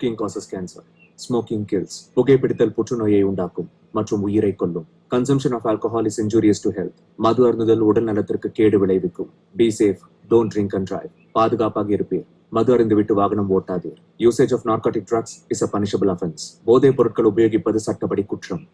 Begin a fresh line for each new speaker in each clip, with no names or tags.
Smoking causes cancer. Smoking kills. புகைப்பிடித்தல் புற்றுநோயை உண்டாக்கும் மற்றும் உயிரை கொல்லும். Consumption of alcohol is injurious to health. மது அருந்துதல் உடல் நலத்திற்கு கேடு விளைவிக்கும். Be safe. Don't drink and drive. பாதுகாப்பாக இருப்பீர். மது அருந்துவிட்டு வாகனம் ஓட்டாதீர். Usage of narcotic drugs is a punishable offense. போதைப் பொருட்கள் உபயோகிப்பது சட்டப்படி குற்றம்.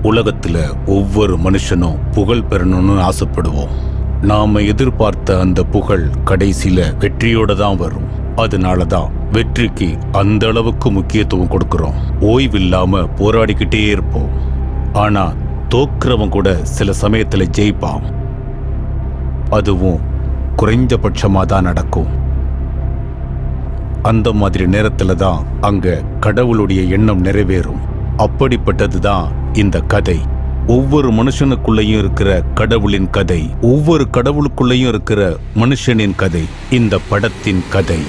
உலகத்துல ஒவ்வொரு மனுஷனும் புகழ் பெறணும்னு ஆசைப்படுவோம். நாம எதிர்பார்த்த அந்த புகழ் கடைசியில வெற்றியோட தான் வரும். அதனாலதான் வெற்றிக்கு அந்த அளவுக்கு முக்கியத்துவம் கொடுக்கிறோம். ஓய்வில்லாம போராடிக்கிட்டே இருப்போம். ஆனா தோக்குறவன் கூட சில சமயத்துல ஜெயிப்பான். அதுவும் குறைந்தபட்சமா தான் நடக்கும். அந்த மாதிரி நேரத்துல தான் அங்க கடவுளுடைய எண்ணம் நிறைவேறும். அப்படிப்பட்டதுதான் இந்த கதை. ஒவ்வொரு மனுஷனுக்குள்ளேயும் இருக்கிற கடவுளின் கதை, ஒவ்வொரு கடவுளுக்குள்ளேயும் இருக்கிற மனுஷனின் கதை இந்த படத்தின் கதை.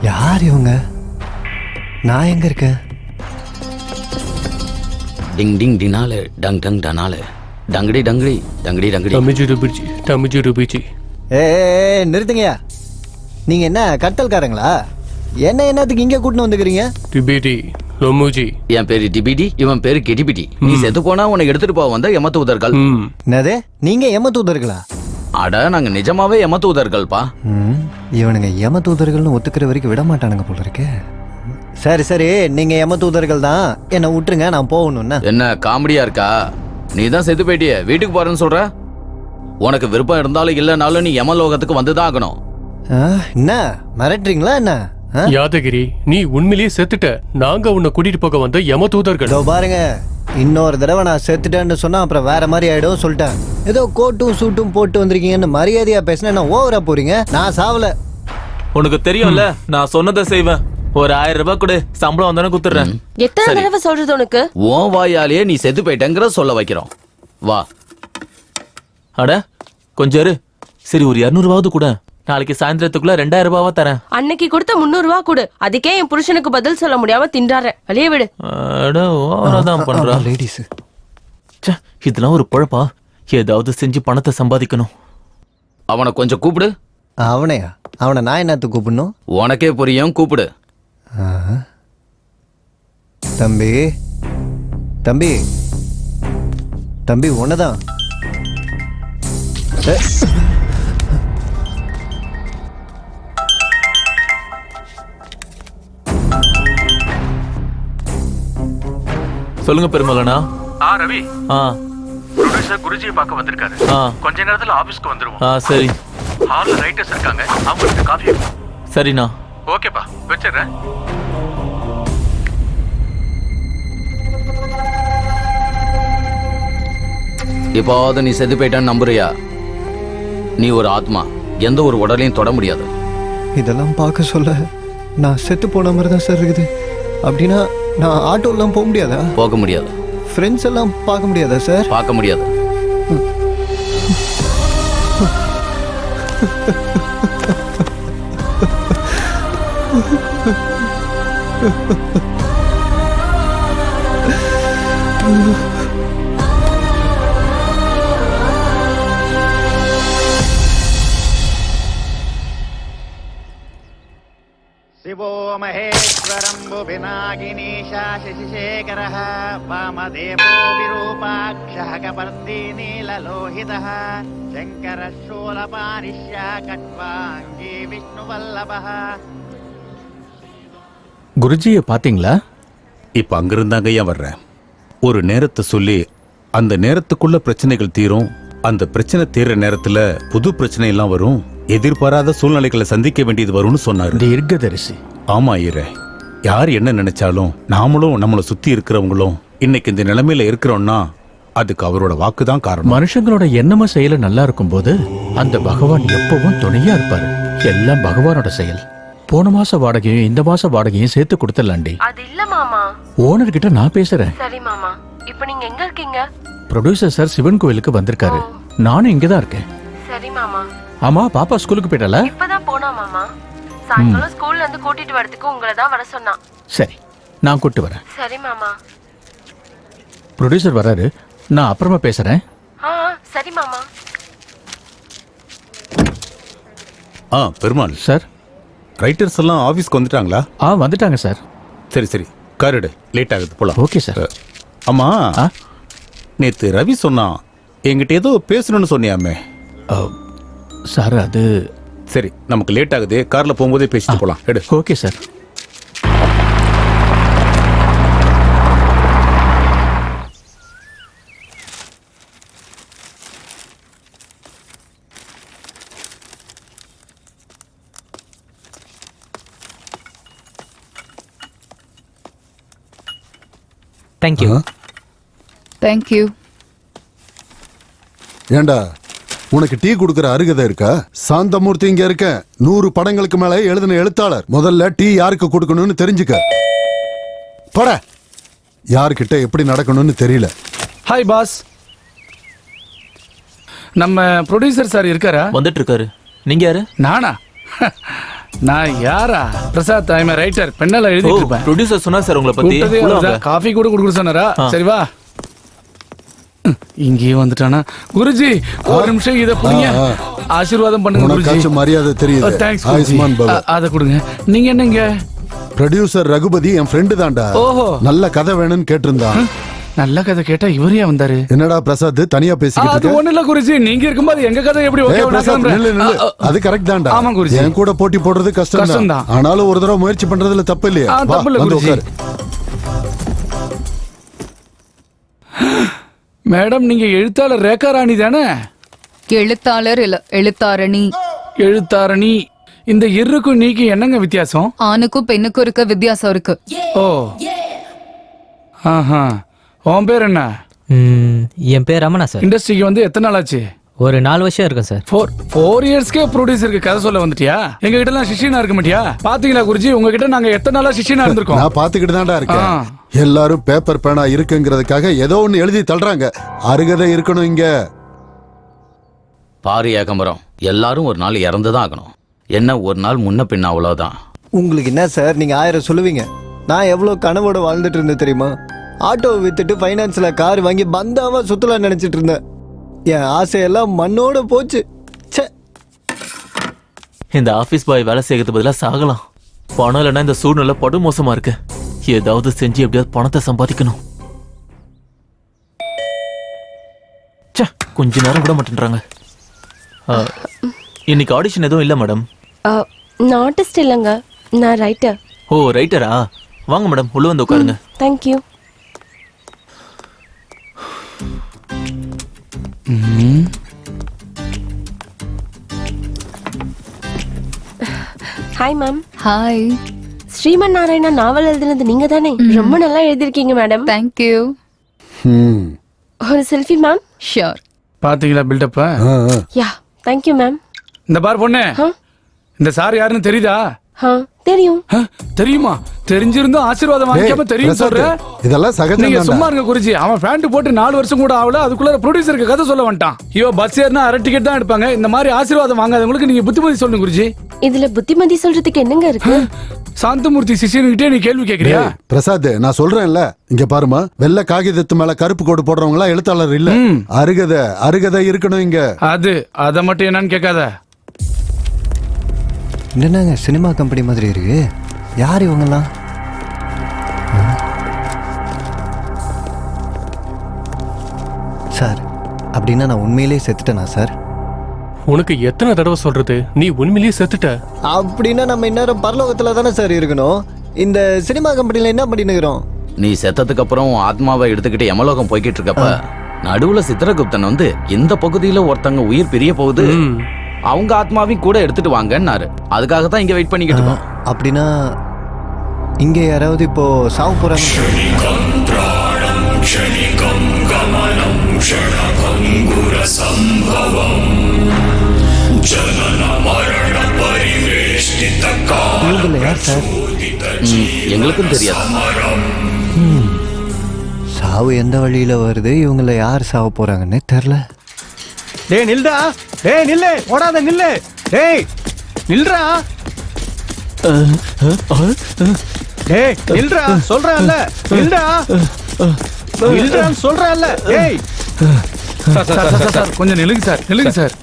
யார் இவங்க? நான் எங்க இருக்கேன்?
டிங் டிங் டினாலே டங் டங் டனாலே டங்கடி டங்கடி டங்கடி டங்கடி
தமிஜி ருபிச்சி.
ஏ நிறுத்துங்கய்யா. நீங்க என்ன கட்டல்காரங்களா? என்னத்துக்கு இங்க கூட்டின்னு வந்துக்கிறீங்க?
டிபிடி லொமுஜி.
என் பேரு டிபிடி, இவன் பேரு கெடிபிடி. நீ செத்து போனா உன்னை எடுத்துட்டு போக வந்த எமத்தூதர்கள்.
என்னது? நீங்க எமத்தூதர்களா?
அட நாங்க நிஜமாவே எமத்தூதர்கள்பா.
இவனுங்க எமத்தூதர்கள்னு ஒத்துக்கிற வரைக்கும் விட மாட்டானுங்க போல இருக்கு. சரி சரி, நீங்க எமத்தூதர்கள் தான், என்ன விட்டுருங்க, நான் போகணும்னா.
என்ன காமெடியா இருக்கா? நீ தான் செத்து போயிட்டிய, வீட்டுக்கு போறேன்னு சொல்ற. உனக்கு விருப்பம் இருந்தாலும் இல்லைனாலும் நீ யமலோகத்துக்கு வந்துதான் ஆகணும்.
என்ன மிரட்டுறீங்களா என்ன?
யாதகிரி, நீ உண்மையிலேயே செத்துட்ட. நாங்க உன்னை கூட்டிட்டு போக வந்த யமதூதர்கள்.
பாருங்க, இன்னொரு தடவை நான் செத்துட்டேன்னு சொன்னா அப்புறம் வேற மாதிரி ஆயிடும் சொல்லிட்டேன். ஏதோ கோட்டும் சூட்டும் போட்டு வந்திருக்கீங்கன்னு மரியாதையா பேசினா என்ன ஓவரா போறீங்க? நான் சாவல.
உனக்கு தெரியும்ல, நான் சொன்னதை செய்வேன். ஒரு 1000 ரூபாய் கொடு, சம்பளம் வந்தானே குத்துறேன்.
எத்தனை தடவை சொல்றது உனக்கு?
உன் வாயாலேயே நீ செத்து போயிட்டேங்கிற சொல்ல வைக்கிறோம். வா.
அட கொஞ்சம் இரு. சரி, ஒரு 200 ரூபாவது கூட, நாளைக்கு சாயந்தரத்துக்குள்ள 2000 ரூபாவா தரேன்.
அன்னைக்கு கொடுத்த 300 ரூபா கொடு. அதுக்கே என் புருஷனுக்கு பதில் சொல்ல முடியாம திண்டாடுறேன். வெளியே விடு.
அட ஓவராதான் பண்றா.
லேடிஸ்
ச்சே, இதெல்லாம் ஒரு பொழப்பா? ஏதாவது செஞ்சு பணத்தை சம்பாதிக்கணும்.
அவனை கொஞ்சம் கூப்பிடு.
அவனையா? அவனை நான் என்னத்துக்கு கூப்பிடணும்?
உனக்கே புரியும், கூப்பிடு.
ஆஹா. தம்பி தம்பி தம்பி ஒன்னதான்.
சொல்லுங்க பெருமாளனா.
ரவி, ப்ரொடியூசர் குருஜியை பார்க்க வந்திருக்காரு. கொஞ்ச நேரத்துல ஆபீஸ்க்கு வந்துருவோம்.
சரி.
ஹால்ல ரைட்டர்ஸ் இருக்காங்க, அவங்களுக்கு காஃபி.
சரிண்ணா.
ஓகேப்பா, வச்சிடுறேன்.
இப்போது நீ செத்து போயிட்டான்னு நம்புறியா? நீ ஒரு ஆத்மா, எந்த ஒரு உடலையும் தொட முடியாது.
இதெல்லாம் பார்க்க சொல்ல நான் செத்து போன மாதிரி தான் சார் இருக்குது. அப்படின்னா நான் ஆட்டோலாம் போக முடியாதா?
போக முடியாது.
ஃப்ரெண்ட்ஸ் எல்லாம் பார்க்க முடியாதா சார்?
பார்க்க முடியாது.
शिवो महेश्वरम्बु पिनाकिनीशा शशिशेखरः वामदेवो विरूपाक्षः कपर्दी नीललोहितः शङ्करः शूलपानिश्या कट्वाङ्गी विष्णुवल्लभः.
குருஜியை பாத்தீங்களா? இப்ப அங்கிருந்தாங்க ஏன் வர்றேன். ஒரு நேரத்தை சொல்லி அந்த நேரத்துக்குள்ள பிரச்சனைகள் தீரும். அந்த பிரச்சனை தீர்ற நேரத்துல புது பிரச்சனை எல்லாம் வரும். எதிர்பாராத சூழ்நிலைகளை சந்திக்க வேண்டியது வரும்னு சொன்னாரு.
தீர்க்கதரிசி.
ஆமா ஐயரே, யார் என்ன நினைச்சாலும் நாமளும் நம்மளை சுத்தி இருக்கிறவங்களும் இன்னைக்கு இந்த நிலைமையில இருக்கிறோம்னா அதுக்கு அவரோட வாக்கு தான் காரணம்.
மனுஷங்களோட எண்ணம செயல நல்லா இருக்கும் போது அந்த பகவான் எப்பவும் துணையா இருப்பாரு. எல்லாம் பகவானோட செயல். போன மாச வாடகையும் இந்த மாச வாடகையும் சேர்த்து கொடுத்துடலாண்டி.
அது இல்ல மாமா.
ஓனர் கிட்ட நான் பேசுறேன்.
சரி மாமா. இப்போ நீங்க எங்க இருக்கீங்க?
ப்ரொடியூசர் சார் சிவன் கோயிலுக்கு வந்திருக்காரு. நானும் இங்கதான் இருக்கேன்.
சரி மாமா.
ஆமா, பாப்பா ஸ்கூலுக்கு போயிட்டாளா?
இப்பதான் போனா மாமா. சாயங்காலம் ஸ்கூல்ல இருந்து கூட்டிட்டு வரதுக்கு உங்களை தான் வர சொன்னா.
சரி, நான் கூட்டு வரேன்.
சரி மாமா.
ப்ரொடியூசர் வராரு, நான் அப்புறமா பேசுறேன்.
சரி மாமா.
பெருமாள்
சார்,
ரைட்டர்ஸ் எல்லாம் ஆபீஸ்க்கு வந்துட்டாங்களா?
வந்துட்டாங்க சார்.
சரி சரி, காரிடு, லேட் ஆகுது, போலாம்.
Okay sir.
அம்மா, நேத்து ரவி சொன்னா என்கிட்ட ஏதோ பேசணும்னு சொன்னியாமே.
சார் அது
சரி, நமக்கு லேட் ஆகுது, கார்ல போகும்போதே பேசிட்டு போலாம். எடு.
Okay sir.
தேங்க்யூ.
தேங்க்யூ.
ஏண்டா, உனக்கு டீ குடுக்கற அருகதை இருக்கா? சாந்தமூர்த்தி இங்க இருக்க. 100 படங்களுக்கு மேல எழுதின எழுத்தாளர். முதல்ல டீ யாருக்கு கொடுக்கணும்னு தெரிஞ்சுக்க. போட. யார்கிட்ட எப்படி நடக்கணும்னு தெரியல.
Hi boss. நம்ம ப்ரொடியூசர் சார் இருக்காரா?
வந்துட்டு இருக்காரு. நீங்க யாரு?
நானா? நான் யாரா? Prasad, I am writer. பெண்ணால எழுதிட்டு இருப்பேன்.
ப்ரொடியூசர் சொன்னா சார் உங்களை பத்தி.
காஃபி கூட குடுக்க சொன்னாரா? சரி வா. இங்கேயும் வந்துட்டானா? குருஜி, ஒரு நிமிஷம் இத புடிங்க. ஆசீர்வாதம் பண்ணுங்க குருஜி.
உனக்கு மரியாதை தெரியுது.
தேங்க்ஸ்
ஆயுஷ்மான் பவ.
அத கொடுங்க. நீங்க என்னங்க?
ப்ரொடியூசர் ரகுபதி என் ஃப்ரெண்டு தான்டா.
ஓஹோ.
நல்ல கதை வேணும்னு கேட்டிருந்தான்.
நல்ல கதை கேட்டா இவரே வந்தாரு.
என்னடா பிரசாத் தனியா பேசிக்கிட்டு இருக்க?
அது ஒண்ணு இல்ல குருஜி, நீங்க இருக்கும்போது எங்க கதை எப்படி ஓகே ஆகும்?
அது கரெக்ட் தான்டா.
ஆமா குருஜி.
என் கூட போட்டி போடுறது கஷ்டம் தான். ஆனாலும் ஒரு தடவை முயற்சி பண்றதுல தப்பு இல்லையா?
தப்பு இல்ல குருஜி. மேடம், நீங்க எழுத்தாளர் ரேகா ராணி தானே?
எழுத்தாளர் இல்ல, எழுத்தாரணி.
எழுத்தாரணி. இந்த இருக்கு நீக்கு என்னங்க வித்தியாசம்?
ஆணுக்கும் பெண்ணுக்கும் இருக்க வித்தியாசம் இருக்கு.
ஓ, ஆஹா. உன் பேர் என்ன?
என் பேர் ரமணா சார்.
இண்டஸ்ட்ரிக்கு வந்து எத்தனை நாள் ஆச்சு?
ஒரு 4 வருஷம் இருக்கும் சார்.
4 இயர்ஸ்க்கே ப்ரொடியூசருக்கு கதை சொல்ல வந்துட்டியா? எங்க கிட்ட எல்லாம் சிஷியனா இருக்க மாட்டியா? பாத்தீங்களா குருஜி, உங்ககிட்ட நாங்க எத்தனை நாளா சிஷியனா இருந்திருக்கோம்.
நான் பாத்துக்கிட்டு தான்டா இருக்கேன். எல்லாரும் பேப்பர் பேனா இருக்குங்கிறதுக்காக ஏதோ ஒன்னு எழுதி தள்ளுறாங்க. அருகதை இருக்கணும் இங்க.
பாரு ஏகம்பரம், எல்லாரும் ஒரு நாள் இறந்துதான் ஆகணும். என்ன ஒரு நாள் முன்ன பின்ன அவ்வளவுதான்.
உங்களுக்கு என்ன சார், நீங்க 1000 சொல்லுவீங்க. நான் எவ்வளவு கனவோட வாழ்ந்துட்டு இருந்தேன் தெரியுமா? ஆட்டோவை வித்துட்டு ஃபைனான்ஸ்ல கார் வாங்கி பந்தாவா சுத்தலாம் நினைச்சிட்டு இருந்தேன். என் ஆசையெல்லாம் மண்ணோட போச்சு. ச்சே.
இந்த ஆபீஸ் பாய் வேலை செய்யறது பதிலா சாகலாம். பணம் இல்லைன்னா இந்த சூழ்நிலை படு மோசமா இருக்கு. ஏதாவது செஞ்சு எப்படியாவது பணத்தை சம்பாதிக்கணும். கொஞ்ச நேரம் விட மாட்டேன்றாங்க. இன்னைக்கு ஆடிஷன் எதுவும் இல்ல மேடம்.
நான் ஆர்டிஸ்ட் இல்லைங்க, நான் ரைட்டர்.
ஓ ரைட்டரா? வாங்க மேடம், உள்ள வந்து உட்காருங்க.
Thank you. Hi ma'am.
Hi.
Sriman Narayana novel எழுதினது நீங்க தானே? ரொம்ப நல்லா எழுதிருக்கீங்க மேடம்.
தேங்க்யூ.
ஒரு செல்ஃபி மேம்.
ஷியோர்.
பாத்தீங்களா பில்டப்ப?
Yeah thank you ma'am.
இந்த பார் பொண்ணு, இந்த சார் யாருன்னு தெரியுதா?
தெரியும்.
தெரியுமா? தெரிஞ்சிருந்தும் ஆசீர்வாதம் வாங்கிக்காம தெரியும் சொல்ற.
இதெல்லாம் சகஜம்.
நீங்க சும்மா இருங்க குருஜி. அவன் பேண்ட் போட்டு 4 வருஷம் கூட ஆகல, அதுக்குள்ள ப்ரொடியூசருக்கு கதை சொல்ல வந்துட்டான். இவ பஸ் ஏறினா அரை டிக்கெட் தான் எடுப்பாங்க. இந்த மாதிரி ஆசீர்வாதம் வாங்காதவங்களுக்கு நீங்க புத்திமதி சொல்லுங்க குருஜி.
இதுல புத்திமதி சொல்றதுக்கு என்னங்க இருக்கு?
சாந்தமூர்த்தி சிஷியன்கிட்டே நீ கேள்வி கேக்குறியா?
பிரசாத், நான் சொல்றேன்ல, இங்க பாருமா, வெள்ளை காகிதத்து மேல கருப்பு கோடு போடுறவங்க எல்லாம் எழுத்தாளர் இல்ல. அருகதை இருக்கணும் இங்க.
அத மட்டும் என்னன்னு கேட்காத.
என்னங்க சினிமா கம்பெனி மாதிரி இருக்கு. யார் இவங்கெல்லாம்? சார், அப்படின்னா நான் உண்மையிலேயே செத்துட்டேனா சார்?
உனக்கு எத்தனை தடவை சொல்றது, நீ உண்மையிலேயே செத்துட்ட.
அப்படின்னா நம்ம இந்நேரம் பரலோகத்துல தானே சார் இருக்கணும். இந்த சினிமா கம்பெனில என்ன பண்ணினுக்கிறோம்?
நீ செத்ததுக்கு அப்புறம் ஆத்மாவை எடுத்துக்கிட்டு யமலோகம் போய்கிட்டு இருக்கப்ப நடுவுல சித்திரகுப்தன் வந்து இந்த பகுதியில ஒருத்தங்க உயிர் பிரிய போகுது, அவங்க ஆத்மாவையும் கூட எடுத்துட்டு வாங்கன்னாரு. அதுக்காக தான் இங்க வெயிட் பண்ணிக்கிட்டு இருக்கோம்.
அப்படின்னா இங்க யாராவது இப்போ சாவு போறாங்க? யார் சார்?
எங்களுக்கும் தெரியாது.
சாவு எந்த வழியில வருது, இவங்கள யார் சாவ போறாங்கன்னு தெரியல.
டேய் நில்டா, டேய் நில்லு, ஓடாத நில்லு, டேய் நில்றா, டேய் நில்றா சொல்றேன்ல, நில்டா நில்றான்னு சொல்றேன்ல, டேய்.
சார் கொஞ்சம் நில்லுங்க சார், நில்லுங்க சார்.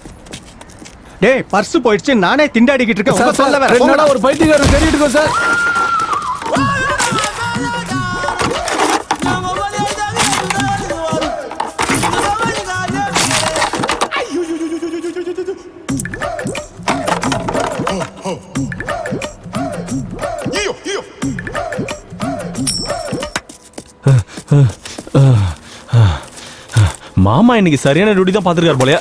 டேய் பர்ஸ் போயிடுச்சு, நானே திண்டாடிக்கிட்டு இருக்கேன். உங்க சொல்ல வேற
என்னடா ஒரு பைத்தியக்காரன் தேடிட்டு இருக்கோம் சார்.
மாமா இன்னைக்கு சரியான டியூட்டி தான் பாத்துருக்காரு போலயா.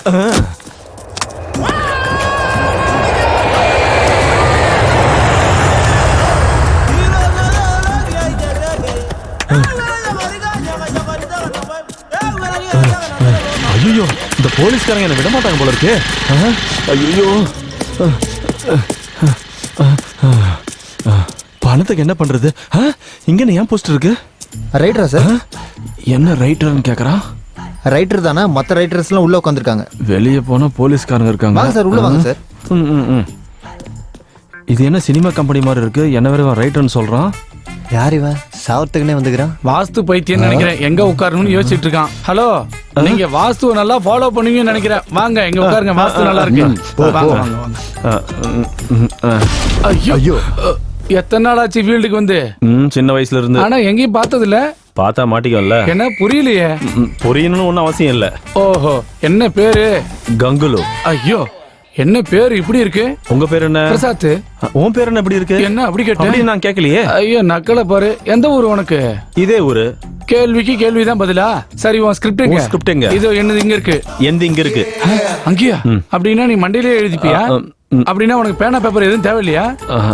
ஐயோ, இந்த போலீஸ்காரங்க என்ன விட மாட்டாங்க போல இருக்கு. ஐயோ, பணத்துக்கு என்ன பண்றது? இங்க ஏன் போஸ்ட் இருக்கு?
ரைட்டரா சார்?
என்ன ரைட்டர்னு கேக்குறான்?
ரைட்டர் தானே, மற்ற ரைட்டர்ஸ்லாம் உள்ள உட்காந்துருக்காங்க.
வெளியே போனா போலீஸ்காரங்க இருக்காங்க.
வாங்க சார், உள்ள வாங்க சார்.
இது என்ன சினிமா கம்பெனி மாதிரி இருக்கு? என்ன வேற ரைட்டர்னு சொல்றான்.
யார் இவன்? சாவத்துக்குனே வந்துக்கிறான்.
வாஸ்து பைத்தியம் நினைக்கிறேன். எங்க உட்காரணும்னு யோசிச்சுட்டு இருக்கான். ஹலோ, நீங்க வாஸ்துவை நல்லா ஃபாலோ பண்ணுவீங்கன்னு நினைக்கிறேன். வாங்க எங்க உட்காருங்க, வாஸ்து நல்லா இருக்கு. வாங்க வாங்க வாங்க. ஐயோ, எத்தனை நாள் ஆச்சு ஃபீல்டுக்கு வந்து?
சின்ன வயசுல இருந்து.
ஆனா எங்கேயும் பார்த்தது இல்ல.
பார்த்தா மாட்டிக்கல.
என்ன புரியலையே?
புரியணும்னு ஒன்னும் அவசியம் இல்ல.
ஓஹோ, என்ன பேரு?
கங்குலு.
ஐயோ, என்ன பேர் இப்படி இருக்கு?
உங்க பேர் என்ன?
பிரசாத்.
உன் பேர் என்ன இப்படி இருக்கு?
என்ன அப்படி கேட்ட?
அப்படி நான் கேட்கலையே.
ஐயோ நக்கல பாரு. எந்த ஊர் உனக்கு?
இதே ஊரு.
கேள்விக்கு கேள்விதான் பதிலா? சரி, உன் ஸ்கிரிப்ட் எங்க? இதோ என்னது இங்க இருக்கு.
எந்த இங்க இருக்கு?
அங்கேயா? அப்படின்னா நீ மண்டையிலே எழுதிப்பியா? அப்படின்னா உனக்கு பேனா பேப்பர் எதுவும் தேவையில்லையா?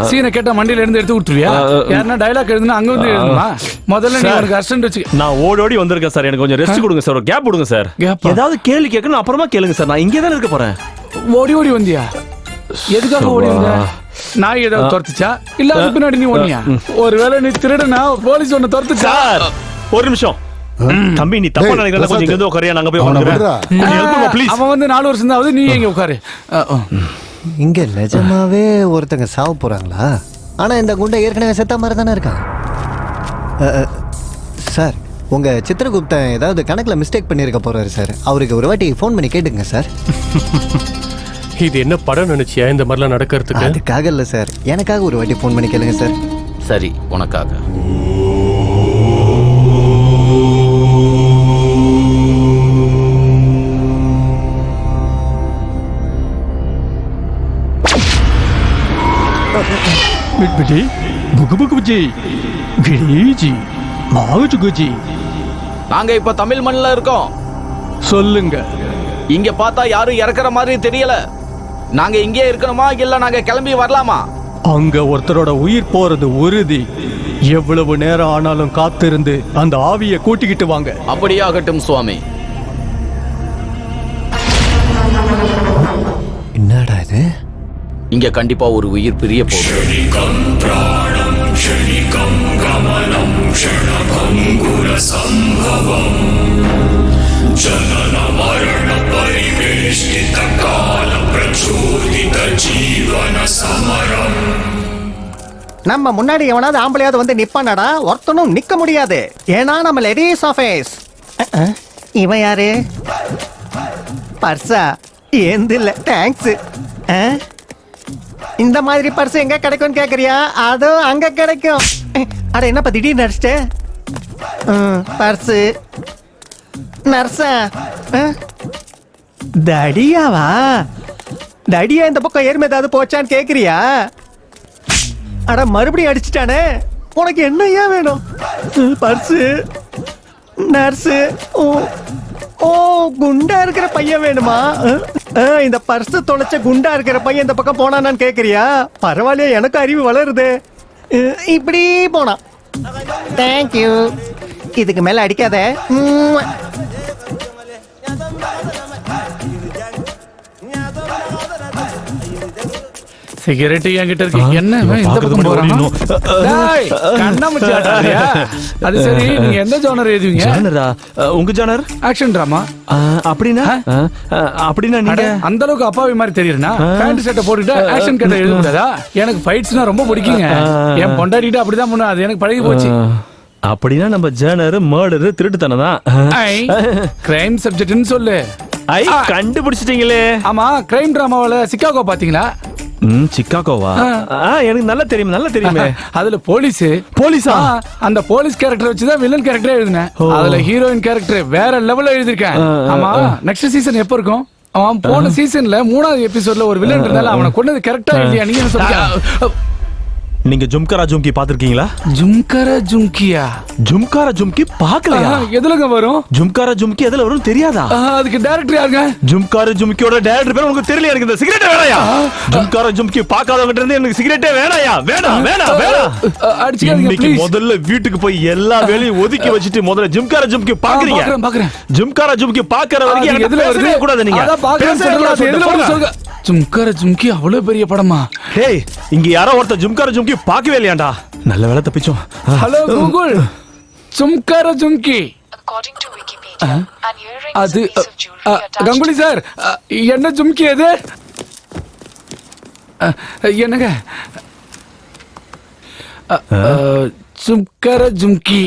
சீனை கேட்டா மண்டியில இருந்து எடுத்து கொடுத்துருவியா? யாருன்னா டயலாக் எழுதுனா அங்க வந்து எழுதுமா? முதல்ல நீ உனக்கு அசிஸ்டன்ட் வச்சு.
நான் ஓடி வந்துருக்கேன் சார். எனக்கு கொஞ்சம் ரெஸ்ட் கொடுங்க சார், ஒரு கேப் கொடுங்க சார். ஏதாவது கேள்வி கேட்கணும் அப்புறமா கேளுங்க சார். நான் இங்கே தான் இருக்க போறேன்.
ஓடி வந்தியா? எதுக்காக ஓடி வந்த? நாய் ஏதாவது துரத்துச்சா இல்ல அதுக்கு பின்னாடி நீ ஓடியா? ஒருவேளை நீ திருடனா போலீஸ் ஒன்னு துரத்துச்சா?
ஒரு நிமிஷம் தம்பி, நீ தப்பா நினைக்கிறத கொஞ்சம் இங்க வந்து உட்காரியா, நாங்க போய் உட்காருறோம். ப்ளீஸ்.
அவன் வந்து 4 வருஷம் தான் ஆகுது, நீ எங்க உட்காரு.
இங்க நிஜமாவே ஒருத்தங்க சாவ போறாங்களா? ஆனா இந்த குண்டை ஏற்கனவே செத்த மாதிரி தானே இருக்கான். சார், உங்க சித்திரகுப்தன் ஏதாவது கணக்குல மிஸ்டேக் பண்ணியிருக்க போறாரு சார். அவருக்கு ஒரு வாட்டி ஃபோன் பண்ணி கேட்டுங்க சார்.
இது என்ன படம் நினைச்சியா இந்த மாதிரிலாம் நடக்கிறதுக்கு?
அதுக்காக இல்ல சார், எனக்காக ஒரு வாட்டி ஃபோன் பண்ணி கேளுங்க சார்.
சரி, உனக்காக.
बिटबिटी बुगबुगजी गिरीजी मागजुगजी
நாங்க இப்ப தமிழ் மண்ணில் இருக்கோம்.
சொல்லுங்க.
இங்க பார்த்தா யாரும் இறக்குற மாதிரி தெரியல. நாங்க இங்கே இருக்கணுமா இல்ல நாங்க கிளம்பி வரலாமா?
அங்க ஒருத்தரோட உயிர் போறது உறுதி. எவ்வளவு நேரம் ஆனாலும் காத்திருந்து அந்த ஆவியை கூட்டிக்கிட்டு வாங்க.
அப்படியாகட்டும் சுவாமி.
என்னடா இது?
இங்க கண்டிப்பா ஒரு உயிர் பிரிய போகுது.
நம்ம முன்னாடி எவனாவது ஆம்பளையாவது வந்து நிப்பானடா? ஒருத்தனும் நிக்க முடியாது. ஏன்னா நம்ம லேடிஸ் ஆஃபீஸ். இவன் யாரு? பர்ஸா? ஏந்து இல்ல, தேங்க்ஸ். இந்த மாதிரி பர்ஸ் எங்க கிடைக்கும் கேக்குறியா? அதுவும் அங்க கிடைக்கும். அட என்னப்பா திடீர்னு நடிச்சிட்டு? பர்ஸ் நர்ஸா? தடியாவா? தடியா இந்த பக்கம் ஏறுமே ஏதாவது போச்சான்னு கேக்குறியா? அட மறுபடியும் அடிச்சிட்டானே. உனக்கு என்னையா வேணும்? Purse nurse? ஓ, குண்டா இருக்கிற பையன் வேணுமா? இந்த பர்ஸ் தொலைச்ச குண்டா இருக்கிற பையன் இந்த பக்கம் போனான்னு கேக்குறியா? பரவாயில்லையா, எனக்கு அறிவு வளருது. இப்படி போனா. தேங்க்யூ. இதுக்கு மேல அடிக்காத.
சிகரெட் என்கிட்ட இருக்கு. என்ன இந்த பக்கம் போறானோ? டேய், கண்ணாமூச்சி ஆட்டாதயா? அது சரி, நீங்க எந்த ஜானர் எழுதுவீங்க?
ஜானரா? உங்க ஜானர்
ஆக்ஷன் டிராமா.
அப்படினா நீங்க
அந்த அளவுக்கு அப்பாவி மாதிரி தெரியுறனா? பேண்ட் ஷர்ட் போட்டுட்டு ஆக்ஷன் கதை எழுதுறதா? எனக்கு ஃபைட்ஸ்னா ரொம்ப பிடிக்குங்க. என் பொண்டாட்டிட்ட அப்படிதான் பண்ணு. அது எனக்கு பழகி போச்சு.
அப்படினா நம்ம ஜானர் மர்டர் திருட்டுத்தனம் தான்.
கிரைம் சப்ஜெக்ட்னு சொல்லு.
கண்டுபிடிச்சிட்டீங்களே.
ஆமா, கிரைம் டிராமாவுல சிக்காகோ பாத்தீங்களா?
சிக்காகோவா? எனக்கு நல்லா தெரியுமே.
அதுல போலீஸா? அந்த போலீஸ் கேரக்டர் வச்சுதான் வில்லன் கேரக்டர் எழுதினேன். அதுல ஹீரோயின் கேரக்டர் வேற லெவல்ல எழுதிருக்கேன். ஆமா, நெக்ஸ்ட் சீசன் எப்ப இருக்கும்? அவன் போன சீசன்ல 3வது எபிசோட்ல ஒரு வில்லன் இருந்தால அவனை கொன்னது கரெக்டா இல்லையா? நீங்க என்ன சொல்றீங்க?
நீங்க ஜும்காரா ஜும்கி பாத்திருக்கீங்களா?
ஜும்காரா ஜும்கியா?
ஜும்காரா ஜும்கி பார்க்கலையா?
எதுலங்க வரும்?
ஜும்காரா ஜும்கி எதுல வரும் தெரியாதா?
அதுக்கு டைரக்டர் யாருங்க?
ஜும்காரா ஜும்கியோட டைரக்டர் பேர் உங்களுக்கு தெரியல. எனக்கு இந்த சிகரெட் வேணாயா? ஜும்காரா ஜும்கி பார்க்காதவங்க இருந்து எனக்கு சிகரெட்டே வேணாயா? வேணாம்.
அடிச்சுக்காதீங்க
இன்னைக்கு முதல்ல வீட்டுக்கு போய் எல்லா வேலையும் ஒதுக்கி வச்சிட்டு முதல்ல ஜும்காரா ஜும்கி பாக்குறீங்க.
பாக்குறேன்.
ஜும்காரா ஜும்கி பாக்குற வரைக்கும் எனக்கு எதுல வரவே கூடாது. நீங்க
அத பாக்குறேன். எதுல வரும் சொல்லுங்க. ஜும்காரா ஜும்கி அவ்வளவு பெரிய படமா?
டேய், இங்க யாரோ ஒருத்தர் ஜும்காரா ஜும்கி பார்க்கவே இல்லையாண்டா? நல்ல வேளை தப்பிச்சோம்.
ஹலோ கூகுள், ஜும்காரா ஜும்கி. அது கங்குலி சார், என்ன ஜும்கி அது? என்னங்க ஜும்காரா ஜும்கி?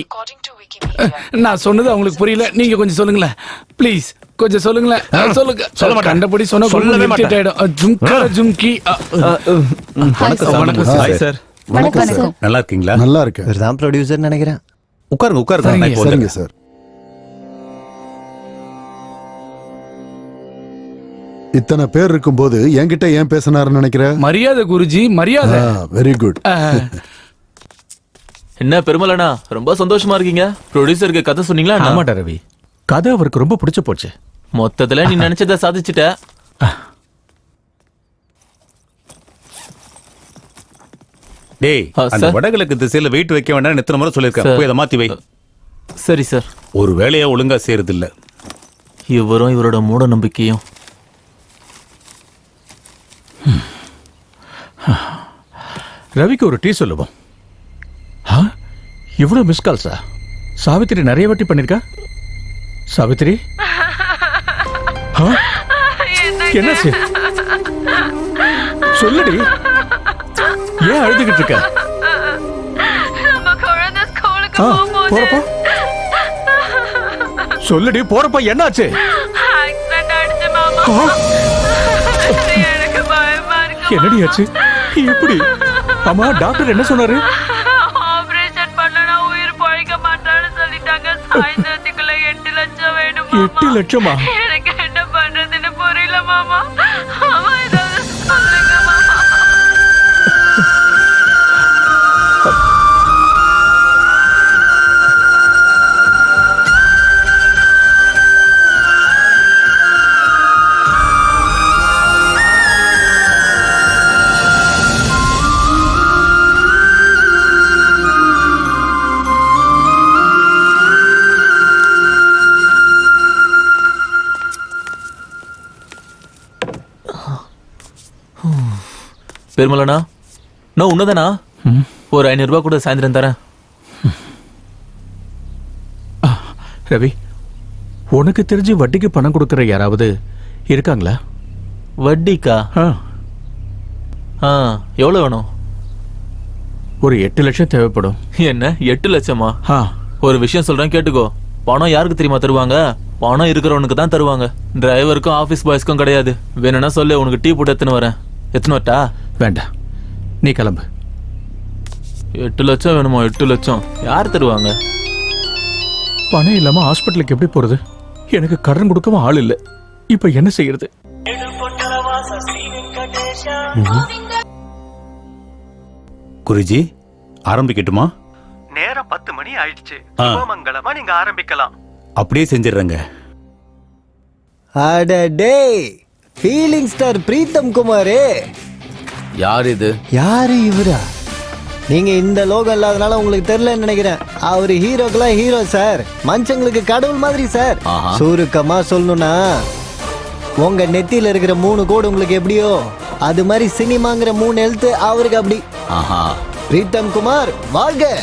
நான் சொன்னது அவங்களுக்கு புரியல. நீங்க கொஞ்சம் சொல்லுங்களேன் ப்ளீஸ். கொஞ்சம் சொல்லுங்களேன். சொல்லுங்க.
சொல்ல மாட்டேன்.
கண்டபடி சொன்னா சொல்லவே மாட்டேன். ஜும்காரா ஜும்கி.
வணக்கம் சார்.
வணக்கம்.
நல்லா இருக்கீங்களா?
நல்லா இருக்கு.
இவர்தான் ப்ரொடியூசர் நினைக்கிறேன்.
உட்காருங்க.
சரிங்க சார். இத்தனை பேர் இருக்கும்போது என்கிட்ட ஏன் பேசினாருன்னு நினைக்கிறேன்?
மரியாதை குருஜி, மரியாதை.
Very good.
என்ன பெருமலண்ணா, ரொம்ப சந்தோஷமா இருக்கீங்க. ப்ரொடியூசருக்கு கதை சொன்னீங்களா?
ஆமாடா ரவி, கதை அவருக்கு ரொம்ப பிடிச்சு போச்சு.
மொத்தத்துல நீ நினைச்சதை சாதிச்சுட்ட.
டேய், அந்த வடகிழக்கு திசையில வெயிட் வைக்க வேண்டாம் எத்தனை முறை சொல்லிருக்கேன். போய் அதை மாத்தி வை.
சரி சார்.
ஒரு வேலையா ஒழுங்கா செய்யறது இல்ல.
இவரும் இவரோட மூட நம்பிக்கையும்.
ரவிக்கு ஒரு டீ சொல்லுவோம். இவ்வளவு மிஸ் கால்ஸா? சாவித்திரி நிறைய வாட்டி பண்ணிருக்கா. சாவித்திரி, என்ன சொல்லுடி, ஏன் அழுதுகிட்டு இருக்க?
நம்ம குழந்தை ஸ்கூலுக்கு
போறப்போ சொல்லுடி, போறப்ப என்னாச்சு?
ஆக்சிடென்ட் ஆயிடுச்சு மாமா. எனக்கு பயமா இருக்கு.
என்னடி ஆச்சு? எப்படி? அம்மா டாக்டர் என்ன சொன்னாரு?
ஆபரேஷன் பண்ணனா உயிர் பழைக்க மாட்டான்னு சொல்லிட்டாங்க. சாயந்தரத்துக்குள்ள 8 லட்சம் வேணும் மாமா.
8 லட்சமா?
எனக்கு என்ன பண்றதுன்னு புரியல மாமா. அம்மா ஏதாவது சொல்லுங்க மாமா.
பெருமலண்ணா, நான் உன்னதானா? ஒரு 500 ரூபாய் கூட சாயந்தரம் தரேன்.
ரவி, உனக்கு தெரிஞ்சு வட்டிக்கு பணம் கொடுக்கற யாராவது இருக்காங்களா?
வட்டிக்கா? எவ்வளவு வேணும்?
ஒரு 8 லட்சம் தேவைப்படும்.
என்ன 8 லட்சமா? ஒரு விஷயம் சொல்றேன் கேட்டுக்கோ. பணம் யாருக்கு தெரியுமா தருவாங்க? பணம் இருக்கிறவனுக்கு தான் தருவாங்க. டிரைவருக்கும் ஆபீஸ் பாய்ஸ்க்கும் கிடையாது. வேணும்னா சொல்லு, உனக்கு டீ போட்டு எத்தனை வரேன். எத்தனை வரட்டா?
வேண்டாம், நீ கிளம்பு.
8 லட்சம் வேணுமா? 8 லட்சம் யார் தருவாங்க?
பணம் இல்லாம ஹாஸ்பிட்டலுக்கு எப்படி போறது? எனக்கு கடன் கொடுக்கவும் ஆள் இல்லை. இப்ப என்ன செய்யறது?
குருஜி, ஆரம்பிக்கட்டுமா?
நேரம் 10 மணி ஆயிடுச்சு. மங்களமா நீங்க ஆரம்பிக்கலாம்.
அப்படியே செஞ்சிடுறேங்க.
அடடே, ஃபீலிங் ஸ்டார் பிரீத்தம் குமாரே.
யார் இது?
யாரு இவரா? நீங்க இந்த லோகம் இல்லாதனால உங்களுக்கு தெரியலன்னு நினைக்கிறேன். அவரு ஹீரோக்கெல்லாம் ஹீரோ சார். மனுஷங்களுக்கு கடவுள் மாதிரி சார். சுருக்கமா சொல்லணும்னா, உங்க நெத்தியில இருக்கிற 3 கோடு உங்களுக்கு எப்படியோ அது மாதிரி சினிமாங்கிற 3 எழுத்து அவருக்கு அப்படி. பிரீத்தம் குமார் வாழ்க.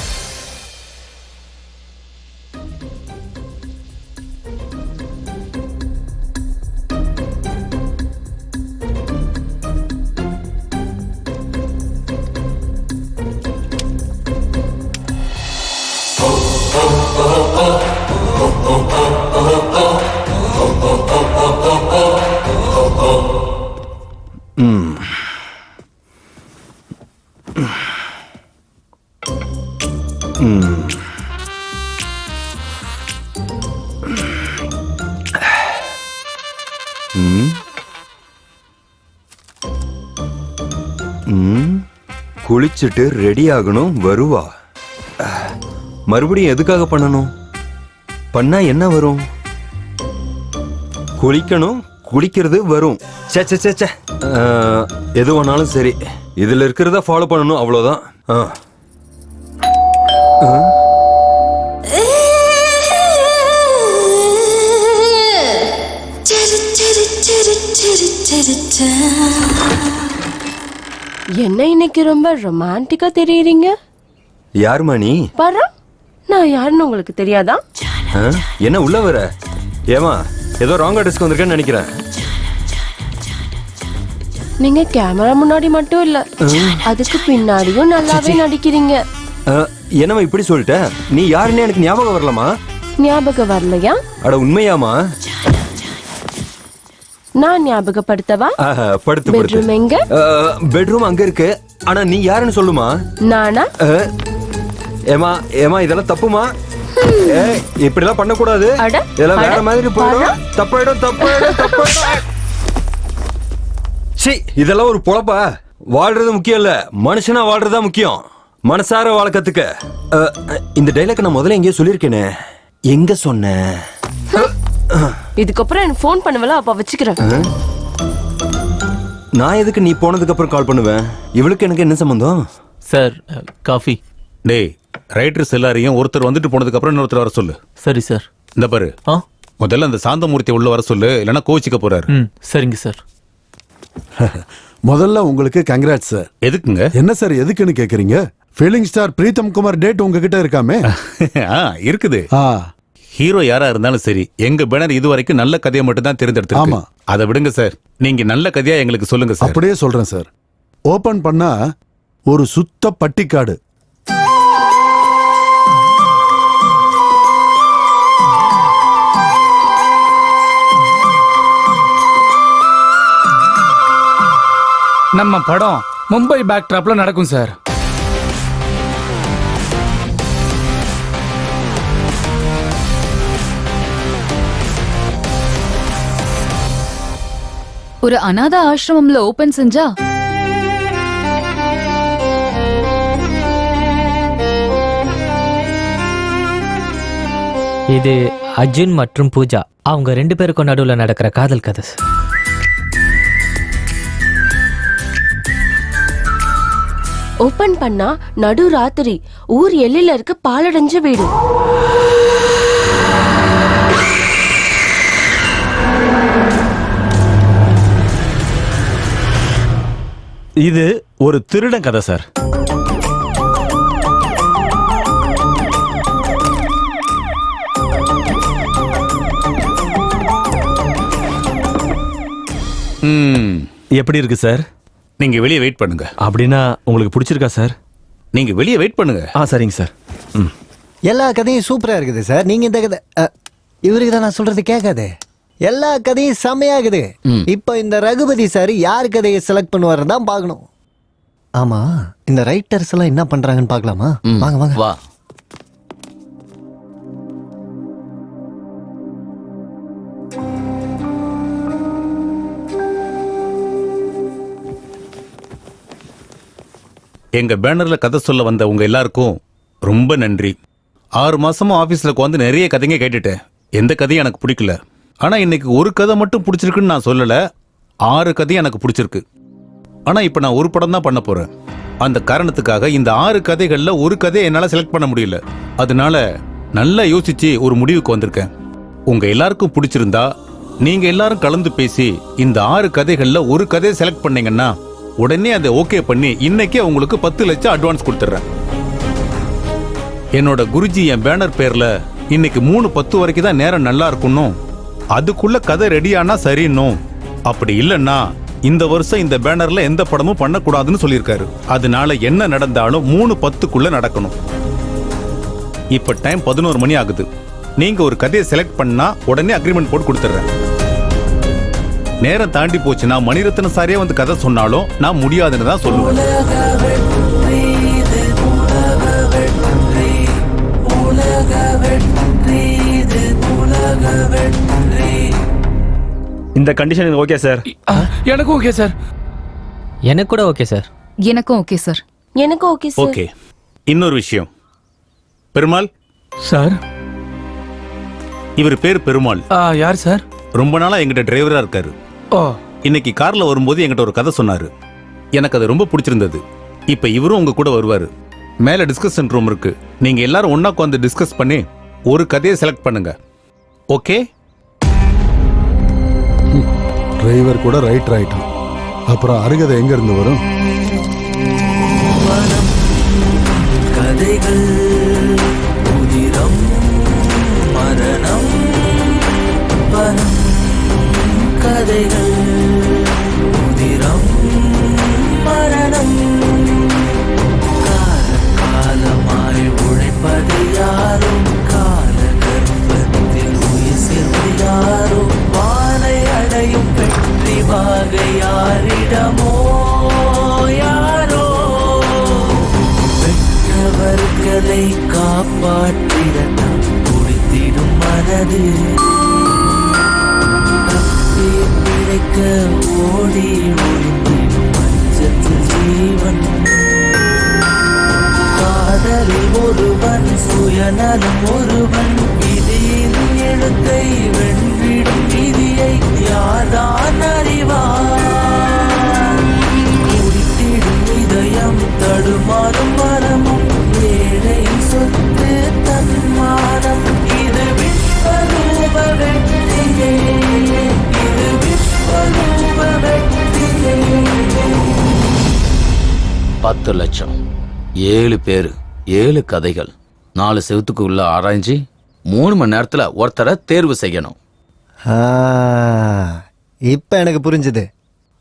குளிச்சுட்டு ரெடி ஆகணும், வருவா. மறுபடியும் எதுக்காக பண்ணணும்? பண்ணா என்ன வரும்? குளிக்கணும், குளிக்கிறது வரும். சே சே சே சே. எது வேணாலும் சரி, இதுல இருக்கிறத ஃபாலோ பண்ணணும், அவ்வளவுதான்.
என்ன இன்னைக்கு ரொம்ப ரொமான்டிக்கா தெரியுறீங்க?
யாருமா நீ?
பாரு, நான் யாருன்னு உங்களுக்கு தெரியாதா?
என்ன உள்ள வர? ஏமா, ஏதோ ராங் அட்ரஸ்க்கு வந்திருக்கேன்னு நினைக்கிறேன்.
நீங்க கேமரா முன்னாடி மட்டும் இல்ல, அதுக்கு பின்னாடியும் நல்லாவே நடிக்கிறீங்க.
என்னமா இப்படி சொல்லிட்ட? நீ யாருன்னு எனக்கு ஞாபகம் வரலமா?
ஞாபகம் வரலையா?
அட உண்மையாமா?
நான் ஞாபகப்படுத்தவா?
படுத்து
பெட்ரூம் எங்க?
பெட்ரூம் அங்க இருக்கு. ஆனா நீ யாருன்னு சொல்லுமா?
நானா?
ஏமா ஏமா, இதெல்லாம் தப்புமா. இப்படி எல்லாம் பண்ண கூடாது. இதெல்லாம் வேற மாதிரி போயிடும். தப்பாயிடும் தப்பாயிடும் தப்பாயிடும். சீ, இதெல்லாம் ஒரு பொழப்பா? வாழ்றது முக்கியம் இல்ல, மனுஷனா வாழ்றதா முக்கியம். மனசார வாழ கத்துக்க. இந்த டைலாக் நான் முதல்ல எங்கேயோ சொல்லியிருக்கேனே. எங்க சொன்னேன்?
இதுக்கப்புறம் எனக்கு ஃபோன் பண்ணுவல, அப்ப வச்சுக்கிறேன்.
நான் எதுக்கு நீ போனதுக்கு அப்புறம் கால் பண்ணுவேன்? இவளுக்கு எனக்கு என்ன சம்பந்தம்?
Sir, coffee.
டேய், ரைட்டர்ஸ் எல்லாரையும் ஒருத்தர் வந்துட்டு போனதுக்கு அப்புறம் இன்னொருத்தர் வர சொல்லு.
சரி சார்.
இந்த பாரு, முதல்ல அந்த சாந்தமூர்த்தி உள்ள வர சொல்லு, இல்லைன்னா கோச்சிக்க போறாரு.
சரிங்க சார்.
முதல்ல உங்களுக்கு கங்க்ராட்ஸ் சார்.
எதுக்குங்க?
என்ன சார் எதுக்குன்னு கேக்குறீங்க? Feeling star Pritam Kumar date உங்ககிட்ட இருக்காமே?
இருக்குது. ஹீரோ யாரா இருந்தாலும் சரி, எங்க பேனர் இதுவரைக்கும் நல்ல கதையை மட்டும் தான் தேர்ந்தெடுத்து. அதை விடுங்க சார், நீங்க நல்ல கதையா எங்களுக்கு சொல்லுங்க சார்.
அப்படியே சொல்றேன் சார். ஓபன் பண்ணா ஒரு சுத்த பட்டிக்காடு.
நம்ம படம் மும்பை பேக்ட்ராப்ல நடக்கும் சார்.
ஒரு அநாத ஆசிரமம்ல ஓபன் செஞ்சா
இது அர்ஜுன் மற்றும் பூஜா அவங்க 2 பேருக்கும் நடுவில் நடக்கிற காதல் கதை சார்.
ஓபன் பண்ணா நடு ராத்திரி ஊர் எல்லையில இருக்க பாலடைஞ்ச வீடு.
இது ஒரு திருடன் கதை சார். எப்படி இருக்கு சார்?
நீங்க வெளியே வெயிட் பண்ணுங்க.
அப்படின்னா உங்களுக்கு பிடிச்சிருக்கா சார்?
நீங்க வெளியே வெயிட் பண்ணுங்க.
சரிங்க சார்.
எல்லா கதையும் சூப்பரா இருக்குது சார். நீங்க இந்த கதை இவருக்கு தான் நான் சொல்றது கேட்காது. எல்லா கதையும் செம்மையாகுது. இப்போ இந்த ரகுபதி சார் யார் கதையை செலக்ட் பண்ணுவாரு தான் பார்க்கணும். ஆமா, இந்த ரைட்டர்ஸ் எல்லாம் என்ன பண்றாங்கன்னு பார்க்கலாமா? வாங்க வாங்க
வா.
எங்க பேனர்ல கதை சொல்ல வந்த உங்க எல்லாருக்கும் ரொம்ப நன்றி. 6 மாசமா ஆபீஸ்ல உட்காந்து நிறைய கதைங்க கேட்டுட்டேன். எந்த கதையும் எனக்கு பிடிக்கல. ஆனா இன்னைக்கு ஒரு கதை மட்டும் பிடிச்சிருக்குன்னு நான் சொல்லல. 6 கதையும் எனக்கு பிடிச்சிருக்கு. ஆனா இப்ப நான் ஒரு படம் தான் பண்ண போறேன். அந்த காரணத்துக்காக இந்த 6 கதைகள்ல ஒரு கதையை என்னால செலக்ட் பண்ண முடியல. அதனால நல்லா யோசிச்சு ஒரு முடிவுக்கு வந்திருக்கேன். உங்க எல்லாருக்கும் பிடிச்சிருந்தா நீங்க எல்லாரும் கலந்து பேசி இந்த 6 கதைகள்ல ஒரு கதையை செலக்ட் பண்ணீங்கன்னா உடனே அதை ஓகே பண்ணி இன்னைக்கே உங்களுக்கு 10 லட்சம் அட்வான்ஸ் கொடுத்துட்றேன். என்னோட குருஜி என் பேனர் பேர்ல இன்னைக்கு 3:10 வரைக்கும் தான் நேரம் நல்லா இருக்கணும். அதுக்குள்ள கதை ரெடியானா சரின்னும். அப்படி இல்லைன்னா இந்த வருஷம் இந்த பேனர்ல எந்த படமும் பண்ணக்கூடாதுன்னு சொல்லியிருக்காரு. அதனால என்ன நடந்தாலும் 3:10க்குள்ள நடக்கணும். இப்ப டைம் 11 மணி ஆகுது. நீங்க ஒரு கதையை செலக்ட் பண்ணா உடனே அக்ரிமெண்ட் போட்டு கொடுத்துட்றேன். நேரம் தாண்டி போச்சுன்னா மணிரத்ன சாரியே வந்து கதை சொன்னாலும் நான் முடியாதுன்னு தான் சொல்லுவேன்.
இந்த கண்டிஷன் ஓகே சார்?
எனக்கும் ஓகே சார்.
எனக்கு கூட ஓகே சார்.
எனக்கும் ஓகே சார்.
எனக்கும் ஓகே சார்.
ஓகே. இன்னொரு விஷயம், பெருமாள்
சார்.
இவர் பேர் பெருமாள்.
யார் சார்?
ரொம்ப நாளா எங்கிட்ட டிரைவரா இருக்காரு. இன்னைக்கு கார்ல வரும்போது என்கிட்ட ஒரு கதை சொன்னாரு. எனக்கு அது ரொம்ப பிடிச்சிருந்தது. இப்ப இவரும் உங்க கூட வருவாரு. மேல டிஸ்கஷன் ரூம் இருக்கு. நீங்க எல்லாரும் ஒண்ணா உட்காந்து டிஸ்கஸ் பண்ணி ஒரு கதையை செலக்ட் பண்ணுங்க. ஓகே?
டிரைவர் கூட ரைட்டர் ஆயிட்டான். அப்புறம் அருகதை எங்க இருந்து வரும்?
கதைகள் உதிரம் மரணம் வனம். கதைகள் உதிரம் மரணம். காலமாய் உழைப்பது யாரோ, கால கர்ப்பத்தில் உயிர் சேர்ந்து யாரோ, வானை அடையும் வெற்றி வாகை யாரிடமோ யாரோ, பெற்றவர்களை காப்பாற்றிட துடித்திடும் மனது, பிழைக்க ஓடி ஒளிந்திடும் மஞ்சத்தில் ஜீவன். காதலில் ஒருவன், சுயநலம் ஒருவன், விதியின் எழுத்தை வென்றிடும் விதியை யார்தான் அறிவார்? குடித்திடும் இதயம் தடுமாறும் மரமும், ஏழை சொத்து தன்மானம். இது விஸ்வரூப வெற்றியே, இது விஸ்வரூப வெற்றியே.
10 லட்சம், 7 பேரு, 7 கதைகள், 4 செவத்துக்குள்ள ஆராய்ச்சி 3 மணி நேரத்துல ஒருத்தரை தேர்வு செய்யணும்.
இப்ப எனக்கு புரிஞ்சுது.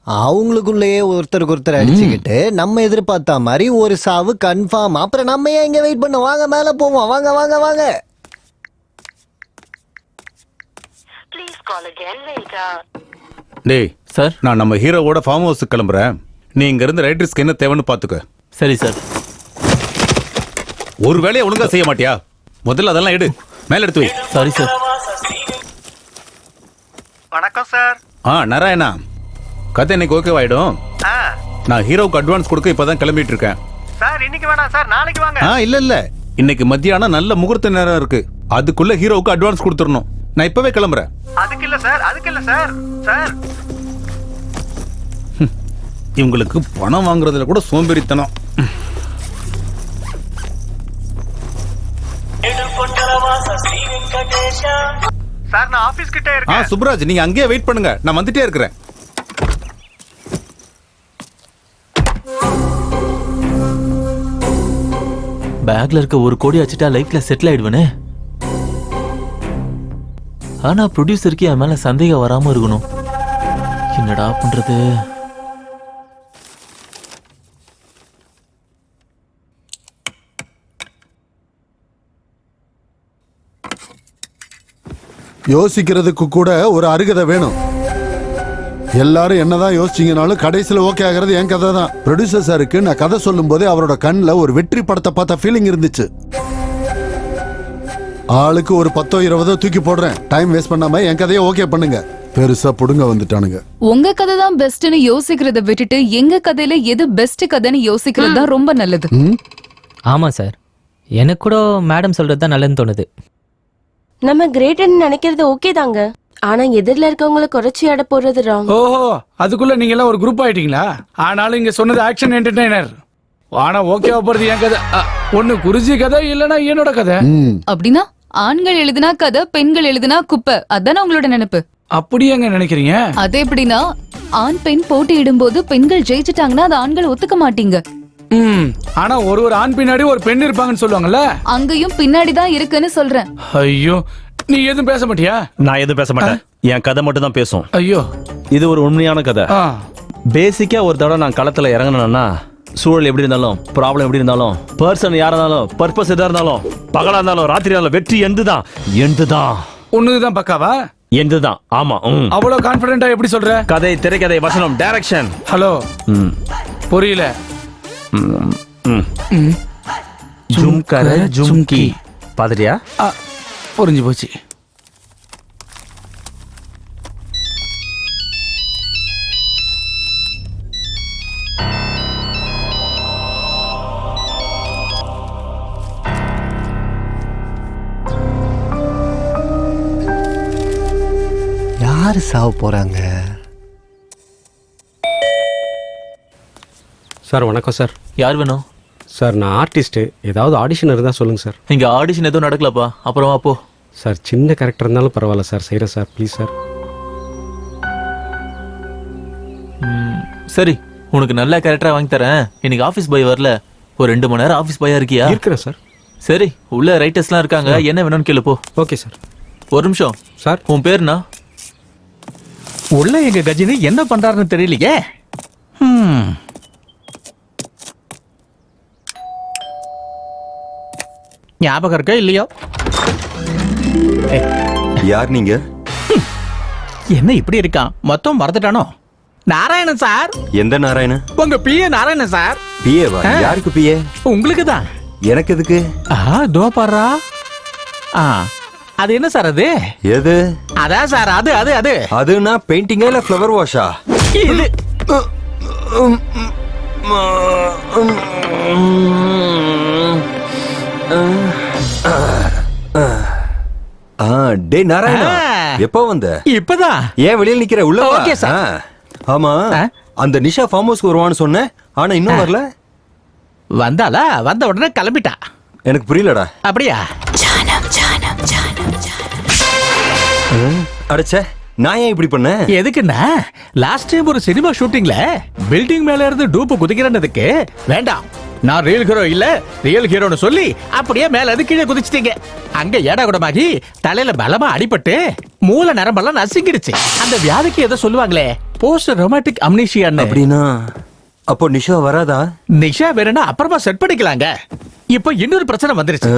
அவங்களுக்குள்ளேயே ஒருத்தருக்கு ஒருத்தர் அடிச்சுக்கிட்டு நம்ம எதிர்பார்த்த மாதிரி ஒரு சாவு கன்ஃபார்ம். அப்புறம் நம்ம ஏன் இங்க வெயிட் பண்ண? வாங்க மேல போவோம். வாங்க வாங்க வாங்க.
டேய் சார், நான் நம்ம ஹீரோவோட ஃபார்ம் ஹவுஸுக்கு கிளம்புறேன். நீ இங்க இருந்து ரைடர்ஸ்க்கு என்ன தேவைன்னு பாத்துக்க.
சரி சார்.
ஒரு வேலையை ஒழுங்கா செய்ய மாட்டியா? முதல்ல அதெல்லாம் எடு, மேல எடுத்து வை.
Sorry sir.
வணக்கம் சார்.
நாராயணா, கதை இன்னைக்கு ஓகேவாயிடும். நான் ஹீரோவுக்கு அட்வான்ஸ் கொடுக்க இப்பதான் கிளம்பிட்டு இருக்கேன்.
சார் இன்னைக்கு வேணாம் சார், நாளைக்கு வாங்க.
இல்ல இன்னைக்கு மத்தியானம் நல்ல முகூர்த்த நேரம் இருக்கு. அதுக்குள்ள ஹீரோவுக்கு அட்வான்ஸ் கொடுத்துடணும். நான் இப்பவே கிளம்புறேன்.
அதுக்கு இல்ல சார், அதுக்கு இல்ல சார். சார்
இவங்களுக்கு பணம் வாங்குறதுல கூட சோம்பேறித்தனம்.
சார் நான் ஆபீஸ் கிட்ட இருக்கேன்.
சுப்ராஜ், நீங்க அங்கேயே வெயிட் பண்ணுங்க, நான் வந்துட்டே இருக்கிறேன்.
பேக்ல இருக்க 1 கோடி வச்சுட்டா லைஃப்ல செட்டில் ஆயிடுவேனே. ஆனா ப்ரொடியூசருக்கு என் மேல சந்தேகம் வராம இருக்கணும். என்னடா பண்றது?
யோசிக்கிறதுக்கு கூட ஒரு அருகதை வேணும். எல்லாரும் என்னதான் யோசிச்சீங்கனாலும் கடைசியில் ஓகே ஆகிறது என் கதை தான். ப்ரொடியூசர் சாருக்கு நான் கதை சொல்லும் போதே அவரோட கண்ணில் ஒரு வெற்றி படத்தை பார்த்த ஃபீலிங் இருந்துச்சு. ஆளுக்கு ஒரு 10-20 தூக்கி போடுறேன். டைம் வேஸ்ட் பண்ணாம என் கதையை ஓகே பண்ணுங்க. பெருசா புடுங்க வந்துட்டானுங்க.
உங்க கதை தான் பெஸ்ட்னு யோசிக்கிறத விட்டுட்டு எங்க கதையில எது பெஸ்ட் கதைன்னு யோசிக்கிறது தான் ரொம்ப நல்லது.
ஆமா சார், எனக்கு கூட மேடம் சொல்றது தான் நல்லதுன்னு தோணுது.
நம்ம கிரேட்னு நினைக்கிறது ஓகே தாங்க, ஆனா எதிரில இருக்கவங்கள குறைச்சி அட போடுறது ராங்.
ஓஹோ, அதுக்குள்ள நீங்க எல்லாம் ஒரு குரூப் ஆயிட்டீங்களா? ஆனாலும் இங்க சொன்னது ஆக்ஷன் என்டர்டெய்னர். ஆனா ஓகேவா போறது என் கதை. ஒண்ணு குருஜி கதை, இல்லனா என்னோட கதை.
அப்படின்னா ஆண்கள் எழுதினா கதை, பெண்கள் எழுதினா குப்பை, அதானே உங்களோட நினைப்பு?
அப்படியேங்க நினைக்கிறீங்க?
அது எப்படின்னா, ஆண் பெண் போட்டியிடும் போது பெண்கள் ஜெயிச்சிட்டாங்கன்னா அது ஆண்கள் ஒத்துக்க மாட்டீங்க.
ஆனா ஒரு ஆண் பின்னாடி ஒரு பெண் இருப்பாங்கன்னு சொல்லுவாங்கல்ல,
அங்கேயும் பின்னாடி தான் இருக்குன்னு சொல்றேன்.
ஐயோ, நீ எதுவும் பேச மாட்டியா?
நான் எதுவும் பேச மாட்டேன். என் கதை மட்டும் தான் பேசும்.
ஐயோ,
இது ஒரு உண்மையான கதை. பேசிக்கா ஒரு தடவை நான் களத்துல இறங்கினேன்னா, சூழல் எப்படி இருந்தாலும், ப்ராப்ளம் எப்படி இருந்தாலும், பர்சன் யாரா இருந்தாலும், பர்பஸ் எதா இருந்தாலும், பகலா இருந்தாலும், ராத்திரி இருந்தாலும், வெற்றி எந்துதான்.
ஒண்ணுதான் பக்காவா?
எந்துதான். ஆமா.
அவ்வளவு கான்பிடென்ட்டா எப்படி சொல்ற?
கதை, திரைக்கதை, வசனம், டைரக்ஷன்.
ஹலோ, புரியல.
ஜும்கர ஜும்கி பாத்துட்டியா?
புரிஞ்சு போச்சு.
யாரு சாவ போறாங்க?
சார் வணக்கம் சார்.
யார் வேணும்?
சார் நான் ஆர்டிஸ்ட்டு. ஏதாவது ஆடிஷன் இருந்தால் சொல்லுங்கள் சார்.
இங்கே ஆடிஷன் எதுவும் நடக்கலப்பா, அப்புறமா போ.
சார் சின்ன கேரக்டர் இருந்தாலும் பரவாயில்ல சார், செய்கிறேன் சார், ப்ளீஸ் சார்.
சரி, உனக்கு நல்ல கேரக்டராக வாங்கி தரேன். இன்னைக்கு ஆஃபீஸ் பாய் வரல, ஒரு 2 மணி நேரம் ஆஃபீஸ் பாயா இருக்கியா?
இருக்கிறேன் சார்.
சரி, உள்ள ரைட்டர்ஸ்லாம் இருக்காங்க, என்ன வேணும்னு கேளு போ.
Okay sir.
ஒரு நிமிஷம்
சார்.
உன் பேருண்ணா?
உள்ள எங்க கஜினி என்ன பண்றாருன்னு தெரியலையே. ஞாபகம் இருக்கா இல்லையோ?
யார் நீங்க?
என்ன இப்படி இருக்கான், மொத்தம் மறந்துட்டானோ? நாராயணன் சார்.
எந்த நாராயணன்?
உங்க பிஏ நாராயணன் சார்.
பிஏவா? யாருக்கு பிஏ?
உங்களுக்கு தான்.
எனக்கு எதுக்கு?
தோ பாரா. அது என்ன சார் அது?
எது?
அதான் சார், அது அது அது
அதுனா பெயிண்டிங்கா இல்ல ஃப்ளவர் வாஷா?
இது
டே நாராயணா, எப்போ வந்த?
இப்பதான்.
ஏன் வெளியில நிக்கிற? உள்ள வா.
Okay sir.
ஆமா, அந்த நிஷா ஃபார்ம் ஹவுஸ்க்கு வருவான்னு சொன்னேன், ஆனா இன்னும் வரல.
வந்தாளா? வந்த உடனே கிளம்பிட்டா.
எனக்கு புரியலடா.
அப்படியா?
அடச்சே, நான் ஏன் இப்படி பண்ண?
எதுக்குன்னா, லாஸ்ட் டைம் ஒரு சினிமா ஷூட்டிங்ல பில்டிங் மேல இருந்து டூப்பு குதிக்கிறதுக்கு வேண்டாம், நான் ரியல் ஹீரோ இல்ல ரியல் ஹீரோன்னு சொல்லி அப்படியே மேல இருந்து கீழே குதிச்சிட்டீங்க. அங்க ஏடா கூடமாகி தலையில பலமா அடிபட்டு மூல நரம்பெல்லாம் நசுங்கிடுச்சு. அந்த வியாதிக்கு ஏதோ சொல்லுவாங்களே, போஸ்ட் ரொமாட்டிக் அம்னீஷியா.
அப்படின்னா அப்போ நிஷா வராதா?
நிஷா வேணும்னா அப்புறமா செட் பண்ணிக்கலாங்க. இப்ப இன்னொரு பிரச்சனை வந்துருச்சு.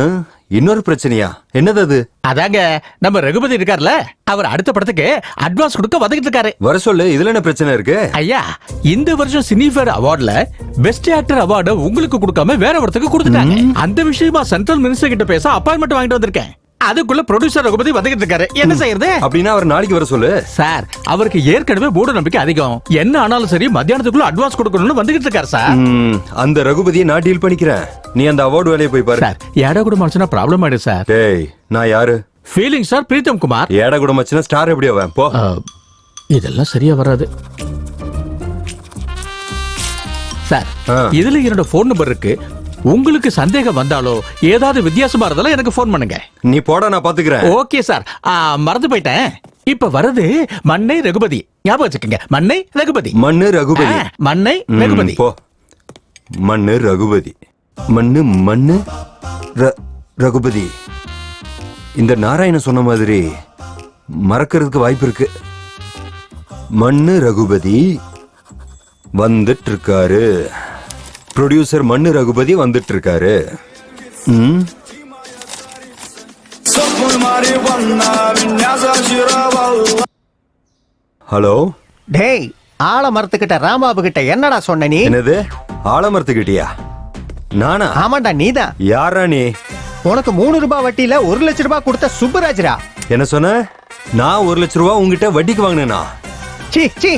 இன்னொரு பிரச்சனையா? என்னது அது?
அதாங்க நம்ம ரகுபதி இருக்கார்ல, அவர் அடுத்த படத்துக்கு அட்வான்ஸ் கொடுக்க வந்துகிட்டு இருக்காரு.
வர சொல்லு. இதுல என்ன பிரச்சனை இருக்கு?
ஐயா, இந்த வருஷம் சினிஃபேர் அவார்ட்ல பெஸ்ட் ஆக்டர் அவார்டு உங்களுக்கு கொடுக்காம வேற ஒருத்தருக்கு கொடுத்துட்டாங்க. அந்த விஷயமா சென்ட்ரல் மினிஸ்டர் கிட்ட பேச அப்பாயின்மெண்ட் வாங்கிட்டு வந்திருக்கேன். அதுக்குள்ள ப்ரொடியூசர் ரகுபதி வந்துகிட்டு இருக்காரு. என்ன செய்யறது?
அப்படின்னா அவர் நாளைக்கு வர சொல்லு.
சார், அவருக்கு ஏற்கனவே மூட நம்பிக்கை அதிகம். என்ன ஆனாலும் சரி மத்தியானத்துக்குள்ள அட்வான்ஸ் கொடுக்கணும்னு வந்துகிட்டு இருக்காரு சார்.
அந்த ரகுபதியை நான் டீல் பண்ணிக்கிறேன். நீ அந்த அவார்டு வேலையை போய் பாரு.
சார், ஏடா கூட மனுஷனா ப்ராப்ளம் ஆயிடுது சார்.
டேய், நான் யாரு?
Feeling sir, Pritam Kumar.
ஏடா கூட மச்சனா ஸ்டார் எப்படி அவன்? போ.
இதெல்லாம் சரியா வராது சார். இதுல என்னோட போன் நம்பர் இருக்கு. உங்களுக்கு சந்தேகம் வந்தாலோ ஏதாவது வித்தியாசமா இருந்தாலும் எனக்கு போன் பண்ணுங்க.
நீ போட, நான் பாத்துக்கிறேன்.
Okay sir. மறந்து போயிட்டேன். இப்ப வருது மண்ணை ரகுபதி. ஞாபகம் வச்சுக்கோங்க, மண்ணை ரகுபதி.
மண்ணு ரகுபதி.
மண்ணை ரகுபதி.
போ. மண்ணு ரகுபதி. மண்ணு ரகுபதி. இந்த நாராயணன் சொன்ன மாதிரி மறக்கிறதுக்கு வாய்ப்பு இருக்கு. மண்ணு ரகுபதி வந்துட்டு இருக்காரு. ப்ரொடியூசர் மண்ணு ரகுபதி வந்துட்டு இருக்காரு. ஹலோ.
டேய், ஆலமரத்துக்கிட்ட ராமாபு கிட்ட என்னடா சொன்ன நீ?
என்னது? ஆலமரத்துக்கிட்டியா? நானா?
ஆமாண்டா, நீதான்.
யாரா நீ?
உனக்கு 3 ரூபாய் வட்டியில 1 லட்சம் ரூபாய் கொடுத்த சுப்பராஜ்ரா.
என்ன சொன்ன? நான் 1 லட்சம் ரூபாய் உங்ககிட்ட வட்டிக்கு வாங்கினேனா?
சீ,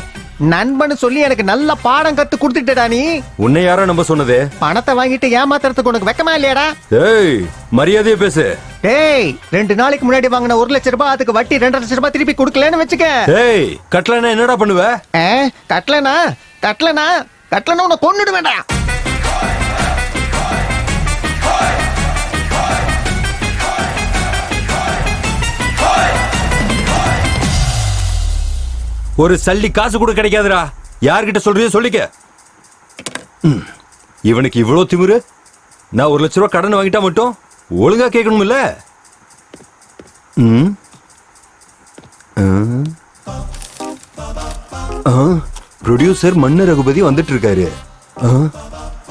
நண்பன்னு சொல்லி எனக்கு நல்ல பாடம் கத்து கொடுத்துட்டடா நீ.
உன்னை யாரோ நம்ப சொன்னது?
பணத்தை வாங்கிட்டு ஏமாத்துறதுக்கு உனக்கு வெக்கமா இல்லையாடா?
ஏய், மரியாதையா பேசு.
டேய், 2 நாளைக்கு முன்னாடி வாங்கின 1 லட்சம் ரூபாய் அதுக்கு வட்டி 2.5 லட்சம் ரூபாய் திருப்பி கொடுக்கலன்னு வச்சுக்க.
ஏய், கட்டலனா என்னடா பண்ணுவ?
கட்டலனா உன்னை கொன்னுடுவேன்டா.
ஒரு சல்லி காசு கூட கிடைக்காதுடா. யார்கிட்ட சொல்றியோ சொல்லிக்க. இவனுக்கு இவ்வளவு திமிரு. நான் 1 லட்சம் ரூபாய் கடன் வாங்கிட்டா மட்டும் ஒழுங்கா கேட்கணும்ல. ப்ரொடியூசர் மண்ணு ரகுபதி வந்துட்டு இருக்காரு.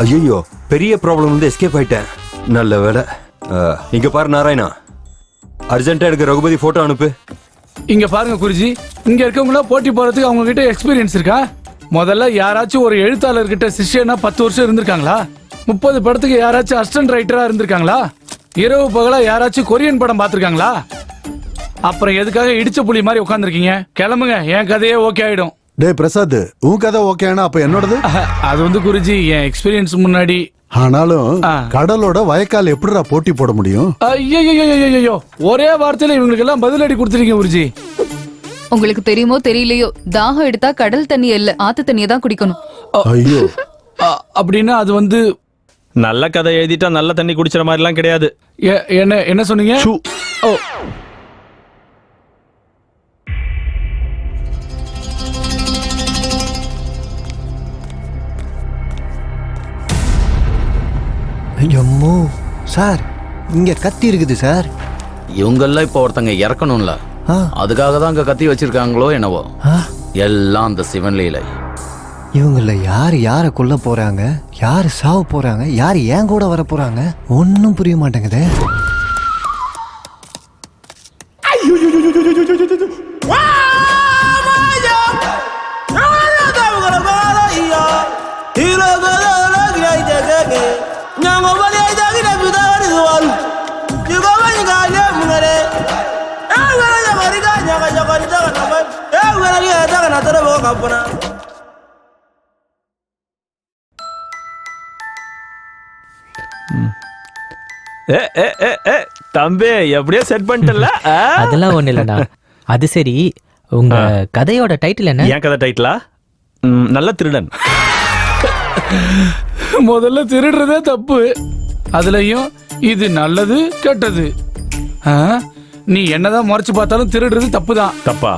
ஐயோ, பெரிய ப்ராப்ளம் வந்து எஸ்கேப் ஆயிட்டேன். நல்ல வேலை. இங்க பாரு நாராயணா, அர்ஜென்ட்டா எடுக்க ரகுபதி போட்டோ அனுப்பு.
இங்க பாருங்க குருஜி, இங்க இருக்கவங்கள போட்டி போறதுக்கு அவங்க கிட்ட எக்ஸ்பீரியன்ஸ் இருக்கா? முதல்ல யாராச்சும் ஒரு எழுத்தாளர்கிட்ட சிஷ்யனா 10 வருஷம் இருந்திருக்காங்களா? 30 படத்துக்கு யாராச்சும் அசிஸ்டன்ட் ரைட்டரா இருந்திருக்காங்களா? இரவு பகலா யாராச்சும் கொரியன் படம் பார்த்திருக்காங்களா? அப்புறம் எதுக்காக இடிச்ச புலி மாதிரி உட்கார்ந்துருக்கீங்க? கிளம்புங்க, என் கதையே ஓகே ஆயிடும்.
டேய் பிரசாத், உன் கதை ஓகேனா அப்ப என்னோடது?
அது வந்து குருஜி, என் எக்ஸ்பீரியன்ஸ் முன்னாடி.
ஆனாலும் கடலோட வயக்கால் எப்படிடா போட்டி போட முடியும்?
ஐயோ, ஒரே வார்த்தையில இவங்களுக்கு எல்லாம் பதிலடி கொடுத்துருக்கீங்க குருஜி.
உங்களுக்கு தெரியுமோ தெரியலையோ, தாகம் எடுத்தா கடல் தண்ணி இல்ல, ஆத்து தண்ணியை தான் குடிக்கணும்.
ஐயோ,
அப்படின்னா அது வந்து
நல்ல கதை எழுதிட்டா நல்ல தண்ணி குடிச்சிற மாதிரி எல்லாம் கிடையாது.
என்ன சொன்னீங்க? ஓ,
ஐயம்மோ சார், இங்க கத்தி இருக்குது சார்.
இவங்கெல்லாம் இப்போ ஒருத்தங்க இறக்கணும்ல, அதுக்காக தான் அங்க கத்தி வச்சிருக்காங்களோ என்னவோ. எல்லாம் அந்த சிவன் லீலை.
இவங்கள யாரை கொல்ல போறாங்க, யாரு சாவ போறாங்க, யாரு ஏன் கூட வர போறாங்க, ஒன்னும் புரிய மாட்டேங்குதே.
தம்பி, எப்படியோ செட் பண்ணிட்டல?
அதெல்லாம் ஒண்ணு இல்லடா. அது சரி, உங்க கதையோட டைட்டில் என்ன?
என் கதை டைட்டிலா? நல்ல திருடன்.
முதல்ல திருடுறதே தப்பு, அதுலயும் இது நல்லது கெட்டது. நீ என்னதான் முறைச்சு பார்த்தாலும் திருடுறது தப்பு தான்.
தப்பா?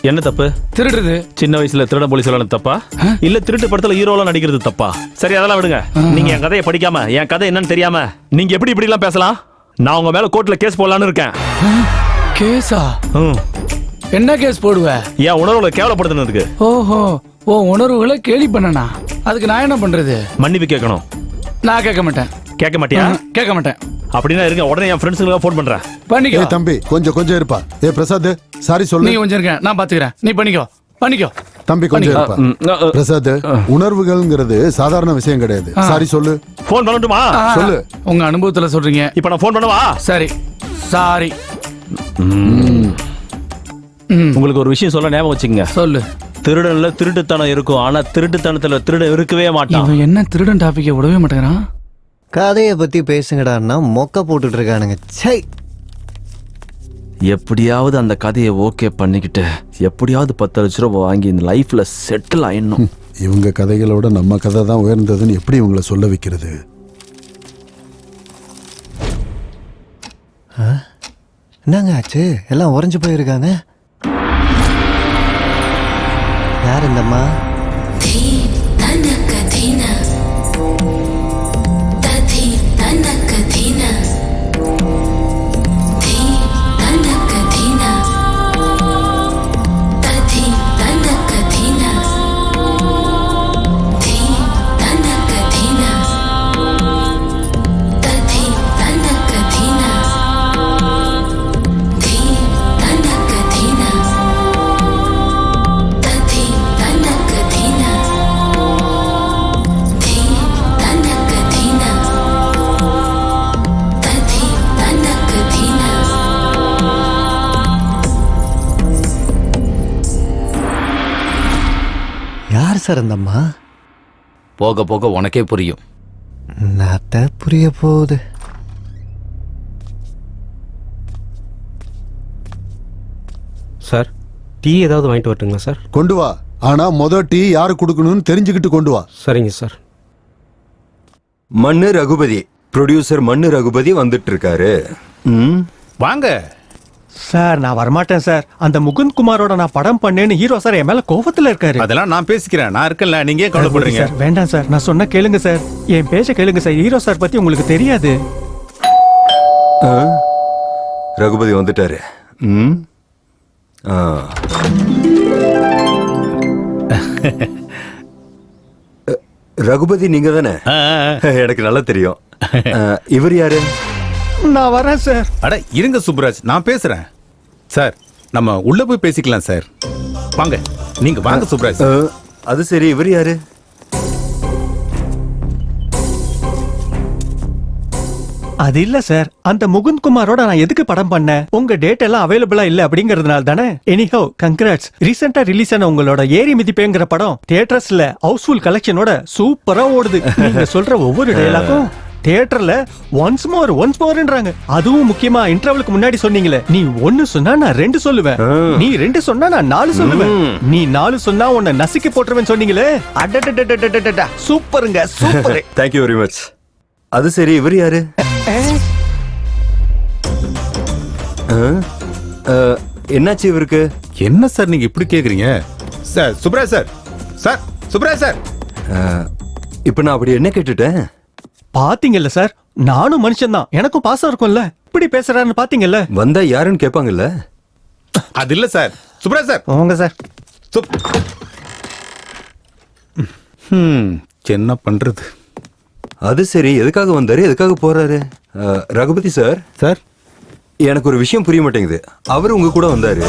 என்ன தப்பு?
திருடுறது.
சின்ன வயசுல திருட போலீஸ் எல்லாம் தப்பா? இல்ல திருட்டு படத்துல ஹீரோலாம் நடிக்கிறது தப்பா? சரி, அதெல்லாம் விடுங்க. நீங்க என் கதையை படிக்காம என் கதை என்னன்னு தெரியாம நீங்க எப்படி இப்படி எல்லாம் பேசலாம்? நான் உங்க மேல கோர்ட்ல கேஸ் போடலான்னு இருக்கேன்.
கேஸா? என்ன கேஸ் போடுவ?
என் உணர்வுகளை கேவலப்படுத்தினதுக்கு.
ஓஹோ, ஓ உணர்வுகளை கேலி பண்ணனா? அதுக்கு நான் என்ன பண்றது?
மன்னிப்பு கேட்கணும்.
நான் கேட்க மாட்டேன்.
கேட்க மாட்டியா?
கேட்க மாட்டேன்.
அப்படின்னா இருங்க, உடனே என் ஃப்ரெண்ட்ஸுங்களுக்கு ஃபோன் பண்றேன்.
பண்ணிக்கோ.
தம்பி கொஞ்சம் இருப்பா. பிரசாத் சாரி சொல்லு.
நீ கொஞ்சம் இருக்க, நான் பாத்துக்கிறேன். நீ பண்ணிக்கோ.
தம்பி கொஞ்சம் இருப்பா. பிரசாத், உணர்வுகள்ங்கிறது சாதாரண விஷயம் கிடையாது. சாரி சொல்லு.
ஃபோன் பண்ணட்டுமா?
சொல்லு.
உங்க அனுபவத்துல சொல்றீங்க.
இப்ப நான் ஃபோன் பண்ணவா?
சரி. சாரி.
உங்களுக்கு ஒரு விஷயம் சொல்ல ஞாபகம் வச்சுக்கங்க.
சொல்லு.
திருடன்ல திருட்டுத்தனம் இருக்கும், ஆனா திருட்டுத்தனத்துல திருடன் இருக்கவே மாட்டான்.
இவன் என்ன திருடன் டாபிக்கை விடவே மாட்டேங்கிறான்.
கதையை பத்தி பேசுங்கடான்னா மொக்க போட்டுட்டு இருக்கானுங்க. சை,
எப்படியாவது அந்த கதையை ஓகே பண்ணிக்கிட்டு எப்படியாவது 10 லட்ச ரூபாய் வாங்கி இந்த லைஃப்ல செட்டில் ஆயிடணும்.
இவங்க கதைகளோட நம்ம கதை தான் உயர்ந்ததுன்னு எப்படி இவங்களை சொல்ல வைக்கிறது?
என்னங்க ஆச்சு? எல்லாம் உறைஞ்சு போயிருக்காங்க. யார் இந்தம்மா? யார் சார் அந்தம்மா?
போக போக உனக்கே புரியும்.
நாத்த புரிய போகுது.
சார், டீ ஏதாவது வாங்கிட்டு வரட்டுங்களா சார்?
கொண்டு வா. ஆனா டீ யாரு கொடுக்கணும்னு தெரிஞ்சுக்கிட்டு கொண்டு வா.
சரிங்க சார்.
மண்ணு ரகுபதி, ப்ரொடியூசர் மண்ணு ரகுபதி வந்துட்டு இருக்காரு.
வாங்க
சார். நான் வரமாட்டேன் சார். அந்த முகுந்த் குமாரோட நான் படம் பண்ணேன்னு ஹீரோ சார் என் மேல கோபத்துல இருக்காரு.
அதெல்லாம் நான் பேசிக்கிறேன். நான் இருக்கேன்ல, நீங்க ஏன் கவலைப்படுறீங்க?
சார் வேண்டாம் சார், நான் சொன்ன கேளுங்க சார். என் பேச்ச கேளுங்க சார். ஹீரோ சார் பத்தி உங்களுக்கு தெரியாது.
ரகுபதி வந்துட்டாரு. ரகுபதி நீங்க தானே? எனக்கு நல்லா தெரியும். இவர் யாரு?
நான் வரேன் சார்.
அட இருங்க சுப்ராஜ், நான் பேசுறேன். சார், நம்ம உள்ள போய் பேசிக்கலாம் சார். வாங்க, நீங்க வாங்க சுப்ராஜ்.
அது சரி, இவர் யாரு?
அது இல்ல சார், அந்த முகுந்த் குமாரோட நான் எதுக்கு படம் பண்ணேன்? உங்க டேட் எல்லாம் அவைலபிளா இல்ல அப்படிங்கறதுனால தானே. Anyhow congrats. ரீசெண்டா ரிலீஸ் ஆன உங்களோட ஏரி மிதிப்பேங்கிற படம் தியேட்டர்ஸ்ல ஹவுஸ்ஃபுல் கலெக்ஷனோட சூப்பரா ஓடுது. நீங்க சொல்ற ஒவ்வொரு டயலாக்கும் தியேட்டர்ல ஒன்ஸ் மோர்ன்றாங்க. அதுவும் முக்கியமா இன்டர்வலுக்கு முன்னாடி சொன்னீங்களே, நீ 1 சொன்னா நான் 2 சொல்லுவேன், நீ 2 சொன்னா நான் 4 சொல்லுவேன், நீ 4 சொன்னா உன்னை நசுக்கி போட்டுருவேன் சொன்னீங்களே. அடடடடடடடடா, சூப்பருங்க, super.
Thank you very much. அது சரி, இவர் யாரு? என்னாச்சு இவருக்கு?
என்ன சார் நீங்க இப்படி கேக்குறீங்க? Sir Subraj sir, sir Subraj sir.
இப்ப நான் அப்படி என்ன கேட்டுட்டேன்?
பாத்தீங்கல்ல சார், நானும் மனுஷன் தான், எனக்கும் பாசம் இருக்கும்ல. இப்படி பேசுறான்னு பாத்தீங்கல்ல.
வந்தா யாருன்னு கேட்பாங்கல்ல.
அது இல்ல சார். சுப்ராஜ் சார்.
வாங்க சார்.
என்ன பண்றது?
அது சரி, எதுக்காக வந்தாரு, எதுக்காக போறாரு? ரகுபதி சார்.
சார்,
எனக்கு ஒரு விஷயம் புரிய மாட்டேங்குது. அவரு உங்க கூட வந்தாரு,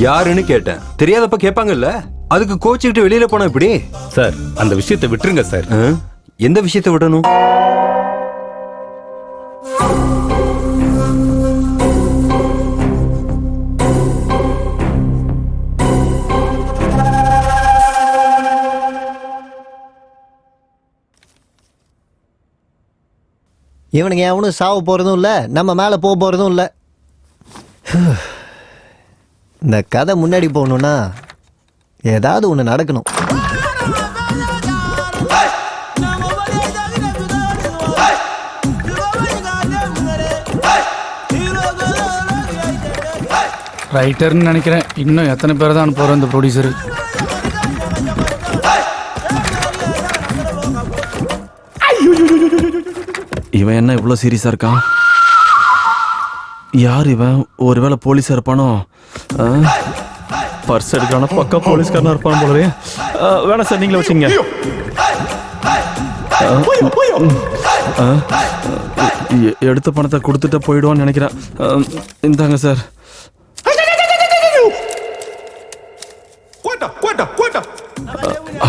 யாருன்னு கேட்டேன். தெரியாதப்ப கேட்பாங்கல்ல, அதுக்கு கோச்சுக்கிட்டு வெளியில போனா இப்படி?
சார், அந்த விஷயத்தை விட்டுருங்க சார்.
எந்த விஷயத்தை விடணும்?
இவனுங்க எவனும் சாவ போறதும் இல்ல, நம்ம மேல போக போறதும் இல்ல. இந்த கதை முன்னாடி போகணும்னா ஏதாவது ஒண்ணு நடக்கணும்.
ரைட்டர்னு நினைக்கிறேன். இன்னும் எத்தனை பேர் தான் போறோம் இந்த ப்ரொடியூசர்.
இவன் என்ன இவ்வளவு சீரியஸா இருக்கான்? யார் இவன்? ஒருவேளை போலீஸா இருப்பானோ? பர்ஸ் எடுக்கிறான பக்கா போலீஸ்காரனா இருப்பான் போலவே. வேணாம் சார், நீங்களே வச்சுங்க. எடுத்த பணத்தை கொடுத்துட்டு போயிடுவான்னு நினைக்கிறேன். இந்தாங்க சார்.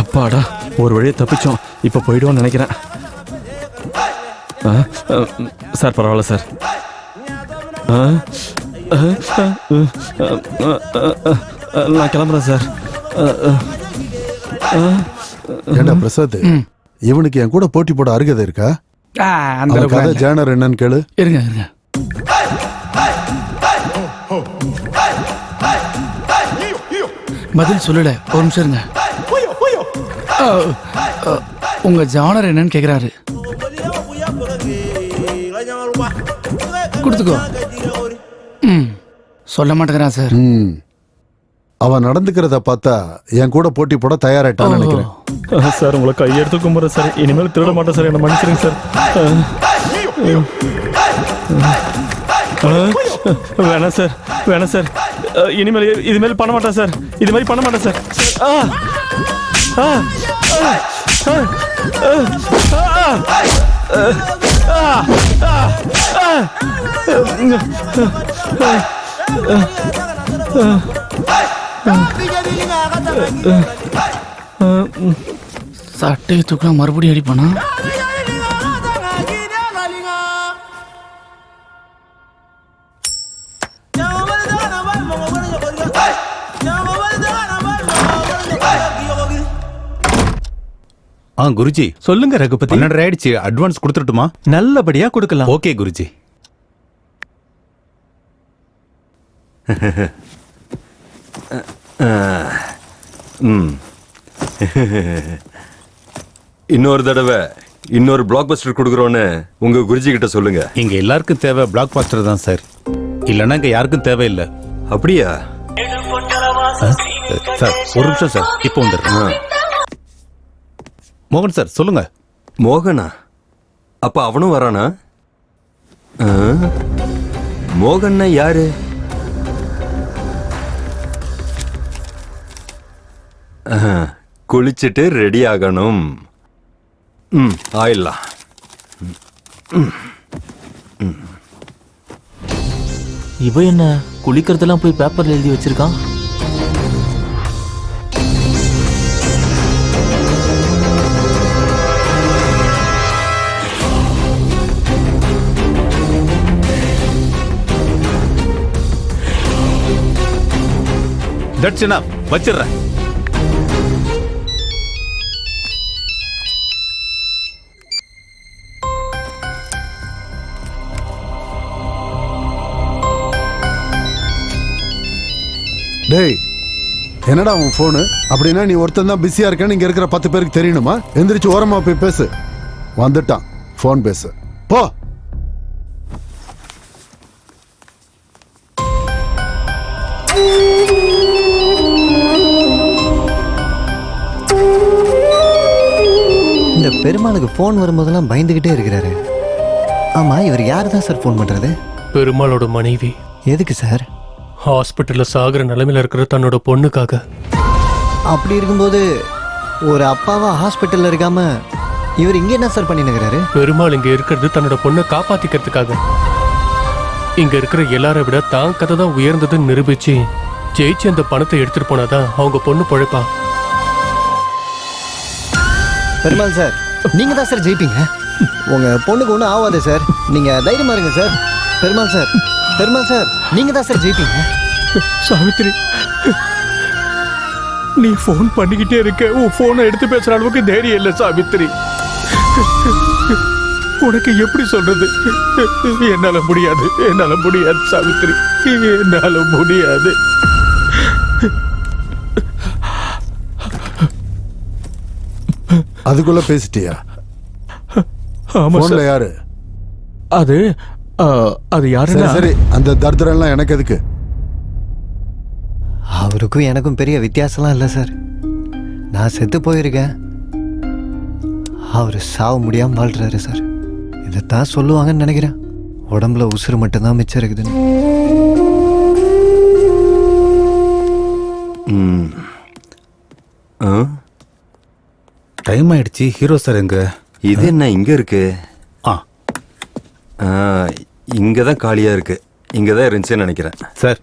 அப்பாடா, ஒரு வழியை தப்பிச்சோம். இப்போ போயிடுவான்னு நினைக்கிறேன். சார் பரவாயில்ல சார். நான் கிளம்புறேன் சார்.
ஏண்டா பிரசாத், இவனுக்கு என் கூட போட்டி போட அருகதை இருக்கா?
அந்த
அவன் கதை ஜேனர் என்னன்னு கேளு.
இருங்க இருங்க. பதில் சொல்லல, ஒரு நிமிஷம் இருங்க. உங்க ஜானர் என்னன்னு கேக்குறாரு. கொடுத்துக்கோ. சொல்ல மாட்டேங்கிறான் சார்.
அவன் நடந்துக்கிறத பார்த்தா என் கூட போட்டி போட தயாராயிட்டான்னு நினைக்கிறேன்.
சார் உங்களை கையெடுத்து கும்புறேன் சார். இனிமேல் திருட மாட்டேன் சார், என்ன மன்னிச்சிருங்க சார். வேணாம் சார், வேணாம் சார். இனிமேல் இதுமேல் பண்ண மாட்டேன் சார். இது மாதிரி பண்ண மாட்டேன் சார்.
சட்டையை தூக்கலாம் மறுபடியும் அடிப்பானா?
குருஜி
சொல்லுங்க ரகுபதி.
12 ஆயிடுச்சு, அட்வான்ஸ் கொடுத்துட்டுமா?
நல்லபடியா கொடுக்கலாம்.
ஓகே குருஜி.
இன்னொரு தடவை இன்னொரு பிளாக் பஸ்டர் கொடுக்குறோன்னு உங்க குருஜி கிட்ட சொல்லுங்க.
இங்க எல்லாருக்கும் தேவை பிளாக் பஸ்டர் தான் சார், இல்லைன்னா இங்க யாருக்கும் தேவையில்லை.
அப்படியா
சார்? ஒரு நிமிஷம் சார், இப்போ வந்துடுறேன். மோகன் சார் சொல்லுங்க.
மோகனா? அப்ப அவனும் வரானா? மோகன்னா யாரு? குளிச்சுட்டு ரெடி ஆகணும். ஆயிடலாம்.
இவ என்ன குளிக்கிறதெல்லாம் போய் பேப்பர்ல எழுதி வச்சிருக்கான்?
தட்ஸ் எனஃப், வச்சிடுறேன்.
டேய், என்னடா உன் போனு? அப்படின்னா நீ ஒருத்தன் தான் பிஸியா இருக்கேன்னு இங்க இருக்கிற 10 பேருக்கு தெரியணுமா? எந்திரிச்சு ஓரமா போய் பேசு. வந்துட்டான், போன் பேசு போ.
இந்த பெருமாளுக்கு போன் வரும்போதெல்லாம் பயந்துகிட்டே இருக்கிறாரு. ஆமா, இவர் யாரு தான் சார் போன் பண்றது?
பெருமாளோட மனைவி.
எதுக்கு சார்?
ஹாஸ்பிட்டல்ல சாகுற நிலைமையில இருக்கிற தன்னோட பொண்ணுக்காக.
அப்படி இருக்கும்போது ஒரு அப்பாவா ஹாஸ்பிட்டல்ல இருக்காம இவர் இங்க என்ன சார் பண்ணினுக்கிறாரு?
பெருமாள் இங்க இருக்கிறது தன்னோட பொண்ணை காப்பாத்திக்கிறதுக்காக. இங்க இருக்கிற எல்லாரை விட தான் கதை தான் உயர்ந்ததுன்னு நிரூபிச்சு ஜெயிச்சு அந்த பணத்தை எடுத்துட்டு போனாதான் அவங்க பொண்ணு பொழைப்பா.
பெருமாள் சார், நீங்க தான் சார் ஜெயிப்பீங்க. உங்க பொண்ணுக்கு ஒன்றும் ஆகாது சார், நீங்க தைரியமா இருங்க sir. Perumal sir, Perumal sir, நீங்க தான் சார் ஜெயிப்பீங்க.
சாவித்திரி, நீ போன் பண்ணிக்கிட்டே இருக்க. உன் போனை எடுத்து பேசுற அளவுக்கு தைரியம் இல்லை சாவித்திரி. உனக்கு எப்படி சொல்றது? என்னால முடியாது, என்னால முடியாது சாவித்திரி, என்னால முடியாது.
அதுக்குள்ள பேசிட்டியா?
ஆமா
போன்ல
சார்.
யாரு?
அது யாரு?
சரி, அந்த தர்தரம் எல்லாம் எனக்கு எதுக்கு?
அவருக்கும் எனக்கும் பெரிய வித்தியாசம்லாம் இல்லை சார். நான் செத்து போயிருக்கேன், அவரு சாவ முடியாம வாழ்றாரு சார். இதைத்தான் சொல்லுவாங்கன்னு நினைக்கிறேன். உடம்புல உசுறு மட்டும்தான் மிச்சம் இருக்குதுன்னு.
டைம் ஆயிடுச்சு. ஹீரோ சார் எங்க?
இது என்ன இங்க இருக்கு? இங்கதான் காலியா இருக்கு. இங்கதான் இருந்துச்சுன்னு நினைக்கிறேன்.
சார்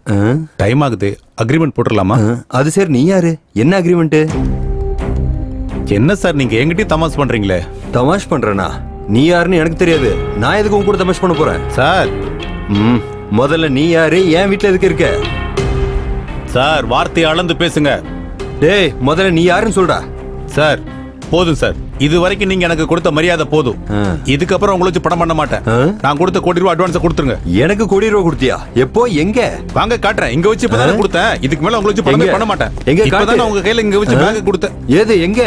டைம் ஆகுது, அக்ரிமெண்ட் போட்டுடலாமா?
அது சரி, நீ யாரு? என்ன அக்ரிமெண்ட்?
என்ன சார் நீங்க என்கிட்டயும் தமாஷ் பண்றீங்களே?
தமாஷ் பண்றேனா? நீ யாருன்னு எனக்கு தெரியாது. நான் எதுக்கு உன் கூட தமாஷ் பண்ண போறேன்?
சார்
முதல்ல நீ யாரு? என் வீட்டுல எதுக்கு இருக்க?
சார் வார்த்தையை அளந்து பேசுங்க.
டேய் முதல்ல நீ யாருன்னு சொல்றா.
சார் போதும் சார், இது வரைக்கும் நீங்க எனக்கு கொடுத்த மரியாதை போதும். இதுக்கப்புறம் உங்களை வச்சு படம் பண்ண மாட்டேன். நான் கொடுத்த கோடி ரூபாய் அட்வான்ஸ் கொடுத்துருங்க.
எனக்கு கோடி ரூபாய் கொடுத்தியா? எப்போ? எங்க?
வாங்க காட்டுறேன். இங்க வச்சு இப்பதான் கொடுத்தேன். இதுக்கு மேல உங்களை வச்சு படமே பண்ண மாட்டேன்.
எங்க?
இப்பதான் உங்க கையில இங்க வச்சு பேங்க் கொடுத்தேன்.
ஏது எங்க?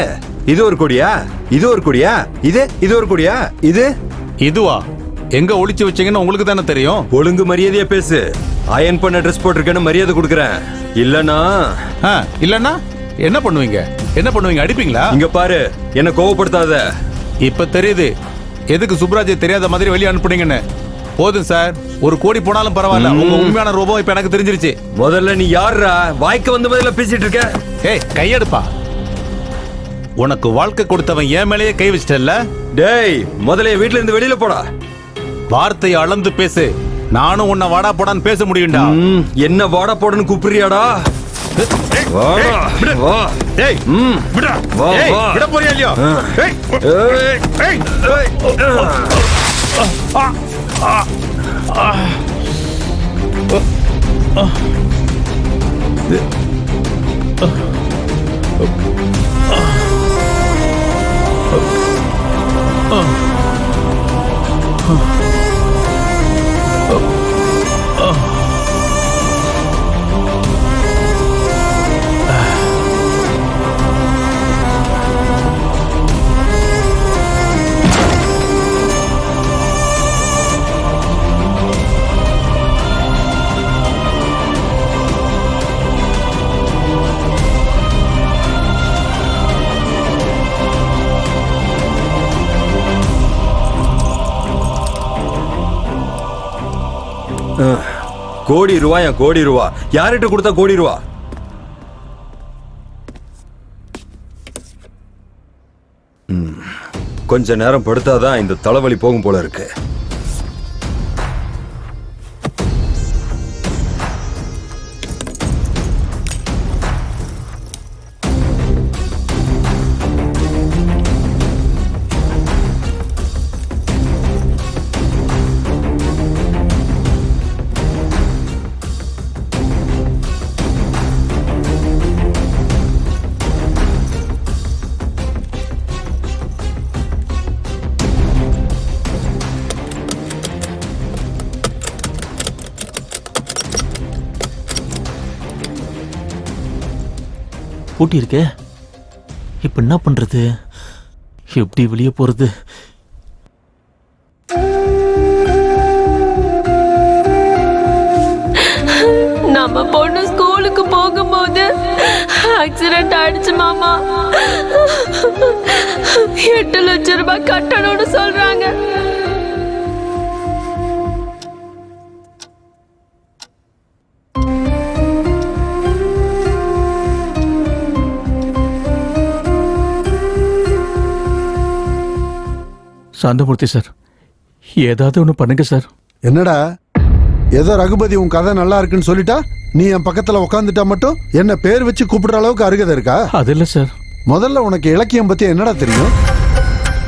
இது ஒரு கோடியா? இது ஒரு கோடியா? இது ஒரு கோடியா?
இதுவா? எங்க ஒளிச்சு வச்சீங்கன்னு உங்களுக்கு தானே தெரியும்.
ஒழுங்கு மரியாதையா பேசு. அயன் பண்ண ட்ரெஸ் போட்டிருக்கேன்னு மரியாதை கொடுக்குறேன். இல்லனா
என்ன பண்ணுவீங்க? அடிப்பீங்களா?
இங்க பாரு, என்ன கோவப்படுத்தாத.
இப்ப தெரியுது எதுக்கு சுப்ராஜை தெரியாத மாதிரி வெளியே அனுப்புனீங்கன்னு. போதும் சார், ஒரு கோடி போனாலும் பரவாயில்ல. உங்க உண்மையான ரூபம் இப்ப எனக்கு தெரிஞ்சிருச்சு.
முதல்ல நீ யாரா? வாய்க்கு வந்த முதல்ல பேசிட்டு இருக்க.
ஏய் கையெடுப்பா. உனக்கு வாழ்க்கை கொடுத்தவன் என் மேலேயே கை வச்சிட்டல்ல?
டேய் முதல்ல வீட்டுல இருந்து வெளியில போடா.
வார்த்தையை அளந்து பேசு. நானும் உன்னை வாடா போடான்னு பேச முடியும்டா.
என்ன வாடா போடன்னு கூப்பிடுறியாடா?
விட போறியா இல்லையா?
கோடி ரூபாய்? கோடி ரூபா யார்கிட்ட கொடுத்தா கோடி ரூபா? கொஞ்ச நேரம் படுத்தாதான் இந்த தலைவலி போகும் போல இருக்கு.
பூட்டி இருக்கே, இப்ப என்ன பண்றது? எப்படி வெளியே போறது?
நம்ம பொண்ணு ஸ்கூலுக்கு போகும்போது ஆக்சிடென்ட் ஆயிடுச்சு மாமா. 8 லட்சம் ரூபாய் கட்டணும்னு சொல்றாங்க.
சாந்தமூர்த்தி சார், ஏதாவது ஒன்று பண்ணுங்க சார்.
என்னடா ஏதோ ரகுபதி உன் கதை நல்லா இருக்குன்னு சொல்லிட்டா நீ என் பக்கத்துல உட்காந்துட்டா மட்டும் என்ன பேர் வச்சு கூப்பிடுற அளவுக்கு அருகதை இருக்கா?
அது இல்ல சார்.
முதல்ல உனக்கு இலக்கியம் பத்தி என்னடா தெரியும்?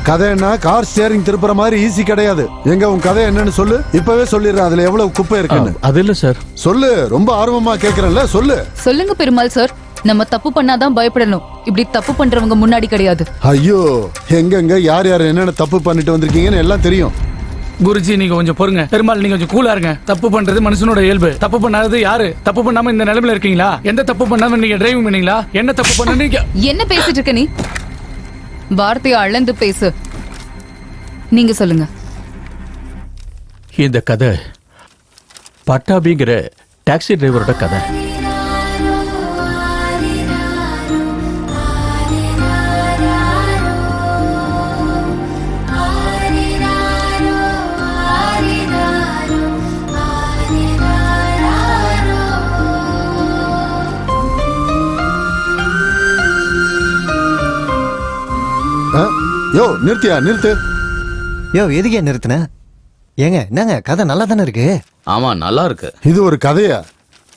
கதைன்னா கார் ஸ்டியரிங் திருப்புற மாதிரி ஈஸி கிடையாது. எங்க உன் கதை என்னன்னு சொல்லு, இப்பவே சொல்லிடுறேன். அதுல எவ்வளவு குப்பை இருக்குன்னு.
அது இல்ல சார்.
சொல்லு, ரொம்ப ஆர்வமா கேக்குறேன்ல, சொல்லு.
சொல்லுங்க பெருமாள் சார். நம்ம தப்பு பண்ணாதான் பயப்படணும், இப்படி தப்பு பண்றவங்க முன்னாடி கிடையாது.
ஐயோ, எங்கெங்க யார் யார் என்னென்ன தப்பு பண்ணிட்டு வந்திருக்கீங்கன்னு எல்லாம் தெரியும்.
குருஜி நீங்க கொஞ்சம் பொறுங்க. பெருமாள் நீங்க கொஞ்சம் கூலா இருங்க. தப்பு பண்றது மனுஷனோட இயல்பு. தப்பு பண்ணாதது யாரு? தப்பு பண்ணாம இந்த நிலைமையில இருக்கீங்களா? எந்த தப்பு பண்ணாம நீங்க டிரைவிங் பண்ணீங்களா? என்ன தப்பு பண்ண நீங்க?
என்ன பேசிட்டு இருக்க நீ? வார்த்தையை அளந்து பேசு. நீங்க சொல்லுங்க.
இந்த கதை பட்டாபிங்கிற டாக்ஸி டிரைவரோட கதை.
யோ நிறுத்தியா நிறுத்து.
யோ எதுக்கே நிறுத்தின? ஏங்க என்னங்க கதை நல்லா தானே இருக்கு?
ஆமா நல்லா இருக்கு.
இது ஒரு கதையா?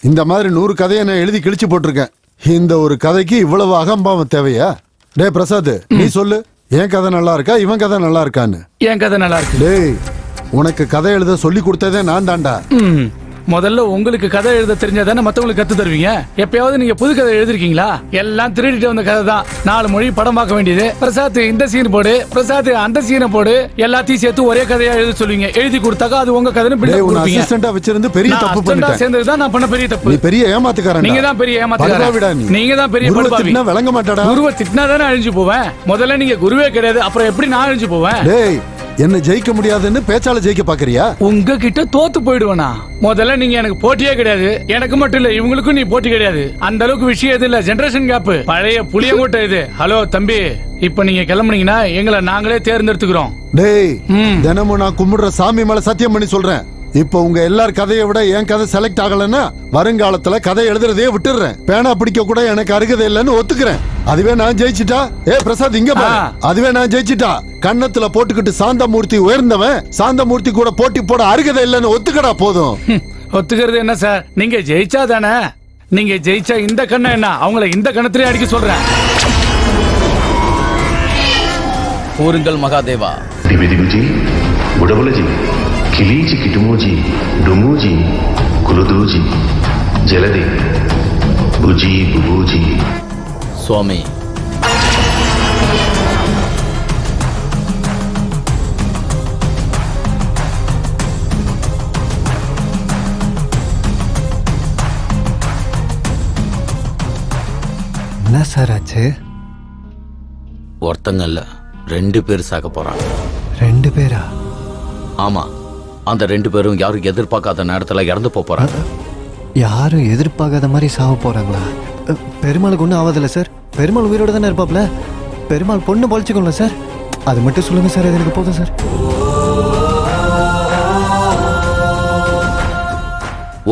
இந்த மாதிரி 100 கதையை நான் எழுதி கிழிச்சு போட்டிருக்கேன். இந்த ஒரு கதைக்கு இவ்வளவு அகம்பாவம் தேவையா? டே பிரசாத், நீ சொல்லு, என் கதை நல்லா இருக்கா இவன் கதை நல்லா இருக்கான்னு?
என் கதை நல்லா இருக்கு.
டேய், உனக்கு கதை எழுத சொல்லி கொடுத்ததே நான் தான்டா.
முதல்ல உங்களுக்கு கதை எழுத தெரிஞ்சாதானே மத்தவங்களுக்கு கத்து தருவீங்க. எப்பயாவது நீங்க புது கதை எழுதிருக்கீங்களா? எல்லாம் திருடிட்டு வந்த கதை தான். 4 மொழி படம் பார்க்க வேண்டியது. பிரசாத் இந்த சீன் போடு, பிரசாத் அந்த சீனை போடு, எல்லாத்தையும் சேர்த்து ஒரே கதையா எழுத சொல்லுவீங்க. எழுதி கொடுத்தாக்கா அது உங்க கதைன்னு பில்டப் கொடுப்பீங்க.
அசிஸ்டண்டா வச்சிருந்து பெரிய தப்பு பண்ணிட்டேன்.
சேர்ந்ததுதான் நான் பண்ண பெரிய தப்பு.
நீ பெரிய ஏமாத்துக்காரன்.
நீங்க தான் பெரிய ஏமாத்துக்காரன். நீங்க தான் பெரிய படுபாவி.
விளங்க மாட்டாடா.
குருவை திட்டினா தானே அழிஞ்சு போவேன். முதல்ல நீங்க குருவே கிடையாது, அப்புறம் எப்படி நான் அழிஞ்சு போவேன்?
டேய், என்ன ஜெயிக்க முடியாதுன்னு பேச்சால ஜெயிக்க பாக்குறியா?
உங்ககிட்ட தோத்து போயிடுவேனா? முதல்ல நீங்க எனக்கு போட்டியே கிடையாது. எனக்கு மட்டும் இல்ல, இவங்களுக்கும் நீ போட்டி கிடையாது. அந்த அளவுக்கு விஷயம் எது இல்ல, ஜெனரேஷன் கேப். பழைய புளிய மூட்டை இது. ஹலோ தம்பி, இப்ப நீங்க கிளம்புனீங்கன்னா எங்களை நாங்களே தேர்ந்தெடுத்துக்கிறோம்.
டேய், தினமும் நான் கும்பிடுற சாமி மேல சத்தியம் பண்ணி சொல்றேன். இப்ப உங்க எல்லார் கதையை விட என் கதை செலக்ட் ஆகலன்னா வருங்காலத்துல கதை எழுதுறதையே விட்டுறேன். பேனா பிடிக்க கூட எனக்கு அருகதை இல்லைன்னு ஒத்துக்கிறேன். அதுவே நான் ஜெயிச்சிட்டா, பிரசாத் இங்க பாரு, அதுவே நான் ஜெயிச்சிட்டா கன்னத்துல போட்டுக்கிட்டு சாந்தமூர்த்தி உயர்ந்தவன், சாந்தமூர்த்தி கூட போட்டி போட அருகதை இல்லைன்னு ஒத்துக்கடா போதும்.
ஒத்துக்கிறது என்ன சார்? நீங்க ஜெயிச்சா தானே. நீங்க ஜெயிச்சா இந்த கண்ணை என்ன, அவங்கள இந்த கணத்திலே அடிக்க சொல்றேன்.
கூறுங்கள் மகாதேவா.
திவிதிகுஜி, புடபுலஜி, கிளீஜி கிட்டுமோஜி, டுமூஜி, குலுதூஜி, ஜலதி, புஜி புபூஜி.
சுவாமி,
என்ன சார் ஆச்சு?
ஒருத்தங்க இல்ல 2 பேர் சாக போறாங்க.
2 பேரா?
ஆமா, அந்த 2 பேரும் யாரும் எதிர்பார்க்காத நேரத்துல இறந்து போறாங்க.
யாரும் எதிர்பார்க்காத மாதிரி சாவ போறாங்களா? பெருமாளுக்கு ஒன்றும் ஆகாதில்ல சார். பெருமாள் உயிரோட தானே இருப்பாப்ல. பெருமாள் பொண்ணு பழிச்சுக்கோங்கள சார். அது மட்டும் சொல்லுங்க சார், அது எனக்கு போதும் சார்.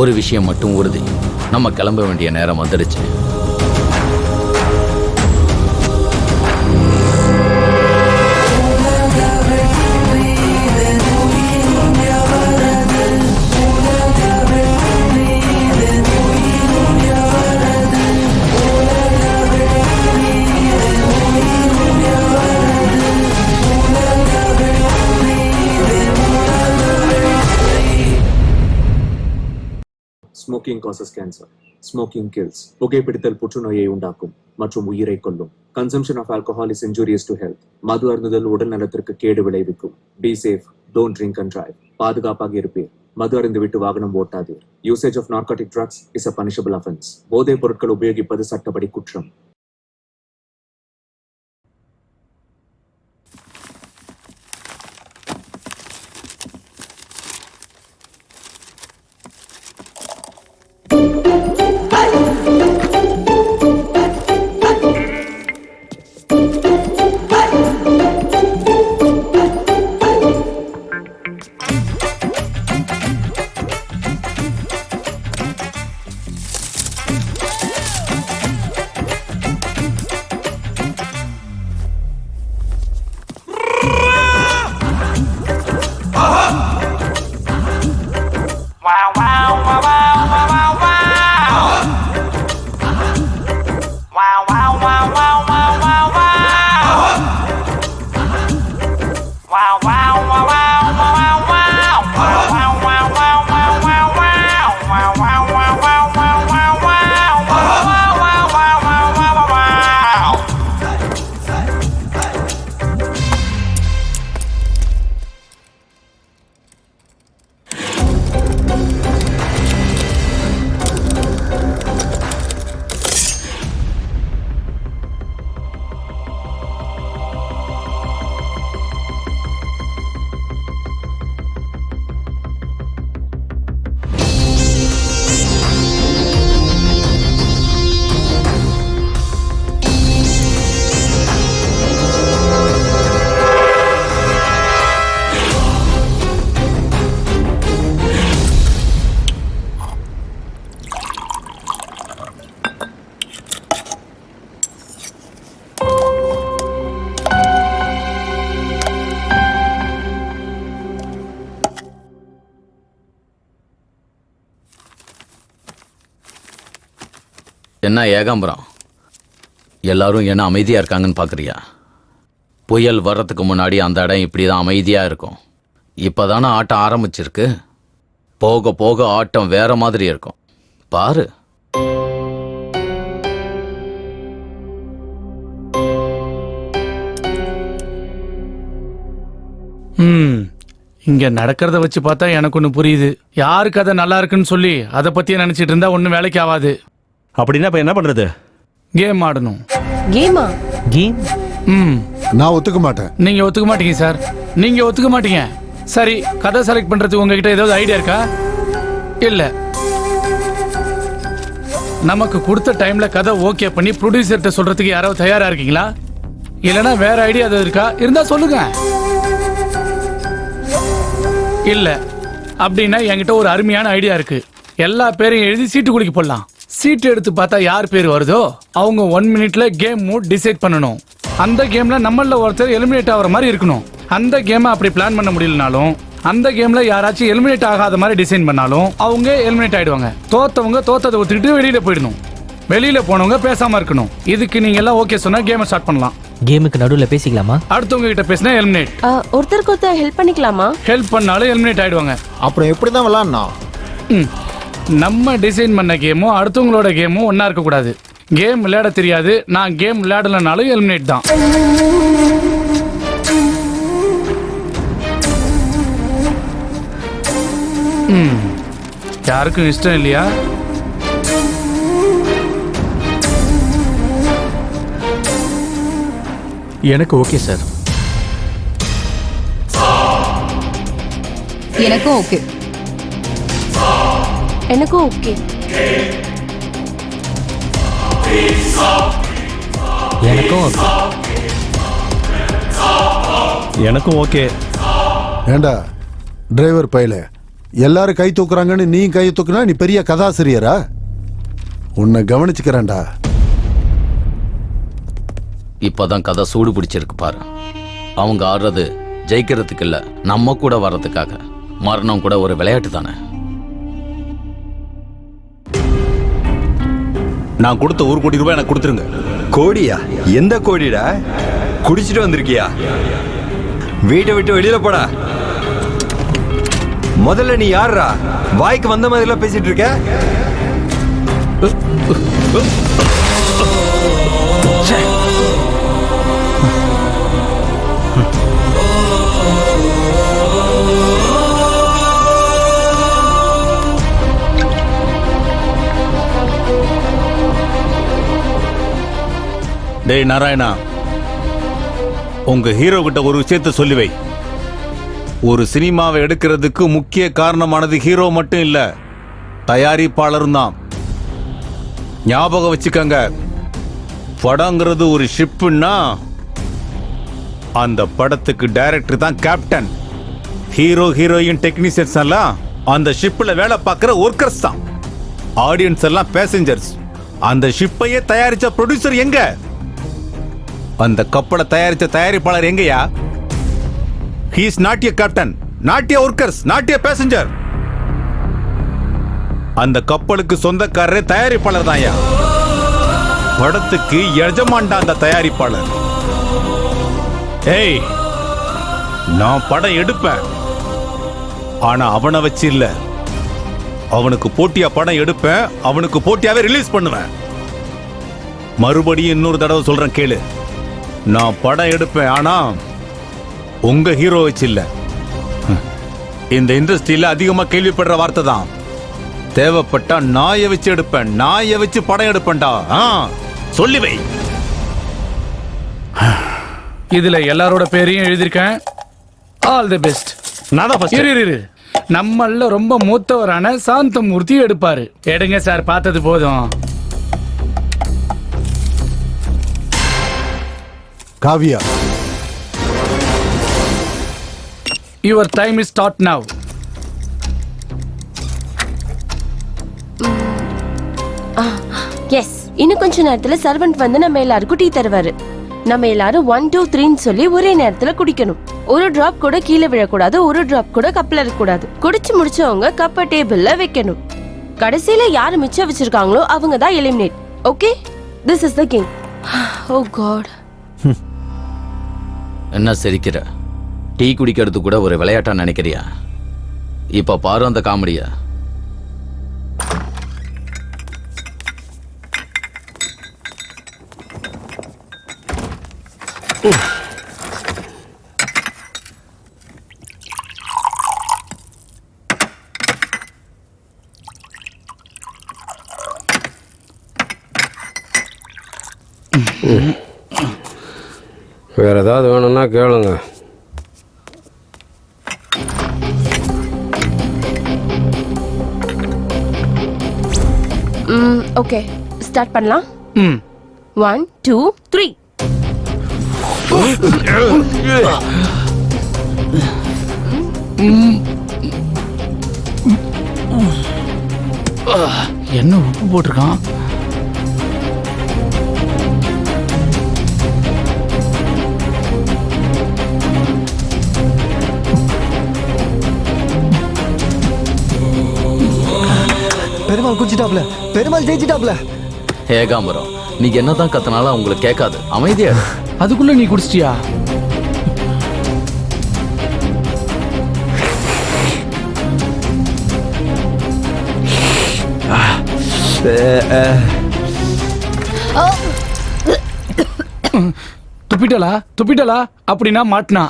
ஒரு விஷயம் மட்டும் உறுதி, நம்ம கிளம்ப வேண்டிய நேரம் வந்துடுச்சு.
Smoking causes cancer. Smoking kills. புகைப்பிடித்தல் புற்றுநோயை உண்டாக்கும் மற்றும் உயிரை கொல்லும். Consumption of alcohol is injurious to health. மது அருந்துதல் உடல் நலத்திற்கு கேடு விளைவிக்கும். Be safe. Don't drink and drive. பாதுகாப்பாக இருப்பீர். மது அருந்து விட்டு வாகனம் ஓட்டாதீர். Usage of narcotic drugs is a punishable offense. போதைப் பொருட்கள் உபயோகிப்பது சட்டப்படி குற்றம்.
என்ன ஏகாம்பரம், எல்லாரும் என்ன அமைதியா இருக்காங்கன்னு பாக்குறியா? புயல் வர்றதுக்கு முன்னாடி அந்த இடம் இப்படிதான் அமைதியா இருக்கும். இப்பதானே ஆட்டம் ஆரம்பிச்சிருக்கு. போக போக ஆட்டம் வேற மாதிரி இருக்கும். பாரு.
இங்க நடக்கிறத வச்சு பார்த்தா எனக்கு ஒண்ணு புரியுது. யாருக்கு அதை நல்லா இருக்குன்னு சொல்லி அதை பத்தியே நினைச்சிட்டு இருந்தா ஒண்ணும் வேலைக்கு ஆகாது.
அப்படின்னா இப்ப என்ன பண்றது?
கேம் ஆடணும்.
கேமா?
கேம்?
நான் ஒத்துக்க மாட்டேன்.
நீங்க ஒத்துக்க மாட்டீங்க சார். நீங்க ஒத்துக்க மாட்டீங்க. சரி, கதை செலக்ட் பண்றதுக்கு உங்ககிட்ட ஏதாவது ஐடியா இருக்கா? இல்ல. நமக்கு கொடுத்த டைம்ல கதை ஓகே பண்ணி ப்ரொடியூசர்கிட்ட சொல்றதுக்கு யாராவது தயாரா இருக்கீங்களா? இல்லனா வேற ஐடியா ஏதாவது இருக்கா? இருந்தா சொல்லுங்க. இல்ல அப்படின்னா என்கிட்ட ஒரு அருமையான ஐடியா இருக்கு. எல்லா பேரையும் எழுதி சீட்டு குலுக்கி போடலாம். சீட்டு எடுத்து பார்த்தா யார் பேர் வருதோ அவங்க 1 மினிட்ல கேம் மூட் டிசைட் பண்ணணும். அந்த கேம்ல நம்மள ஒருத்தர் எலிமினேட் ஆகிற மாதிரி இருக்கணும். அந்த கேமை அப்படி பிளான் பண்ண முடியலனாலும் அந்த கேம்ல யாராச்சும் எலிமினேட் ஆகாத மாதிரி டிசைன் பண்ணாலும் அவங்க எலிமினேட் ஆயிடுவாங்க. தோத்தவங்க தோத்ததை ஒத்துக்கிட்டு வெளியில போயிடணும். வெளியில போனவங்க பேசாம இருக்கணும். இதுக்கு நீங்க எல்லாம் ஓகே சொன்னா கேமை ஸ்டார்ட் பண்ணலாம்.
கேமுக்கு நடுவில் பேசிக்கலாமா?
அடுத்தவங்க கிட்ட பேசினா எலிமினேட்.
ஒருத்தருக்கு ஒருத்தர் ஹெல்ப் பண்ணிக்கலாமா?
ஹெல்ப் பண்ணாலும் எலிமினேட் ஆயிடுவாங்க.
அப்புறம் எப்படி தான் விளையாடணும்?
நம்ம டிசைன் பண்ண கேமும் அடுத்தவங்களோட கேமும் ஒன்னா இருக்க கூடாது. கேம் விளையாட தெரியாது, நான் கேம் விளையாடலனாலும் எலிமினேட் தான். யாருக்கும் இஷ்டம் இல்லையா?
எனக்கு ஓகே சார்.
எனக்கும் ஓகே.
எனக்கும் ஓகே.
எனக்கும் ஓகே.
எனக்கும் ஓகே.
ஏண்டா டிரைவர் பையல, எல்லாரும் கை தூக்குறாங்கன்னு நீ கை தூக்குனா நீ பெரிய கதாசிரியரா? உன்னை கவனிச்சுக்கிறேன்டா.
இப்பதான் கதை சூடு பிடிச்சிருக்கு பாரு. அவங்க ஆடுறது ஜெயிக்கிறதுக்கு இல்ல, நம்ம கூட வர்றதுக்காக. மரணம் கூட ஒரு விளையாட்டு தானே.
நான் கொடுத்த 1 கோடி ரூபாய் எனக்கு கொடுத்துருங்க.
கோடியா? எந்த கோடிடா? குடிச்சிட்டு வந்திருக்கியா? வீட்டை விட்டு வெளியில போடா. முதல்ல நீ யாரா? வாய்க்கு வந்த மாதிரி எல்லாம் பேசிட்டு இருக்க.
டேய் நாராயணா, உங்க ஹீரோ கிட்ட ஒரு விஷயத்தை சொல்லி வை. ஒரு சினிமாவை எடுக்கிறதுக்கு முக்கிய காரணமானது ஹீரோ மட்டும் இல்ல, தயாரிப்பாளரும் தான். ஞாபகம் வச்சுக்கங்க, படங்கிறது ஒரு ஷிப்புன்னா அந்த படத்துக்கு டைரக்டர் தான் கேப்டன். ஹீரோ ஹீரோயின் டெக்னீஷியன்ஸ் எல்லாம் அந்த ஷிப்ல வேலை பார்க்கிற ஒர்க்கர்ஸ் தான். ஆடியன்ஸ் எல்லாம் பேசஞ்சர்ஸ். அந்த ஷிப்பையே தயாரிச்ச ப்ரொடியூசர் எங்க? அந்த கப்பலை தயாரிச்ச தயாரிப்பாளர் எங்கயா? He is not a captain, not a workers, not a passenger. அந்த கப்பலுக்கு சொந்தக்காரரே தயாரிப்பாளர் தான்யா. படத்துக்கு எஜமான்டா அந்த தயாரிப்பாளர். ஏய், நான் படம் எடுப்பேன், ஆனா அவனை வச்சு இல்ல. அவனுக்கு போட்டியா படம் எடுப்பேன், அவனுக்கு போட்டியாவே ரிலீஸ் பண்ணுவேன். மறுபடியும் இன்னொரு தடவை சொல்றேன் கேளு. நான் படம் எடுப்பேன், ஆனா உங்க ஹீரோ வச்சு இல்ல. இந்த இண்டஸ்ட்ரியில அதிகமா கேள்விப்படுற வார்த்தை தான், தேவைப்பட்டா நாயை வச்சு எடுப்பேன், நாயை வச்சு படம் எடுப்பேன்டா. சொல்லி வை.
இதுல எல்லாரோட பேரையும் எழுதியிருக்கேன். All the best. இரு, நம்மள ரொம்ப மூத்தவரான சாந்தமூர்த்தி எடுப்பாரு. எடுங்க சார், பார்த்தது போதும்.
Kavya,
your time is start now.
Yes, இன்னும் கொஞ்ச நேரத்துல சர்வெண்ட் வந்து நம்ம எல்லாருக்கும் டீ தருவாரு. நம்ம எல்லாரும் 1 2 3 சொல்லி ஒரே நேரத்துல குடிக்கணும். ஒரு டிராப் கூட கீழே விழக்கூடாது, ஒரு டிராப் கூட கப்ல இருக்கக்கூடாது. குடிச்சு முடிச்சவங்க கப்ப டேபிள்ல வைக்கணும். கடைசியில யாரு மிச்சம் வச்சிருக்காங்களோ அவங்க தான் eliminate. Okay this is the game. Oh god.
என்ன சிரிக்கிற? டீ குடிக்கிறது கூட ஒரு விளையாட்டா நினைக்கிறியா? இப்ப பாரு அந்த காமெடியா.
வேற ஏதாவது வேணும்னா கேளுங்க.
ஓகே ஸ்டார்ட் பண்ணலாம். 1 2 3.
என்ன உப்பு போட்டிருக்கான்?
பெருமாள் குச்சிட்டாப்ல, பெருமாள் ஜெயிச்சிட்டாப்ல.
ஏகாம்பரம், நீங்க என்னதான் கத்தனாலும் அவங்களுக்கு கேட்காது. அமைதியா இரு.
அதுக்குள்ள நீ குடிச்சிட்டியா? துப்பிட்டலா அப்படின்னா மாட்டினா.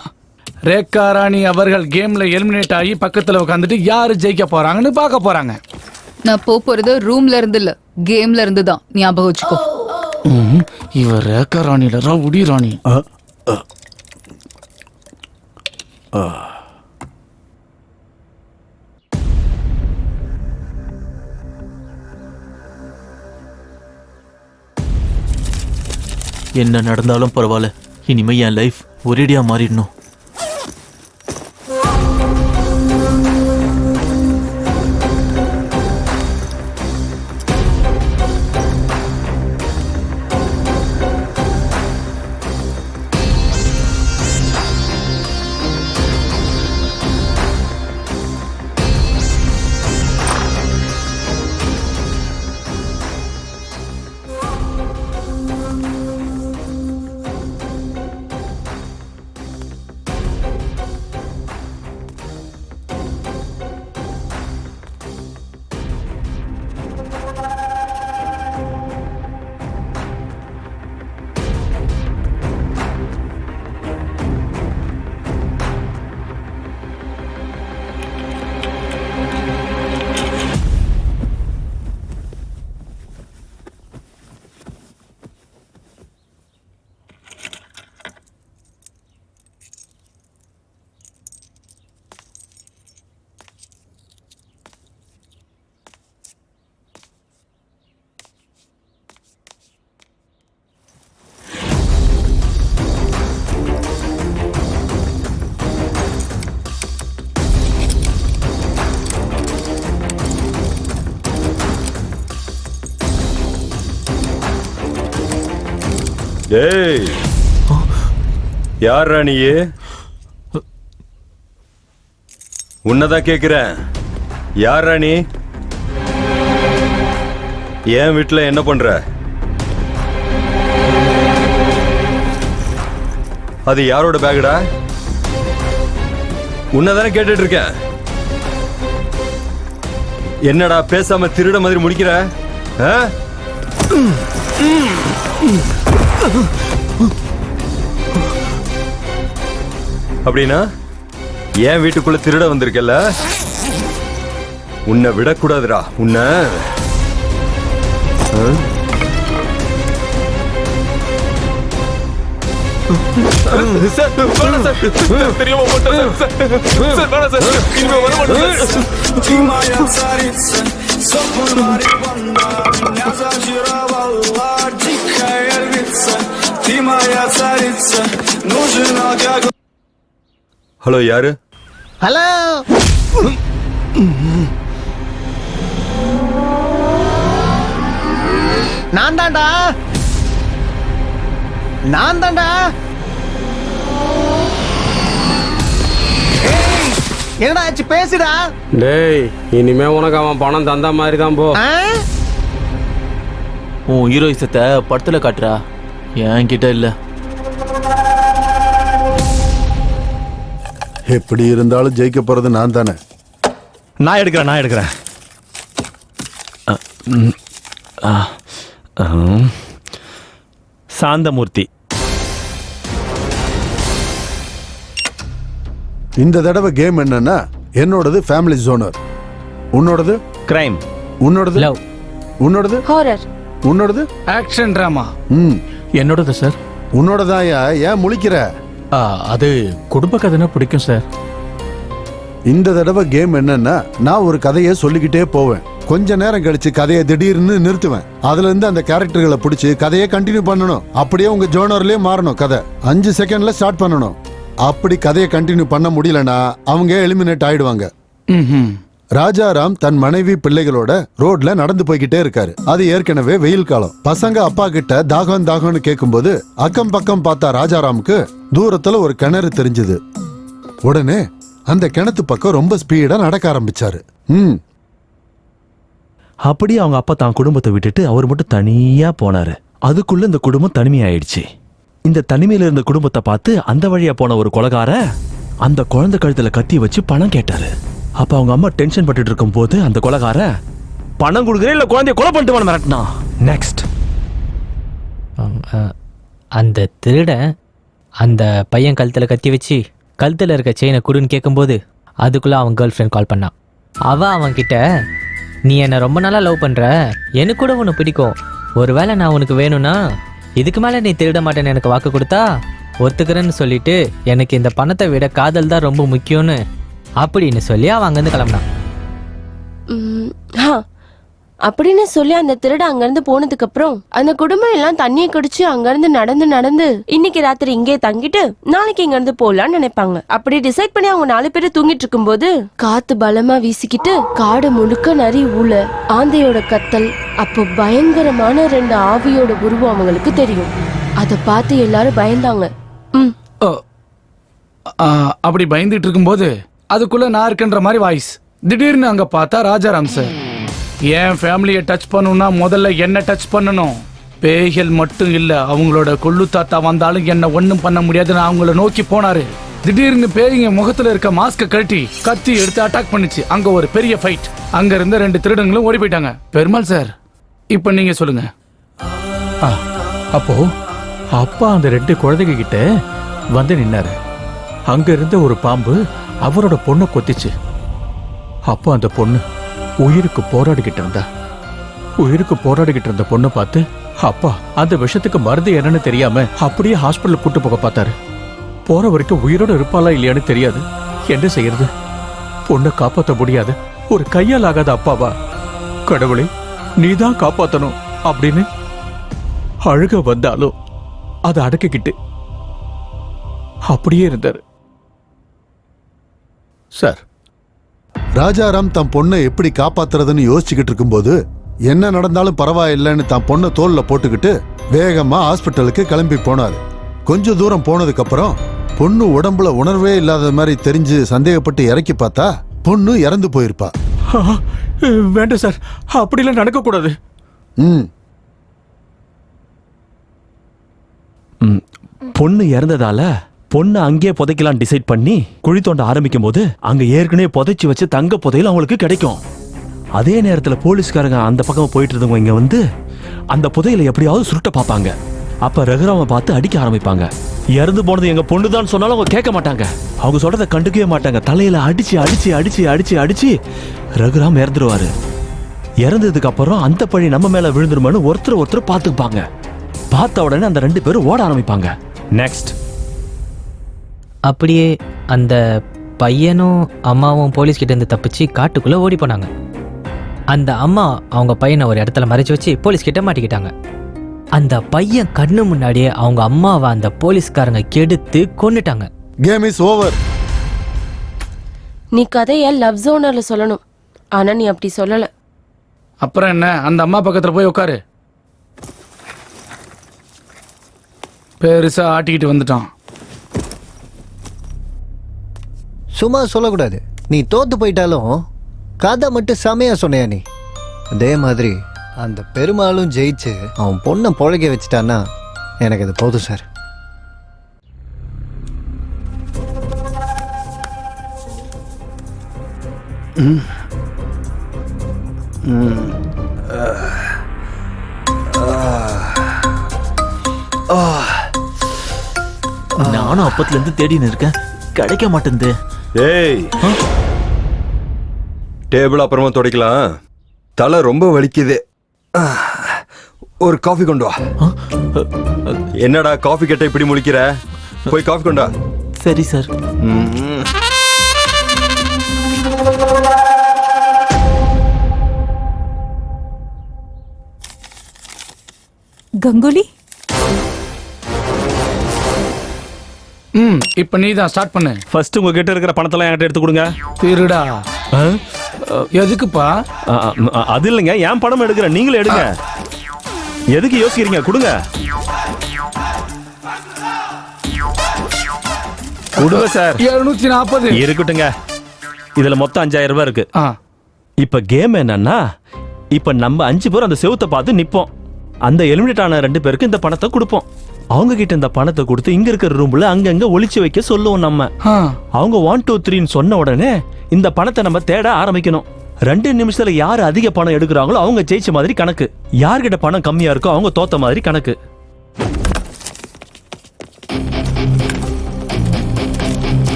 ரேகா ராணி அவர்கள் கேம்ல எலிமினேட் ஆகி பக்கத்துல உட்காந்துட்டு யாரு ஜெயிக்க போறாங்கன்னு பார்க்க போறாங்க.
நான் போறது ரூம்ல இருந்து இல்ல, கேம்ல இருந்து தான். ஞாபகம் வச்சுக்கோ.
இவ ரேகா ராணில ரவுடி ராணி.
என்ன நடந்தாலும் பரவாயில்ல, இனிமே என் லைஃப் ஒரேடியா மாறிடணும்.
டேய், யார் ராணியே? உன்னதான் கேக்குறேன். யார் ராணி? என் வீட்டுல என்ன பண்ற? அது யாரோட பேகுடா? உன்னதானே கேட்டுட்டு இருக்கேன். என்னடா பேசாம திருட மாதிரி முடிக்கிற? அப்படின்னா என் வீட்டுக்குள்ள திருட வந்திருக்கல, உன்னை விடக்கூடாதுடா. உன்னை ஹலோ, யாரு?
ஹலோ, நான் தான்டா. என்னடா ஆச்சு, பேசுடா.
டேய், இனிமே உனக்கு அவன் பணம் தந்த மாதிரி தான் போ.
உன் ஹீரோயிசத்தை படத்துல காட்டுறா, என்கிட்ட இல்ல.
எப்படி இருந்தாலும் ஜெயிக்க போறது நான் தானே.
நான் எடுக்கிறேன். சாந்தமூர்த்தி.
இந்த தடவை கேம் என்னன்னா, என்னோடது ஃபேமிலி ஜோனர், உன்னோடது
கிரைம்,
உன்னோடது லவ், உன்னோடது
ஹாரர்,
உன்னோடது
ஆக்ஷன் டிராமா.
என்னோடது சார்.
உன்னோடதாயா? ஏன் முழிக்கிற?
அது குடும்ப கதைனா பிடிக்கும் சார்.
இந்த தடவை கேம் என்னன்னா, நான் ஒரு கதையை சொல்லிக்கிட்டே போவேன். கொஞ்ச நேரம் கழிச்சு கதையை திடீர்னு நிறுத்துவேன். அதுல இருந்து அந்த கேரக்டர்களை பிடிச்சி கதையை கண்டினியூ பண்ணணும். அப்படியே உங்க ஜோனர்லயே மாறணும். கதை 5 செகண்ட்ல ஸ்டார்ட் பண்ணணும். அப்படி கதையை கண்டினியூ பண்ண முடியலன்னா அவங்க எலிமினேட் ஆயிடுவாங்க. ராஜாராம் தன் மனைவி பிள்ளைகளோட ரோட்ல நடந்து போய்கிட்டே இருக்காரு. அது ஏற்கனவே வெயில் காலம். பசங்க அப்பா கிட்ட தாகம்னு கேட்கும்போது அக்கம் பக்கம் பார்த்தா ராஜாராமுக்கு தூரத்துல ஒரு கிணறு தெரிஞ்சது. உடனே அந்த கிணத்து பக்கம் ரொம்ப ஸ்பீடா நடக்க ஆரம்பிச்சாரு.
அப்படியே அவங்க அப்பா தான் குடும்பத்தை விட்டுட்டு அவர் மட்டும் தனியா போனாரு. அதுக்குள்ள இந்த குடும்பம் தனிமையாயிடுச்சு. இந்த தனிமையில இருந்த குடும்பத்தை பார்த்து அந்த வழியா போன ஒரு கொலைகார அந்த குழந்தை கழுத்துல கத்தி வச்சு பணம் கேட்டாரு. அப்ப அவங்க அம்மா டென்ஷன் பட்டுட்டு இருக்கும் போது அந்த கொலைகார பணம் கொடுக்குறே இல்ல குழந்தைய கொலை பண்ணிட்டு மிரட்டினா. நெக்ஸ்ட்,
அந்த திருடன் அந்த பையன் கழுத்துல கத்தி வச்சு கழுத்துல இருக்க செயினை குடுன்னு கேட்கும்போது அதுக்குள்ள அவன் கேர்ள் ஃப்ரெண்ட் கால் பண்ணான். அவன்கிட்ட நீ என்னை ரொம்ப நாளா லவ் பண்ற, எனக்கு கூட உனக்கு பிடிக்கும், ஒருவேளை நான் உனக்கு வேணும்னா இதுக்கு மேல நீ திருட மாட்டேன்னு எனக்கு வாக்கு கொடுத்தா ஒத்துக்கிறேன்னு சொல்லிட்டு எனக்கு இந்த பணத்தை விட காதல் தான் ரொம்ப முக்கியம்னு அப்படின்னு சொல்லி அவன் அங்கேருந்து கிளம்பினான்.
அப்படின்னு சொல்லி அந்த திருட அங்கிருந்து போனதுக்கு அப்புறம் அந்த குடும்பம் எல்லாம் தண்ணியை குடிச்சு அங்கிருந்து நடந்து இன்னைக்கு ராத்திரி இங்கே தங்கிட்டு நாளைக்கு இங்க இருந்து போலான்னு நினைப்பாங்க. அப்படி டிசைட் பண்ணி அவங்க 4 பேரும் தூங்கிட்டு இருக்கும் போது காத்து பலமா வீசிக்கிட்டு காடு முழுக்க நரி ஊழ ஆந்தையோட கத்தல், அப்போ பயங்கரமான 2 ஆவியோட உருவம் அவங்களுக்கு தெரியும். அத பார்த்து எல்லாரும் பயந்தாங்க.
அப்படி பயந்துட்டு இருக்கும்போது அதுக்குள்ள நான் இருக்குன்ற மாதிரி வாய்ஸ். திடீர்னு அங்க பார்த்தா ராஜாராம் சார். என் ஃபேமிலியை டச் பண்ணணும்னா முதல்ல என்ன டச் பண்ணணும். பேய்கள் மட்டும் இல்ல, அவங்களோட கொள்ளு தாத்தா வந்தாலும் என்ன ஒண்ணும் பண்ண முடியாதுன்னு அவங்கள நோக்கி போனாரு. திடீர்னு பேய்ங்க முகத்துல இருக்க மாஸ்க கழட்டி கத்தி எடுத்து அட்டாக் பண்ணுச்சு. அங்க ஒரு பெரிய ஃபைட். அங்க இருந்த 2 திருடங்களும் ஓடி போயிட்டாங்க. பெருமாள் சார், இப்ப நீங்க சொல்லுங்க.
அப்போ அப்பா அந்த 2 குழந்தைங்க கிட்ட வந்து நின்னாரு. அங்க இருந்த ஒரு பாம்பு அவரோட பொண்ணை கொத்திச்சு. அப்போ அந்த பொண்ணு உயிருக்கு போராடிக்கிட்டு இருந்த பொண்ணை பார்த்து அப்பா அந்த விஷத்துக்கு மருந்து என்னன்னு தெரியாம அப்படியே ஹாஸ்பிட்டல் கூட்டு போக பார்த்தாரு. போற வரைக்கும் உயிரோட இருப்பாளா இல்லையான்னு தெரியாது. என்ன செய்யறது? பொண்ணை காப்பாற்ற முடியாது. ஒரு கையால் ஆகாத அப்பாவா? கடவுளே, நீதான் காப்பாத்தணும் அப்படின்னு அழுக வந்தாலும் அதை அடக்கிக்கிட்டு அப்படியே இருந்தாரு சார்.
ராஜாராம் தன் பொண்ணை எப்படி காப்பாத்துறதுன்னு யோசிச்சுக்கிட்டு இருக்கும்போது என்ன நடந்தாலும் பரவாயில்லைன்னு தன் பொண்ணை தோல்ல போட்டுக்கிட்டு வேகமா ஹாஸ்பிட்டலுக்கு கிளம்பி போனாரு. கொஞ்ச தூரம் போனதுக்கு அப்புறம் பொண்ணு உடம்புல உணர்வே இல்லாத மாதிரி தெரிஞ்சு சந்தேகப்பட்டு இறக்கி பார்த்தா பொண்ணு இறந்து போயிருப்பா.
வேண்டாம் சார், அப்படிலாம் நடக்க கூடாது.
பொண்ணு இறந்ததால பொண்ணு அங்கேயே புதைக்கலாம் டிசைட் பண்ணி குழி தோண்ட ஆரம்பிக்கும் போது அங்க ஏற்கனவே புதைச்சு வச்சு தங்க புதையல் அவங்களுக்கு கிடைக்கும். அதே நேரத்துல போலீஸ்காரங்க அந்த பக்கம் போயிட்டு இருந்தவங்க இங்க வந்து அந்த புதையலை எப்படியாவது சுருட்ட பார்ப்பாங்க. அப்ப ரகுராம பார்த்து அடிக்க ஆரம்பிப்பாங்க. இறந்து போனது எங்க பொண்ணுதான் சொன்னாலும் அவங்க கேட்க மாட்டாங்க. அவங்க சொல்றதை கண்டுக்கவே மாட்டாங்க. தலையில அடிச்சு அடிச்சு அடிச்சு அடிச்சு அடிச்சு ரகுராம் இறந்துருவாரு. இறந்ததுக்கு அப்புறம் அந்த பழி நம்ம மேல விழுந்துருமான்னு ஒருத்தர் பார்த்துப்பாங்க. பார்த்த உடனே அந்த 2 பேரும் ஓட ஆரம்பிப்பாங்க. நெக்ஸ்ட்,
அப்படியே அந்த பையனும் அம்மாவும் போலீஸ் கிட்ட இருந்து தப்பிச்சு காட்டுக்குள்ள ஓடி போனாங்க. அந்த அம்மா அவங்க பையனை ஒரு இடத்துல மறைச்சு வச்சு போலீஸ் கிட்ட மாட்டிக்கிட்டாங்க. அந்த பையன் கண்ணு முன்னாடியே அவங்க அம்மாவை அந்த போலீஸ்காரங்க கெடுத்து கொன்னுட்டாங்க.
Game is over.
நீ கதைய லவ் ஜோனர்ல சொல்லணும், ஆனா நீ அப்படி சொல்லல.
அப்புறம் என்ன, அந்த அம்மா பக்கத்துல போய் உட்காரு. பெருசா ஆட்டிக்கிட்டு வந்துட்டான்.
சும்மா சொல்லக்கூடாது. நீ தோத்து போயிட்டாலும் கதை மட்டும் செமையா சொன்னியா நீ. அதே மாதிரி அந்த பெருமாளும் ஜெயிச்சு அவன் பொண்ணை பொழைக்க வச்சுட்டான்னா எனக்கு அது போதும் சார்.
நானும் அப்பத்துல இருந்து தேடின்னு இருக்கேன், கிடைக்க மாட்டேங்குது.
ஏய், டேபிள் அப்புறமா துடைக்கலாம், தலை ரொம்ப வலிக்குது. ஒரு காஃபி கொண்டு வா. என்னடா காஃபி கேட்ட இப்படி முழிக்கிற? போய் காஃபி கொண்டு வா.
சரி சார்.
கங்குலி,
இப்ப நீ தான் ஸ்டார்ட் பண்ணு.
ஃபர்ஸ்ட் உங்க கிட்ட இருக்கிற பணத்தெல்லாம் என்கிட்ட எடுத்து கொடுங்க.
திருடா. எதுக்குப்பா?
அது இல்லைங்க, என் பணம் எடுக்கிறேன், நீங்களே எடுங்க. எதுக்கு யோசிக்கிறீங்க? கொடுங்க. கொடுங்க சார்.
740
இருக்கட்டுங்க. இதுல மொத்தம் 5000 ரூபாய் இருக்கு. இப்ப கேம் என்னன்னா, இப்ப நம்ம 5 பேர் அந்த செவுத்தை பார்த்து நிப்போம். அந்த எலிமினேட் ஆன 2 பேருக்கு இந்த பணத்தை கொடுப்போம். அவங்க கிட்ட இந்த பணத்தை கொடுத்து இங்க இருக்கிற ரூம்ல அங்கங்க ஒளிச்சு வைக்க சொல்லுவோம் நம்ம. அவங்க 1 2 3 சொன்ன உடனே இந்த பணத்தை நம்ம தேட ஆரம்பிக்கணும். 2 நிமிஷத்துல யாரு அதிக பணம் எடுக்கிறாங்களோ அவங்க ஜெயிச்ச மாதிரி கணக்கு. யார்கிட்ட பணம் கம்மியா இருக்கோ அவங்க தோத்த மாதிரி கணக்கு.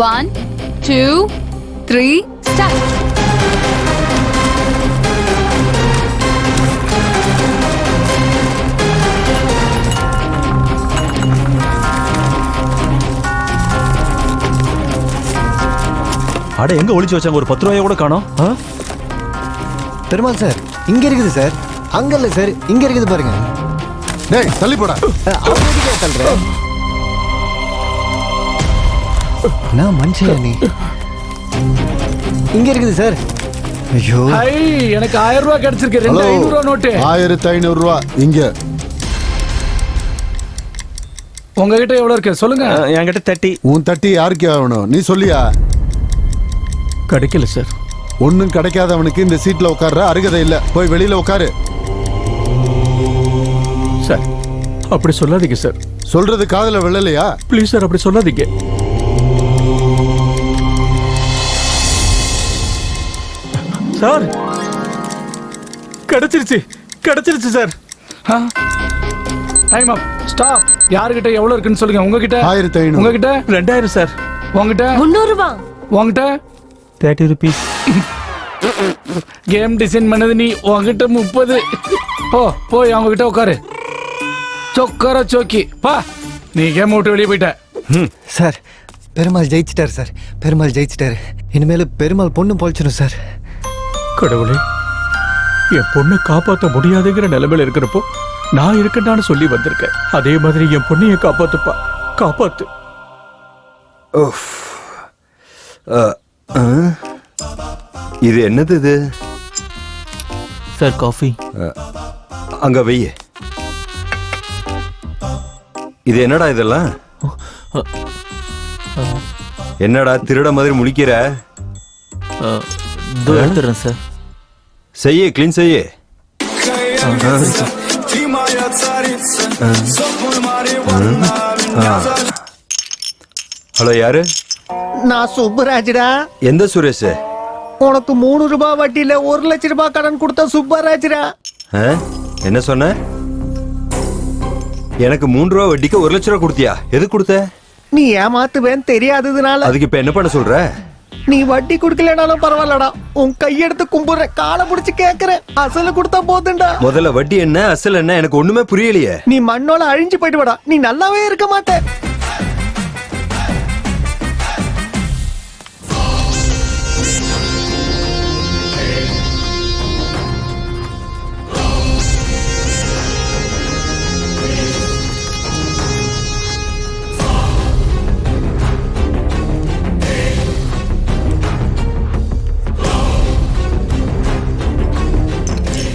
One, 2, 3, start.
அட, எங்க ஒளிச்சு வச்சாங்க? ஒரு 10 ரூபாய கூட காணோம்.
பெருமாள் சார், இங்க இருக்குது சார். அங்க இல்ல சார், இங்க இருக்குது பாருங்க.
டேய், தள்ளி போடா.
அப்படியே தள்ளுறேன். நான் மனுஷன் நீ. இங்க இருக்குது சார். ஐயோ,
எனக்கு 1000 ரூபாய் கிடைச்சிருக்கு. 2500 ரூபாய் நோட்டு.
1500 ரூபாய் இங்க.
உங்ககிட்ட எவ்வளவு இருக்கு சொல்லுங்க.
என்கிட்ட 30.
உன் 30 யாருக்கு ஆகணும்? நீ சொல்லியா?
கிடைக்கல சார்.
ஒன்னும் கிடைக்காதவனுக்கு இந்த சீட்ல உட்கார்ற அருகதை இல்ல. போய் வெளியில உட்காரு.
சார், அப்படி சொல்லாதீங்க சார்.
சொல்றது காதுல விழலையா?
ப்ளீஸ் சார், அப்படி சொல்லாதீங்க.
சார், கிடைச்சிருச்சு, கிடைச்சிருச்சு சார்.
டைம் அப். ஸ்டாப். யார்கிட்ட எவ்வளவு இருக்குன்னு சொல்லுங்க. உங்ககிட்ட
1500.
உங்ககிட்ட
2000 சார்.
உங்ககிட்ட
300 ரூபாய்.
உங்ககிட்ட
30 rupees.
கேம் டிசைன் பண்ணது நீ. உங்ககிட்ட 30. போய் அவங்க கிட்ட உட்காரு. சொக்கர சோக்கி பா. நீ கேம் விட்டு வெளியே போயிட்ட.
சார், பெருமாள் ஜெயிச்சிட்டாரு சார். பெருமாள் ஜெயிச்சிட்டாரு. இனிமேல் பெருமாள் பொண்ணு பொழைச்சிடும் சார்.
கடவுளே, என் பொண்ணை காப்பாற்ற முடியாதுங்கிற நிலைமையில இருக்கிறப்போ நான் இருக்கேன்னு சொல்லி வந்திருக்கேன். அதே மாதிரி என் பொண்ணைய காப்பாத்துப்பா, காப்பாத்து.
இது என்னது இது?
Sir, coffee.
அங்க வை. இது என்னடா இதெல்லாம்? என்னடா திருட மாதிரி முழிக்கிற?
எடுத்துறேன் சார்.
செய்ய, கிளீன் செய்ய. ஹலோ, யாரு?
நான் சுப்பராஜ்டா.
எந்த சுரேஷ்?
உனக்கு 3 ரூபாய் வட்டியில 1 லட்சம் ரூபாய் கடன் கொடுத்த சுப்பராஜ்டா.
என்ன சொன்ன? எனக்கு 3 ரூபாய் வட்டிக்கு 1 லட்சம் ரூபாய் கொடுத்தியா? எது கொடுத்த?
நீ ஏமாத்துவேன்னு தெரியாததுனால.
அதுக்கு இப்ப என்ன பண்ண சொல்ற?
நீ வட்டி குடுக்கலனாலும் பரவாயில்லடா, உன் கையெடுத்து கும்பிடுற, காலை புடிச்சு கேக்குறேன், அசல கொடுத்தா போதுண்டா.
முதல்ல வட்டி என்ன, அசல் என்ன, எனக்கு ஒண்ணுமே புரியலையே.
நீ மண்ணோல அழிஞ்சு போயிட்டு வாடா, நீ நல்லாவே இருக்க மாட்ட.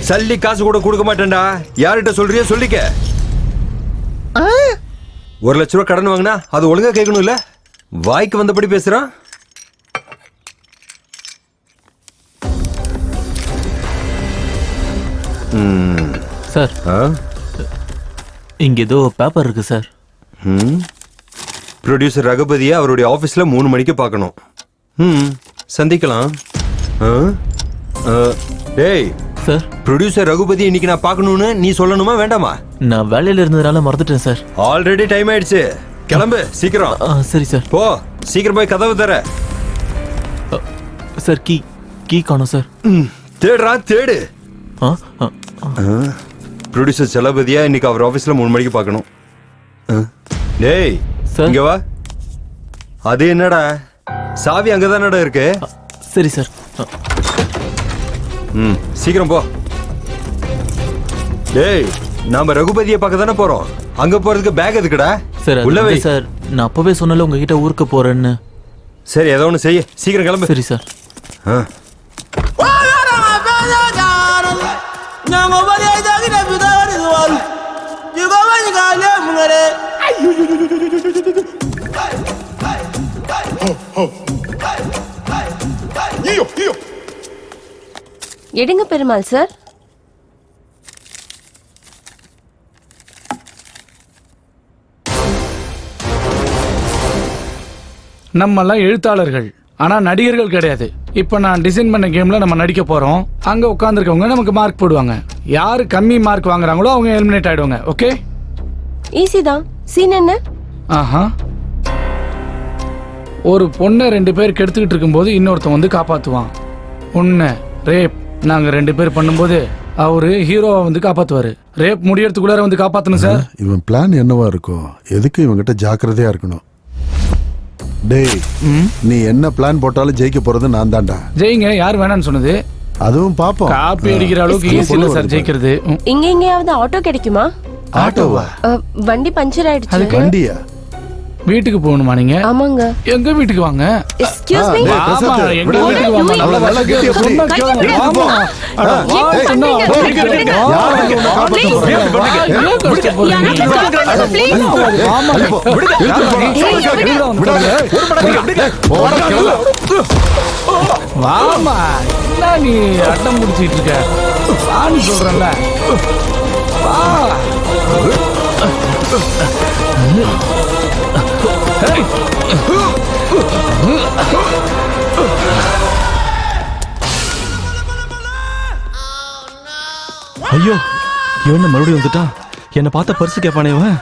சல்லி காசு கூட கொடுக்க மாட்டேன்டா. யார்கிட்ட சொல்றியோ சொல்லிக்க. 1 லட்ச ரூபாய் கடன் வாங்கினா அது ஒழுங்கா கேட்கணும் இல்ல? வாய்க்கு வந்தபடி பேசுறான்.
சார் இங்க ஏதோ பேப்பர் இருக்கு சார்.
ப்ரொடியூசர் ரகுபதியை அவருடைய ஆபீஸ்ல 3 மணிக்கு பார்க்கணும். சந்திக்கலாம். டேய்
சார்,
ப்ரொடியூசர் ரகுபதி இன்னைக்கு நான் பார்க்கணும்னு நீ சொல்லணுமா வேண்டாமா?
நான் வேலையில இருந்ததுனால மறந்துட்டேன் சார்.
ஆல்ரெடி டைம் ஆயிடுச்சு, கிளம்பு சீக்கிரம்.
சரி சார்.
போ சீக்கிரம் போய் கதவு தர.
சார் கீ காணோம் சார்.
தேடுறா தேடு. ப்ரொடியூசர் செலபதியா இன்னைக்கு அவர் ஆபீஸ்ல 3 மணிக்கு பார்க்கணும். டேய் இங்க வா. அது என்னடா சாவி அங்கதானடா இருக்கு?
சரி சார்.
சீக்கிரம் போ. டேய் நாம ரகுபதியை பார்க்க தானே போறோம், அங்க போறதுக்கு பேக் எதுக்குடா?
சார்
உள்ள வை.
சார் நான் அப்பவே சொன்னல உங்ககிட்ட ஊருக்கு போறேன்னு.
சரி ஏதோ ஒன்று செய்ய, சீக்கிரம் கிளம்பு.
சரி சார்.
எடுங்க பெருமாள் சார்.
நம்மெல்லாம் எழுத்தாளர்கள், ஆனா நடிகர்கள் கிடையாது. இப்ப நான் டிசைன் பண்ண கேம்ல நம்ம நடிக்க போறோம். அங்க உட்கார்ந்துருக்கவங்க நமக்கு மார்க் போடுவாங்க. யாரு கம்மி மார்க் வாங்குறாங்களோ அவங்க எலிமினேட் ஆயிடுவாங்க. ஓகே,
ஈஸி தான். சீன் என்ன?
ஆஹா, ஒரு பொண்ணை 2 பேர் கெடுத்துக்கிட்டு இருக்கும்போது இன்னொருத்தன் வந்து காப்பாத்துவான். பொண்ணு ரேப் நாங்க 2 பேர் பண்ணும்போது அவரு ஹீரோவை வந்து காப்பாத்துவாரு. ரேப் முடியறதுக்குள்ளார வந்து காப்பாத்தணும் சார்.
இவன் பிளான் என்னவா இருக்கும்? எதுக்கு இவங்கிட்ட ஜாக்கிரதையா இருக்கணும். டேய் நீ என்ன பிளான் போட்டாலும் ஜெயிக்க போறது நான் தான்டா.
ஜெயிங்க, யார் வேணான்னு சொன்னது?
அதுவும் பாப்போம்.
காப்பி அடிக்கிற அளவுக்கு ஈஸி இல்ல சார் ஜெயிக்கிறது.
இங்க எங்கேயாவது ஆட்டோ கிடைக்குமா?
ஆட்டோவா?
வண்டி பஞ்சர் ஆயிடுச்சு.
வண்டியா?
வீட்டுக்கு போகணுமா நீங்க?
ஆமாங்க.
எங்க வீட்டுக்கு வாங்க.
Excuse me.
ஆமா எங்க வீட்டுக்கு வாங்க.
அவ்வளவு நல்லா கேட்டியா புடி?
ஆமா.
என்ன பண்றீங்க?
யார் உன்னை காப்பாத்த
போறாங்க? வாமா. என்ன நீ அட்டம் முடிச்சிட்டு இருக்க? வான்னு சொல்றேன்ல. வா.
ஐயோ இவன் மறுபடியும் வந்துட்டான். என்னை பார்த்த பர்சு கேட்பானே இவன்.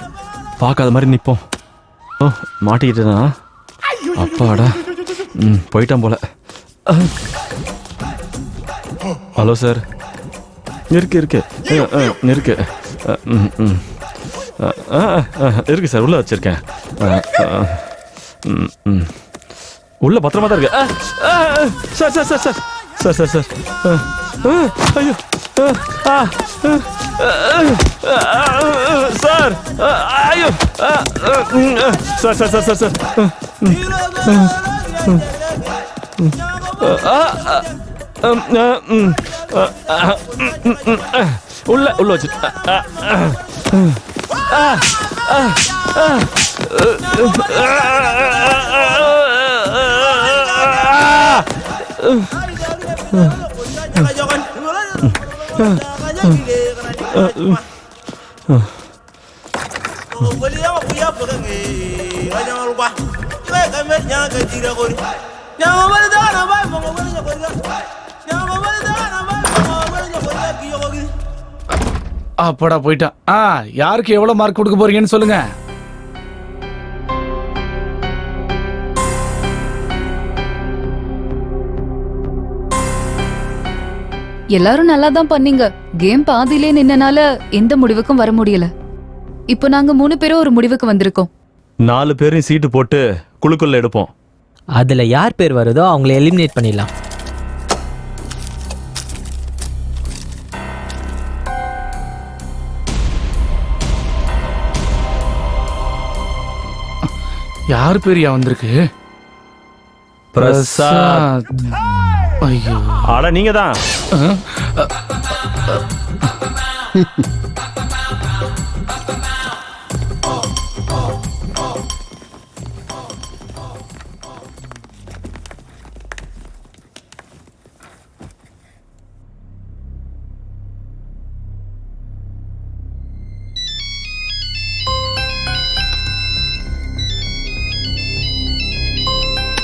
பார்க்காத மாதிரி நிற்போம். ஓ மாட்டிக்கிட்டேனா? அப்பாடா. போயிட்டான் போல. Hello sir. இருக்கு இருக்கு இருக்கு இருக்கு சார், உள்ள வச்சிருக்கேன். உள்ள பத்திரமா தான் இருக்கு. Sir sir sir sir sir sir sir ஐயோ சார் ஐயோ sir sir sir sir sir உள்ள உள்ள வச்சு
அப்படா போயிட்டான். யாருக்கு எவ்வளவு மார்க் கொடுக்க போறீங்கன்னு சொல்லுங்க.
எல்லாரும் நல்லா தான் பண்ணீங்க. கேம் பாதியிலே நின்னனால எந்த முடிவுக்கும் வர முடியல. இப்போ நாங்க 3 பேரும் ஒரு முடிவுக்கு வந்திருக்கோம்.
4 பேரையும் சீட்டு போட்டு குழுக்குள்ள எடுப்போம்.
அதுல யார் பேர் வருதோ அவங்கள எலிமினேட் பண்ணிடலாம்.
யார் பேரியா வந்திருக்கு?
பிரசாத்.
ஐயோ
ஆட நீங்க தான்.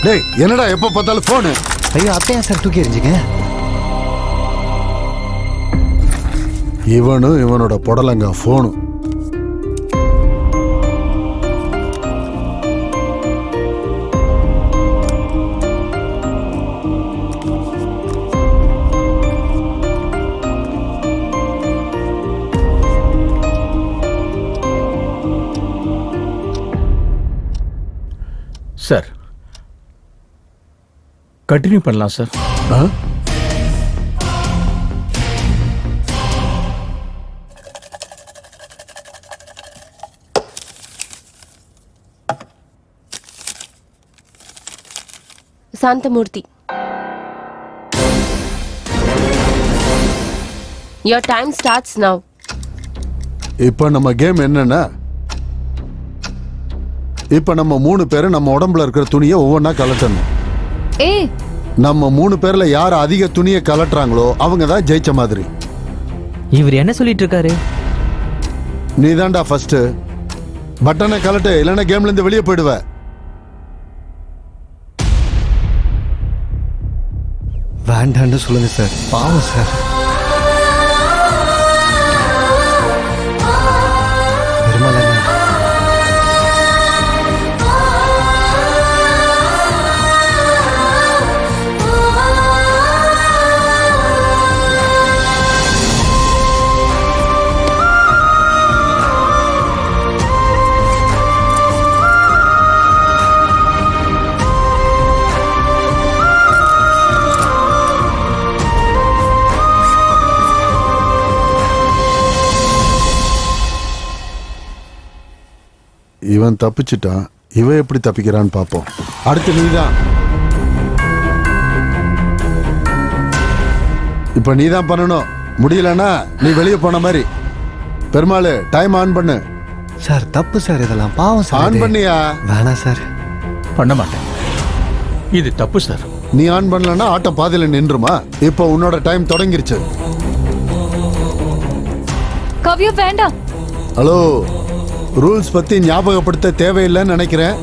டேய் என்னடா எப்ப பார்த்தாலும் போனு?
ஐயோ அத்தையா சார் தூக்கி எறிஞ்சிங்க.
இவனும் இவனோட புடலங்க போனும்.
சார் கண்டினியூ பண்ணலாம் sir.
Santhamurthy, your time starts now.
இப்ப நம்ம கேம் என்னன்னா, இப்ப நம்ம 3 பேரும் நம்ம உடம்புல இருக்கிற துணியை ஒவ்வொன்னா கலட்டணும். நம்ம 3 பேர்ல யார் அதிக துணியை கலட்டுறாங்களோ அவங்க தான் ஜெயிச்ச மாதிரி.
இவர் என்ன சொல்லிட்டு இருக்காரு?
நீ தான்டா ஃபர்ஸ்ட். பட்டனை கலட்டு, இல்லைன்னா கேம்ல இருந்து வெளியே போயிடுவ.
வேண்டான்னு சொல்லுங்க சார், பாவம் சார்.
இவன் தப்பிச்சிட்டான், இவன் எப்படி தப்பிக்கிறான்னு பாப்போம். அடுத்து நீதான். இப்ப நீதான் பண்ணணும். முடியலன்னா நீ வெளியே போன மாதிரி. பெருமாள் டைம் ஆன் பண்ணு.
சார் தப்பு சார், இதெல்லாம் பாவம் சார்.
ஆன் பண்ணியா?
வேணாம் சார்.
பண்ண மாட்டேன், இது தப்பு சார்.
நீ ஆன் பண்ணலன்னா ஆட்டம் பாதியில நின்றுமா? இப்போ உன்னோட டைம் தொடங்கிருச்சு.
கவ்யா வேண்டாம்.
ஹலோ, ரூல்ஸ் பத்தி ஞாபகப்படுத்த தேவையில்லைன்னு நினைக்கிறேன்.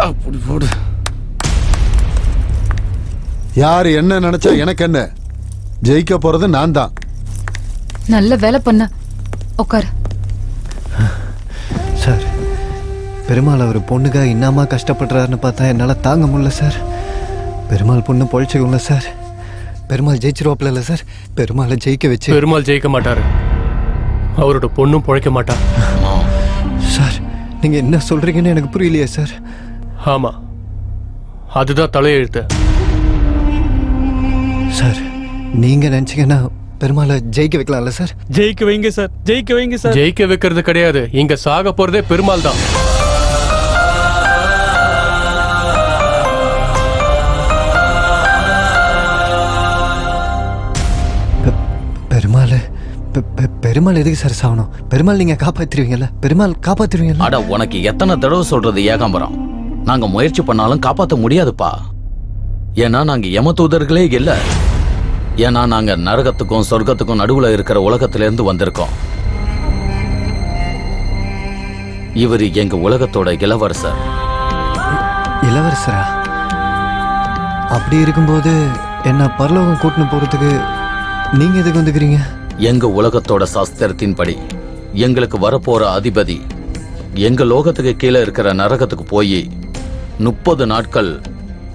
அப்படி போடு.
யார் என்ன நினைச்சா எனக்கு என்ன? ஜெயிக்க போறது நான் தான்.
நல்ல வேலை பண்ண. உட்காரு.
சார், பெருமாள் அவர் பொண்ணுக்காக இன்னமா கஷ்டப்படுறாருன்னு பார்த்தா என்னால் தாங்க முடியல சார். பெருமாள் பொண்ணு பொழைச்சிக்கல சார். பெருமாள் ஜெயிச்சிருவாப்ல இல்லை சார். பெருமாளை ஜெயிக்க வச்சு.
பெருமாள் ஜெயிக்க மாட்டாரு, அவரோட பொண்ணும் பொழைக்க மாட்டா.
சார் நீங்க என்ன சொல்றீங்கன்னு எனக்கு புரியலையே சார்.
ஆமா, அதுதான் தலையெழுத்து.
சார் நீங்க நினைச்சீங்கன்னா பெருமாளை ஜெயிக்க வைக்கலாம்ல சார்?
ஜெயிக்க வைங்க சார், ஜெயிக்க வைங்க சார்.
ஜெயிக்க வைக்கிறது கிடையாது, இங்க சாக போறதே பெருமாள் தான்.
பெருமாள் பெருமாள் எதுக்கு சார் சாகணும்? பெருமாள் நீங்க காப்பாத்திருவீங்கல்ல? பெருமாள் காப்பாத்திருவீங்கல்ல?
அட உனக்கு எத்தனை தடவை சொல்றது ஏகாம்பரம், நாங்க முயற்சி பண்ணாலும் காப்பாற்ற முடியாதுப்பா. ஏன்னா நாங்க யம தூதர்களே இல்ல. ஏன்னா நாங்க நரகத்துக்கும் சொர்க்கத்துக்கும் நடுவுல இருக்கிற உலகத்துல இருந்து வந்திருக்கோம். இவர் எங்க உலகத்தோட இளவரசர்.
இளவரசரா? அப்படி இருக்கும்போது என்ன பரலோகம் கூட்டின்னு போறதுக்கு நீங்க எதுக்கு வந்துக்கிறீங்க?
எங்க உலகத்தோட சாஸ்திரத்தின்படி எங்களுக்கு வரப்போற அதிபதி எங்க லோகத்துக்கு கீழே இருக்கிற நரகத்துக்கு போய் 30 நாட்கள்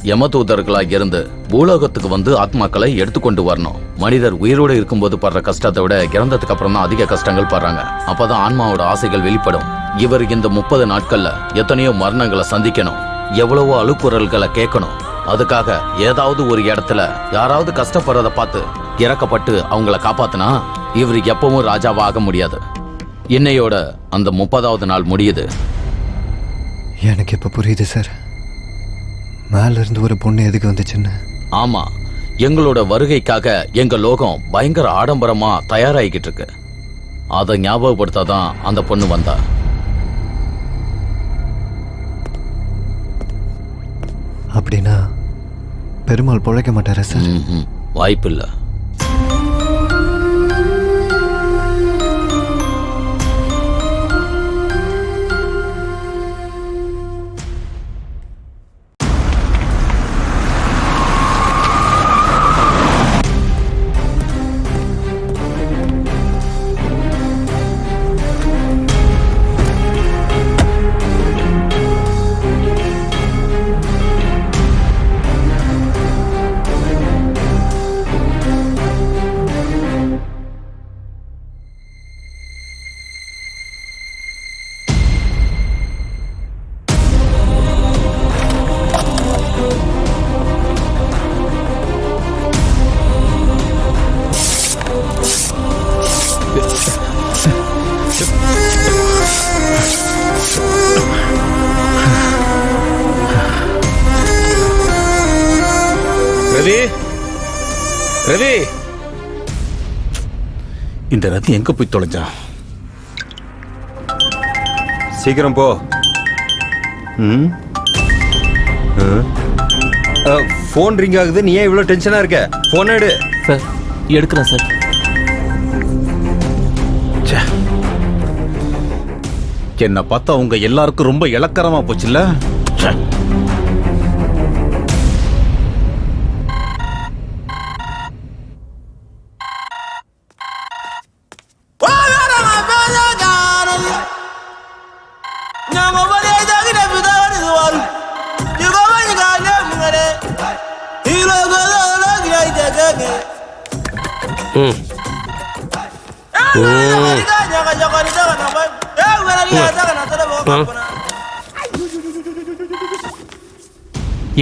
யமதூதர்களா இருந்து பூலோகத்துக்கு வந்து ஆத்மாக்களை எடுத்துக்கொண்டு வரணும். மனிதர் உயிரோடு இருக்கும்போது படுற கஷ்டத்தை விட இறந்ததுக்கு அப்புறம் தான் அதிக கஷ்டங்கள் படுறாங்க. அப்பதான் ஆன்மாவோட ஆசைகள் வெளிப்படும். இவர் இந்த 30 நாட்கள்ல எத்தனையோ மரணங்களை சந்திக்கணும், எவ்வளவோ அழுக்குறல்களை கேட்கணும். அதுக்காக ஏதாவது ஒரு இடத்துல யாராவது கஷ்டப்படுறத பார்த்து இறக்கப்பட்டு அவங்கள காப்பாத்தினா இவர் எப்பவும் ராஜாவா ஆக முடியாது. இன்னையோட அந்த 30வது நாள் முடியுது.
எனக்கு இப்ப புரியுது சார், மேல இருந்து ஒரு பொண்ணு எதுக்கு வந்துச்சுன்னு.
ஆமா, எங்களோட வருகைக்காக எங்க லோகம் பயங்கர ஆடம்பரமா தயாராகிக்கிட்டு இருக்கு. அதை ஞாபகப்படுத்தாதான் அந்த பொண்ணு வந்தா.
அப்படின்னா பெருமாள் பொழைக்க மாட்டாரா சார்?
வாய்ப்பில்லை.
ரவி, ரவி, இந்த ரத்தி எங்க போய் தொலைஞ்சான்?
சீக்கிரம் போ. போன் ரிங் ஆகுது, நீ ஏன் இவ்வளவு டென்ஷனா இருக்க? போன் எடு.
சார் எடுக்கிறேன் சார்.
என்ன பார்த்தா உங்க எல்லாருக்கும் ரொம்ப இலக்கரமா போச்சுல்ல?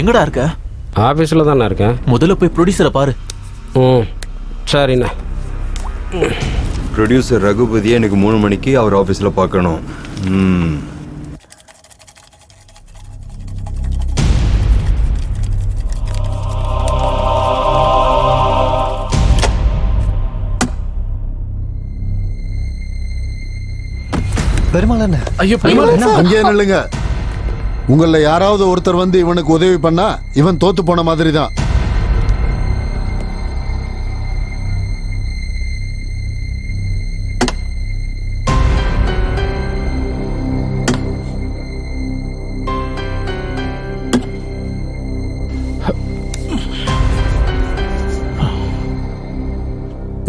எங்கடா இருக்க?
ஆஃபீஸில் தானே இருக்கேன்.
முதல்ல போய் ப்ரொடியூசரை பாரு.
சரிண்ணா.
ப்ரொடியூசர் ரகுபதியை எனக்கு 3 மணிக்கு அவர் ஆஃபீஸில் பார்க்கணும்.
பெருமாள் என்ன?
ஐயோ அங்கே நில்லுங்க. உங்கள யாராவது ஒருத்தர் வந்து இவனுக்கு உதவி பண்ணா இவன் தோத்து போன மாதிரி தான்.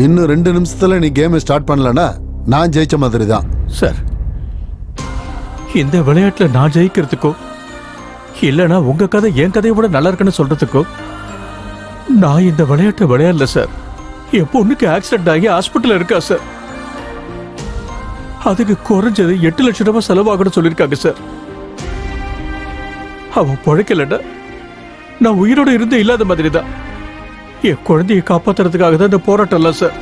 இன்னும் 2 நிமிஷத்துல நீ கேம் ஸ்டார்ட் பண்ணலனா நான் ஜெயிச்ச மாதிரி தான்.
சார், இந்த விளையாட்டுல நான் ஜெயிக்கிறதுக்கோ இல்லனா உங்க கதை என் கதையை விட நல்லா இருக்குன்னு சொல்றதுக்கோ நான் இந்த விளையாட்டை விளையாடல சார். என் பொண்ணுக்கு ஆக்சிடென்ட் ஆகி ஹாஸ்பிட்டல் இருக்கா சார். அதுக்கு குறைஞ்சது 8 லட்சம் ரூபாய் செலவாகணும்னு சொல்லியிருக்காங்க சார். அவன் பிழைக்கலன்னா நான் உயிரோட இருந்து இல்லாத மாதிரி தான். என் குழந்தையை காப்பாத்துறதுக்காக தான் இந்த போராட்டம் இல்லை சார்.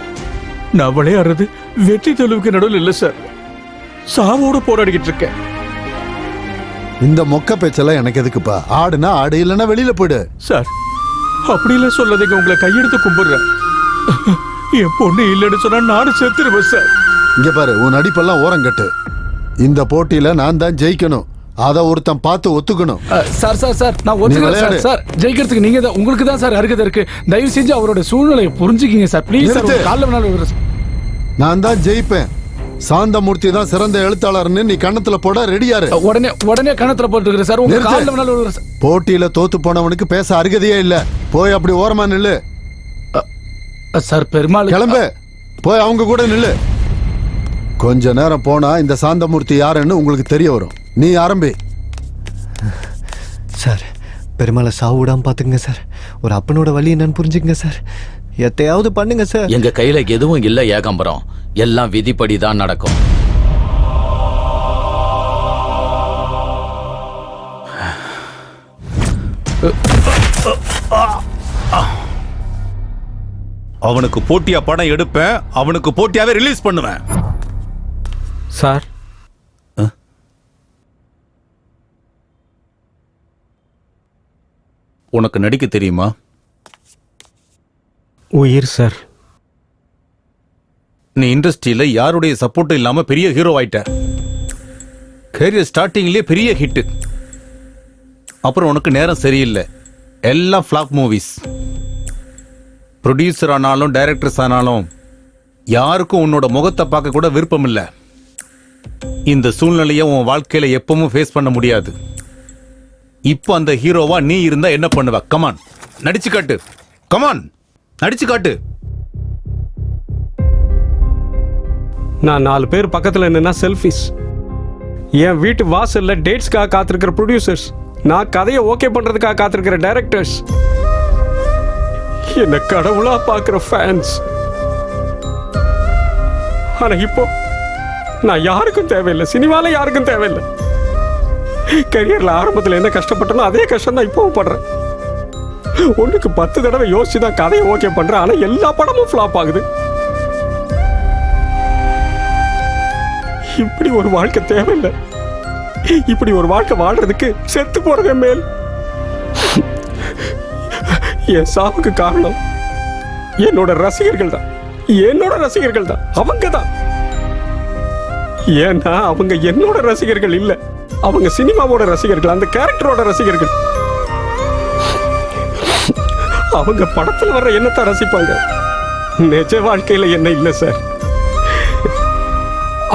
நான் விளையாடுறது வெற்றி தோல்விக்கு நடுவில் இல்லை சார். சாவோட போராடிக்கிட்டு இருக்கேன்.
இந்த மொக்க பேச்செல்லாம் எனக்கு எதுக்குப்பா? ஆடுனா ஆடு, இல்லைன்னா வெளியில போயிடு.
சார், அப்படிலாம் சொல்லாதீங்க. உங்களை கையெடுத்து கும்பிடுறேன். என் பொண்ணு இல்லைன்னு சொன்னா நானும் செத்துருவேன் சார்.
இங்க பாரு, உன் நடிப்பெல்லாம் ஓரங்கட்டு. இந்த போட்டியில நான் தான் ஜெயிக்கணும். அத ஒருத்தன் பார்த்து ஒத்துக்கணும்.
சார் சார் சார் நான் ஒத்துக்கிறேன் சார். சார் ஜெயிக்கிறதுக்கு நீங்க தான், உங்களுக்கு தான் சார் அருகதை இருக்கு. தயவு செஞ்சு அவரோட சூழ்நிலையை புரிஞ்சுக்கிங்க சார். ப்ளீஸ் சார், காலைல வேணாலும்.
நான் தான் ஜெயிப்பேன். சாந்தமூர்த்தி தான் சிறந்த எழுத்தாளர்னு நீ கண்ணத்துல போட ரெடியாரு.
உடனே கணத்துல போட்டுக்கிறேன் சார். உங்க காலைல வேணாலும்.
போட்டியில தோத்து போனவனுக்கு பேச அருகதையே இல்ல. போய் அப்படி ஓரமா நில்லு.
சார் பெருமாள்
கிளம்பு, போய் அவங்க கூட நில்லு. கொஞ்ச நேரம் போனா இந்த சாந்தமூர்த்தி யாருன்னு உங்களுக்கு தெரிய வரும். நீ ஆரம்பி.
சார், பெருமாளை சாவு விடாம பாத்துங்க சார். ஒரு அப்பனோட வழி என்னன்னு புரிஞ்சுக்கங்க சார். எத்தையாவது பண்ணுங்க சார்.
எங்க கையில எதுவும் இல்ல ஏகாம்பரம். எல்லாம் விதிப்படி தான் நடக்கும்.
அவனுக்கு போட்டியா படம் எடுப்பேன், அவனுக்கு போட்டியாவே ரிலீஸ் பண்ணுவேன்.
சார்,
உனக்கு நடிக்க தெரியுமா?
உயிர் சார்.
நீ இண்டஸ்ட்ரியில யாருடைய சப்போர்ட்டும் இல்லாம பெரிய ஹீரோ ஆயிட்ட. கேரியர் ஸ்டார்டிங்லயே பெரிய ஹிட். அப்புறம் உனக்கு நேரம் சரியில்லை. எல்லாம் ஃபிளாப் மூவிஸ். ப்ரொடியூசர் ஆனாலும் டைரக்டர்ஸ் ஆனாலும் யாருக்கும் உன்னோட முகத்தை பார்க்க கூட விருப்பம் இல்லை. இந்த சூழ்நிலையை உன் வாழ்க்கையில எப்பவும் ஃபேஸ் பண்ண முடியாது. இப்போ அந்த ஹீரோவா நீ இருந்தா என்ன பண்ணுவ? கமான், நடிச்சு காட்டு. கமான், நடிச்சு காட்டு.
நான் 4 பேர் பக்கத்துல நின்னா செல்ஃபிஷ். என் வீட்டு வாசல்ல டேட்ஸ்க்காக காத்திருக்கிற ப்ரொடியூசர்ஸ், நான் கதையை ஓகே பண்றதுக்காக காத்திருக்கிற டைரக்டர்ஸ், என்ன கடவுளா பார்க்குற ஃபேன்ஸ். ஆனா இப்போ நான் யாருக்கும் தேவையில்லை. சினிமால யாருக்கும் தேவையில்லை. கரியர்ல ஆரம்பத்தில் என்ன கஷ்டப்பட்டனோ அதே கஷ்டம் தான் இப்பவும் படுறேன். ஒன்றுக்கு 10 தடவை யோசிச்சு தான் கதையை ஓகே பண்றேன். ஆனா எல்லா படமும் ஃபிளாப் ஆகுது. இப்படி ஒரு வாழ்க்கை தேவையில்லை. இப்படி ஒரு வாழ்க்கை வாழ்றதுக்கு செத்து போறதே மேல். என் சாவுக்கு காரணம் என்னோட ரசிகர்கள் தான். என்னோட ரசிகர்கள் தான். அவங்க தான். ஏன்னா அவங்க என்னோட ரசிகர்கள் இல்ல. அவங்க சினிமாவோட ரசிகர்கள், அந்த கேரக்டரோட ரசிகர்கள். அவங்க படத்துல வர்ற என்னத்தான் ரசிப்பாங்க. நிஜ வாழ்க்கையில என்ன இல்ல சார்.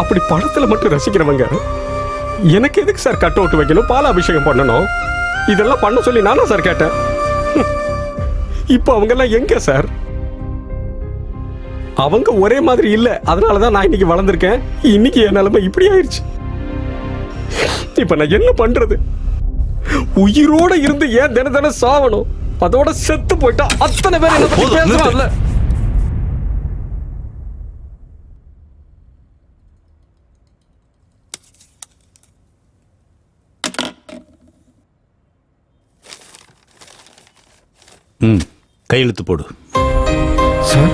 அப்படி படத்துல மட்டும் ரசிக்கிறவங்க எனக்கு எதுக்கு சார் கட் அவுட் வைக்கணும், பாலாபிஷேகம் பண்ணணும்? இதெல்லாம் பண்ண சொல்லி நானா சார் கேட்டேன்? இப்போ அவங்க எல்லாம் எங்க சார்? அவங்க ஒரே மாதிரி இல்ல. அதனாலதான் நான் இன்னைக்கு வளர்ந்திருக்கேன். இன்னைக்கு என் நிலைமை இப்படி ஆயிடுச்சு. இப்ப நான் என்ன பண்றது? உயிரோட இருந்து ஏன் தினம் சாவணும்? அதோட செத்து போயிட்டா அத்தனை பேர் என்ன பத்தி பேசுறாங்கல்ல.
கையெழுத்து போடு
சார்.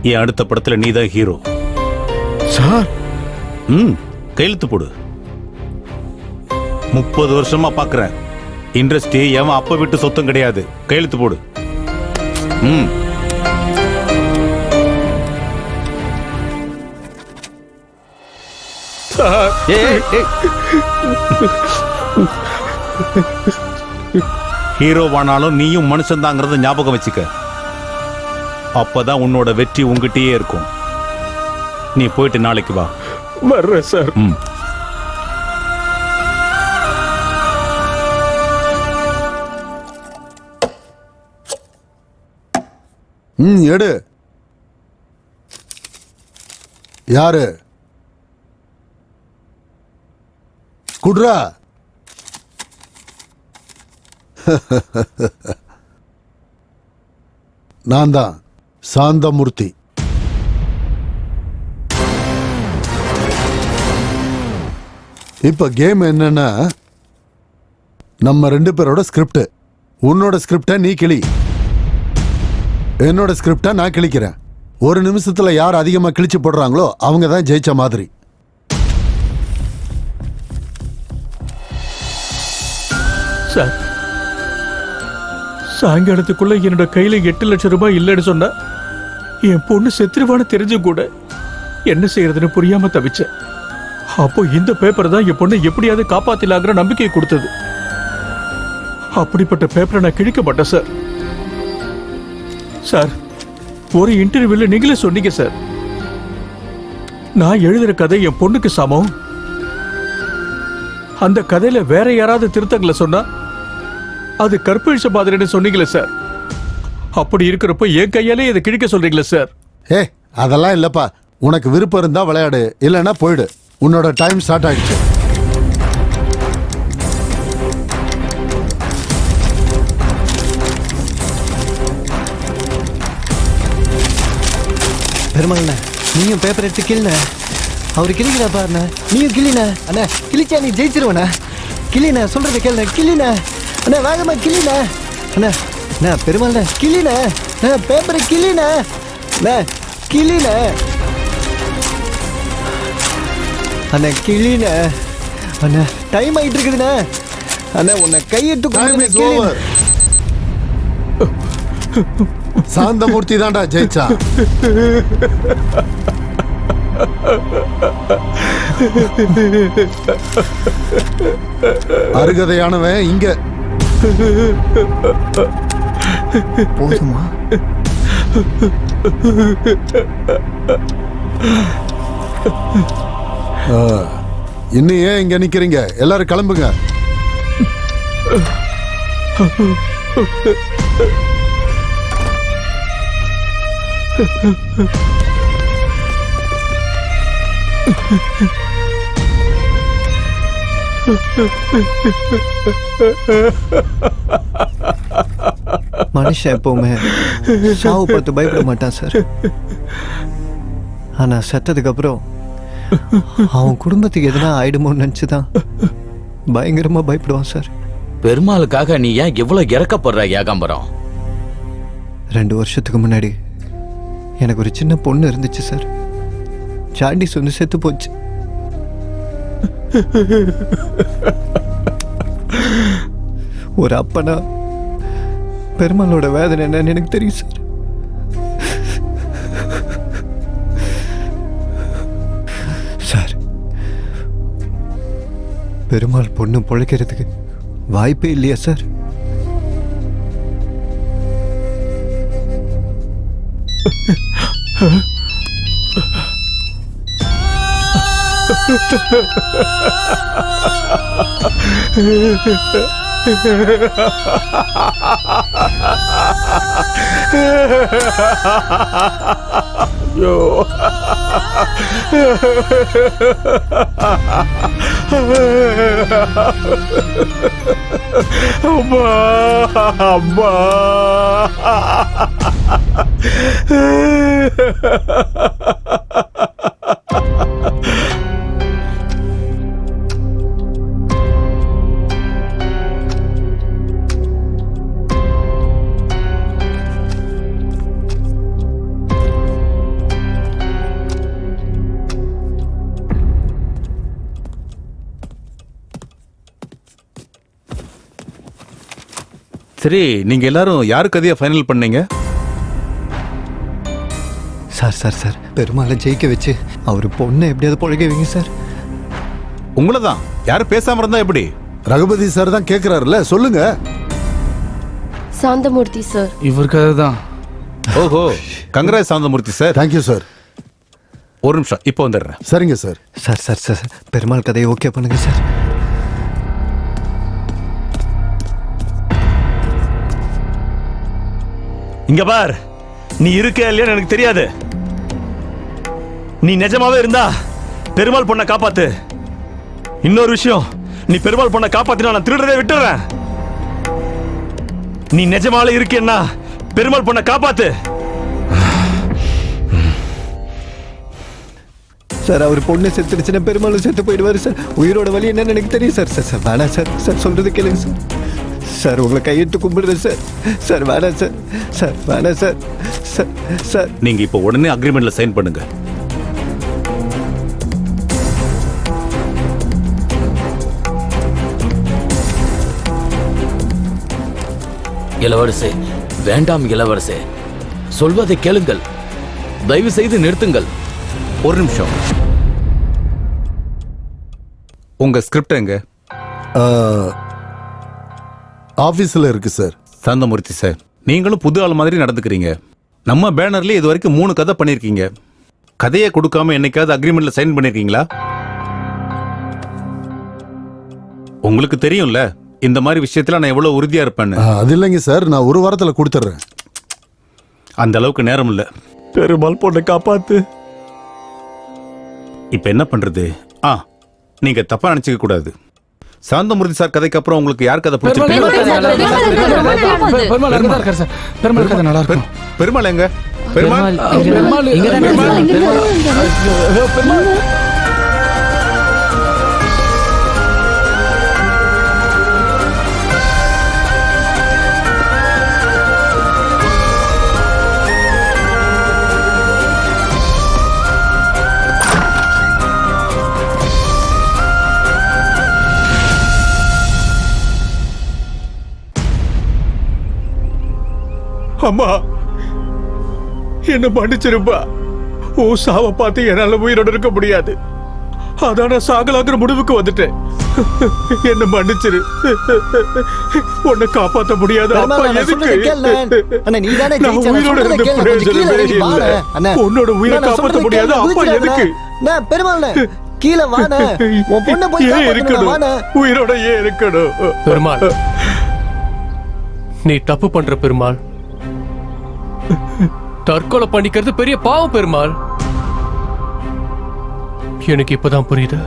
என் அடுத்த படத்துல நீதான் ஹீரோ
சார்.
கையெழுத்து போடு. 30 வருஷமா பாக்குறேன். இண்டஸ்ட்ரி எவன் அப்ப விட்டு சொத்தம் கிடையாது. கையெழுத்து போடு. ஹீரோவானாலும் நீயும் மனுஷன் தாங்கிறத ஞாபகம் வச்சுக்க. அப்பதான் உன்னோட வெற்றி உங்ககிட்டயே இருக்கும். நீ போயிட்டு நாளைக்கு வா.
வர்றேன் சார்.
எடு. யாரு குட்ரா? நான் தான் சாந்தமூர்த்தி. இப்ப கேம் என்னன்னா, நம்ம 2 பேரோட ஸ்கிரிப்ட். உன்னோட ஸ்கிரிப்ட நீ கிளி, என்னோட ஸ்கிரிப்ட நான் கிளிக்கிறேன். ஒரு நிமிஷத்துல யார் அதிகமா கிழிச்சு போடுறாங்களோ அவங்க தான் ஜெயிச்ச மாதிரி.
சார், சாயங்காலத்துக்குள்ள என்னோட கையில 8 லட்சம் ரூபாய் இல்லைன்னு சொன்னா என் பொண்ணு செத்துருவான்னு தெரிஞ்சும் கூட என்ன செய்யறதுன்னு புரியாம தவிச்சேன். அப்போ இந்த பேப்பர் தான் என் பொண்ணை எப்படியாவது காப்பாத்திலாங்கிற நம்பிக்கையை கொடுத்தது. அப்படிப்பட்ட பேப்பரை நான் கிழிக்க மாட்டேன் சார். சார், ஒரு இன்டர்வியூல நீங்களே சொன்னீங்க சார், நான் எழுதுற கதை என் பொண்ணுக்கு சமம். அந்த கதையில வேற யாராவது திருத்தங்களை சொன்னா அது கற்பழிச்ச மாதிரின்னு சொன்னீங்களே சார். அப்படி இருக்கிறப்ப என் கையாலே இதை கிழிக்க சொல்றீங்களே சார்.
அதெல்லாம் இல்லப்பா. உனக்கு விருப்பம் இருந்தா விளையாடு, இல்லைன்னா போயிடு. உன்னோட டைம் ஸ்டார்ட் ஆயிடுச்சு.
பெருமாள், நீயும் பேப்பர் எடுத்து கிளின. அவரு கிளிக்கிறா பாருண்ண, நீயும் கிளின. அண்ணா கிழிச்சா நீ ஜெயிச்சிருவண்ணா. கிளின, சொல்றத கேளுண்ண. கிளின அண்ணா, வேகமா கிளின. அண்ணா அண்ணா பெருமாள் கிளின. பேப்பரை கிளின. கிளின அண்ணா, கிளின. அண்ணா டைம் ஆயிட்டு இருக்குதுண்ணா. அண்ணா உன்னை கையெட்டு
சாந்தமூர்த்தி தான்டா ஜெயிச்சா. அருகதையானவன் இங்க.
போதுமா?
இன்னும் ஏன் இங்க நிக்கிறீங்க? எல்லாரும் கிளம்புங்க.
மனுஷன் எப்பவுமே சாவு பார்த்து பயப்பட மாட்டான் சார். ஆனா செத்ததுக்கு அப்புறம் அவன் குடும்பத்துக்கு எதனா ஆயிடுமோன்னு நினைச்சுதான் பயங்கரமா பயப்படுவான் சார்.
பெருமாளுக்காக நீ ஏன் இவ்வளவு இறக்கப்படுற ஏகாம்பரம்?
2 வருஷத்துக்கு முன்னாடி எனக்கு ஒரு சின்ன பொண்ணு இருந்துச்சு சார். ஜாண்டிஸ் வந்து செத்து போச்சு. ஒரு அப்பனா பெருமாளோட வேதனை என்னன்னு எனக்கு தெரியும் சார். சார், பெருமாள் பொண்ணு பொழைக்கிறதுக்கு வாய்ப்பே இல்லையா சார்?
ஐயோ அம்மா அம்மா
சரி, நீங்க எல்லாரும் யாரு கதையை ஃபைனல் பண்ணீங்க?
சார் சார் சார், பெருமாளை ஜெயிக்க வச்சு அவர் பொண்ணை எப்படியாவது பொழைக்க வைங்க சார்.
உங்களை தான். யாரும் பேசாம இருந்தா எப்படி?
ரகுபதி சார் தான் கேக்குறாருல்ல, சொல்லுங்க.
சாந்தமூர்த்தி சார்.
இவருக்காக தான்.
ஓஹோ, Gangaraj Santhamurthy sir.
Thank you sir.
ஒரு நிமிஷம், இப்போ வந்துடுறேன்.
சரிங்க sir.
Sir sir sir, Perumal கதையை ஓகே பண்ணுங்க சார்.
இங்க பார், நீ இருக்க இல்லையான்னு எனக்கு தெரியாது. நீ நிஜமாவே இருந்தா பெருமாள் பொண்ணை காப்பாத்து. இன்னொரு விஷயம், நீ பெருமாள் பொண்ணை காப்பாத்தினா நான் திருடுறதை விட்டுறேன். நீ நிஜமாவே இருக்கேன்னா பெருமாள் பொண்ணை காப்பாத்து.
சார், அவர் பொண்ணு செத்துடுச்சுன்னா பெருமாளும் செத்து போயிடுவாரு சார். உயிரோட வழி என்னன்னு எனக்கு தெரியும் சார். சார் சார் வேணாம் சார். சார் சொல்றது கேளுங்க சார். சார் உங்களை கையெழுத்து கும்பிடுறேன் சார். சார் வேணாம் சார். சார் வேணாம் சார். சார் சார்,
நீங்க இப்போ உடனே அக்ரிமெண்ட்ல சைன் பண்ணுங்க.
இளவரசே, வேண்டாம் இளவரசே, சொல்வதை கேளுங்கள். தயவு செய்து நிறுத்துங்கள்.
ஒரு நிமிஷம். உங்க ஸ்கிரிப்ட் எங்க?
ஆபீஸ்ல இருக்கு சார்.
சாந்தமூர்த்தி சார், நீங்களும் புது ஆள் மாதிரி நடந்துக்கிறீங்க. நம்ம பேனர்ல இது வரைக்கும் 3 கதை பண்ணிருக்கீங்க. கதையை கொடுக்காம என்னைக்காவது அக்ரிமெண்ட்ல சைன் பண்ணிருக்கீங்களா? உங்களுக்கு தெரியும்ல இந்த மாதிரி விஷயத்துல நான் எவ்வளவு உறுதியா இருப்பேன்னு.
அது இல்லைங்க சார், நான் ஒரு வாரத்துல கொடுத்துட்றேன்.
அந்த அளவுக்கு நேரம் இல்ல.
பெருமாள் பொண்ணை காப்பாத்து.
இப்ப என்ன பண்றது? நீங்க தப்பா நினைச்சுக்க கூடாது. சாந்தமூர்த்தி சார் கதைக்கு அப்புறம் உங்களுக்கு யார் கதை பிடிச்சிருக்கு? பெருமாள் எங்க? பெருமாள்
அம்மா என்ன மன்னிச்சிருப்பா. உன் சாவை பார்த்து என்னால உயிரோட இருக்க முடியாது. அதான் நான் சாகலாங்கிற முடிவுக்கு வந்துட்டேன். என்ன மன்னிச்சிரு. உன்னை காப்பாத்த முடியாது. அப்பா எதுக்கு? நான் உயிரோட இருந்த பிரயோஜனமே இல்லை. உன்னோட உயிரை காப்பாத்த முடியாது. அப்பா எதுக்கு?
பெருமாள் கீழே வான உன் பொண்ணை போய்
ஏன் இருக்கணும்? உயிரோட ஏன் இருக்கணும்?
பெருமாள், நீ தப்பு பண்ற பெருமாள். தற்கொலை பண்ணிக்கிறது பெரிய பாவம் பெருமாள். எனக்கு இப்பதான் புரியுது.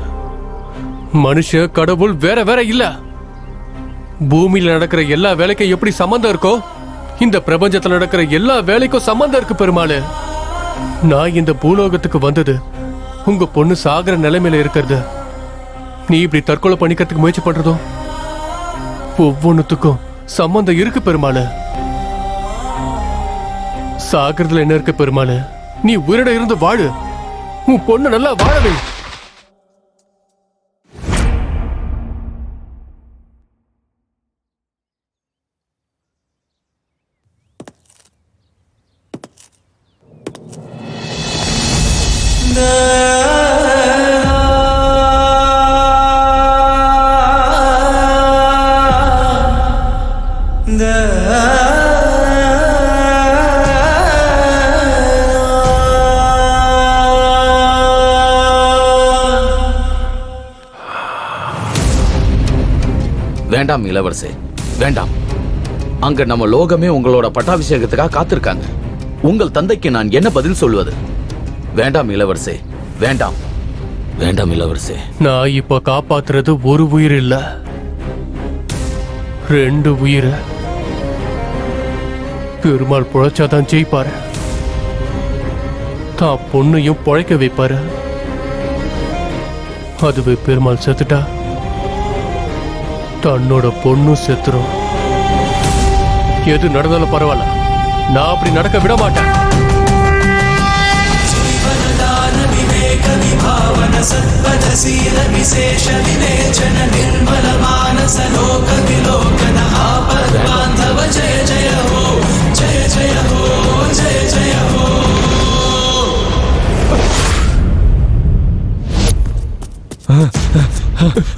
மனுஷ கடவுள் வேற வேற இல்ல. பூமியில நடக்கிற எல்லா வேலைக்கும் எப்படி சம்பந்தம் இருக்கோ, இந்த பிரபஞ்சத்துல நடக்கிற எல்லா வேலைக்கும் சம்பந்தம் இருக்கு பெருமாள். நான் இந்த பூலோகத்துக்கு வந்தது உங்க பொண்ணு சாகர நிலைமையில இருக்கிறது. நீ இப்படி தற்கொலை பண்ணிக்கிறதுக்கு முயற்சி பண்றதும் ஒவ்வொன்னுத்துக்கும் சம்பந்தம் இருக்கு பெருமாள். சாகிறதுல என்ன இருக்கு பெருமாள்? நீ உயிரோட இருந்து வாழு. உன் பொண்ணு நல்லா வாழவே.
வேண்டாம் இளவரசே, வேண்டாம். அங்க நம்ம லோகமே உங்களோட பட்டாபிஷேகத்துக்காக காத்திருக்காங்க. உங்கள் தந்தைக்கு நான் என்ன பதில் சொல்வது? வேண்டாம் இளவரசே, வேண்டாம். வேண்டாம் இளவரசே.
நான் இப்ப காப்பாத்துறது ஒரு உயிர் இல்ல, 2 உயிர். பெருமாள் பொழைச்சாதான் ஜெயிப்பாரு. தான் பொண்ணையும் பொழைக்க வைப்பாரு. அதுவே பெருமாள் செத்துட்டா தன்னோட பொண்ணும் செத்துரும். எது நடந்தாலும் பரவாயில்ல, நான் அப்படி நடக்க விட மாட்டேன்.